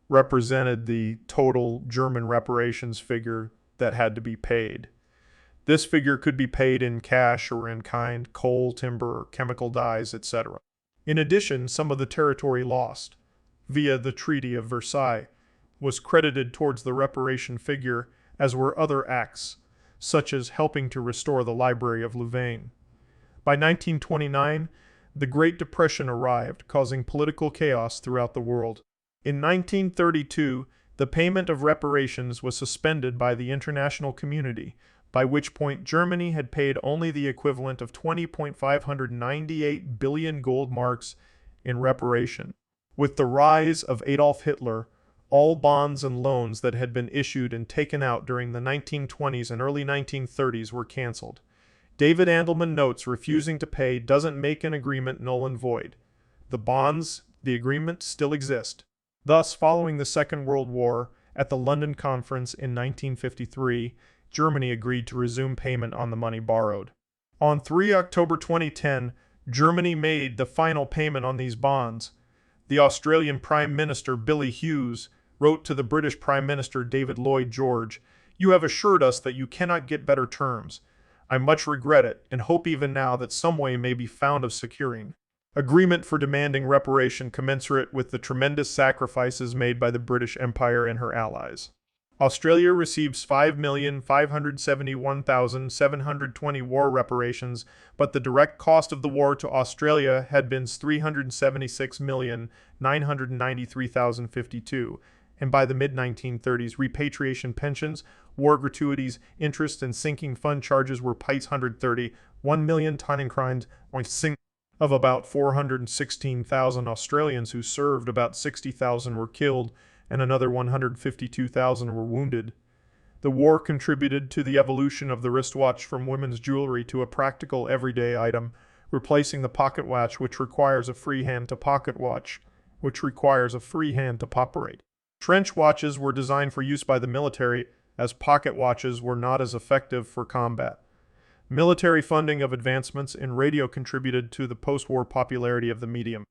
represented the total German reparations figure that had to be paid. This figure could be paid in cash or in kind, coal, timber, chemical dyes, etc. In addition, some of the territory lost, via the Treaty of Versailles, was credited towards the reparation figure, as were other acts, such as helping to restore the Library of Louvain. By 1929, the Great Depression arrived, causing political chaos throughout the world. In 1932, the payment of reparations was suspended by the international community, by which point Germany had paid only the equivalent of 20.598 billion gold marks in reparation. With the rise of Adolf Hitler, all bonds and loans that had been issued and taken out during the 1920s and early 1930s were cancelled. David Andelman notes refusing to pay doesn't make an agreement null and void. The bonds, the agreement, still exist. Thus, following the Second World War, at the London Conference in 1953, Germany agreed to resume payment on the money borrowed. On 3 October 2010, Germany made the final payment on these bonds. The Australian Prime Minister Billy Hughes wrote to the British Prime Minister David Lloyd George, "You have assured us that you cannot get better terms. I much regret it, and hope even now that some way may be found of securing agreement for demanding reparation commensurate with the tremendous sacrifices made by the British Empire and her allies." Australia receives 5,571,720 war reparations, but the direct cost of the war to Australia had been 376,993,052, and by the mid-1930s, repatriation pensions, war gratuities, interest, and sinking fund charges were paid 131 million Tannenkrines, of about 416,000 Australians who served, about 60,000 were killed, and another 152,000 were wounded. The war contributed to the evolution of the wristwatch from women's jewelry to a practical everyday item, replacing the pocket watch, which requires a free hand to pocket watch, which requires a free hand to operate. Trench watches were designed for use by the military, as pocket watches were not as effective for combat. Military funding of advancements in radio contributed to the post-war popularity of the medium.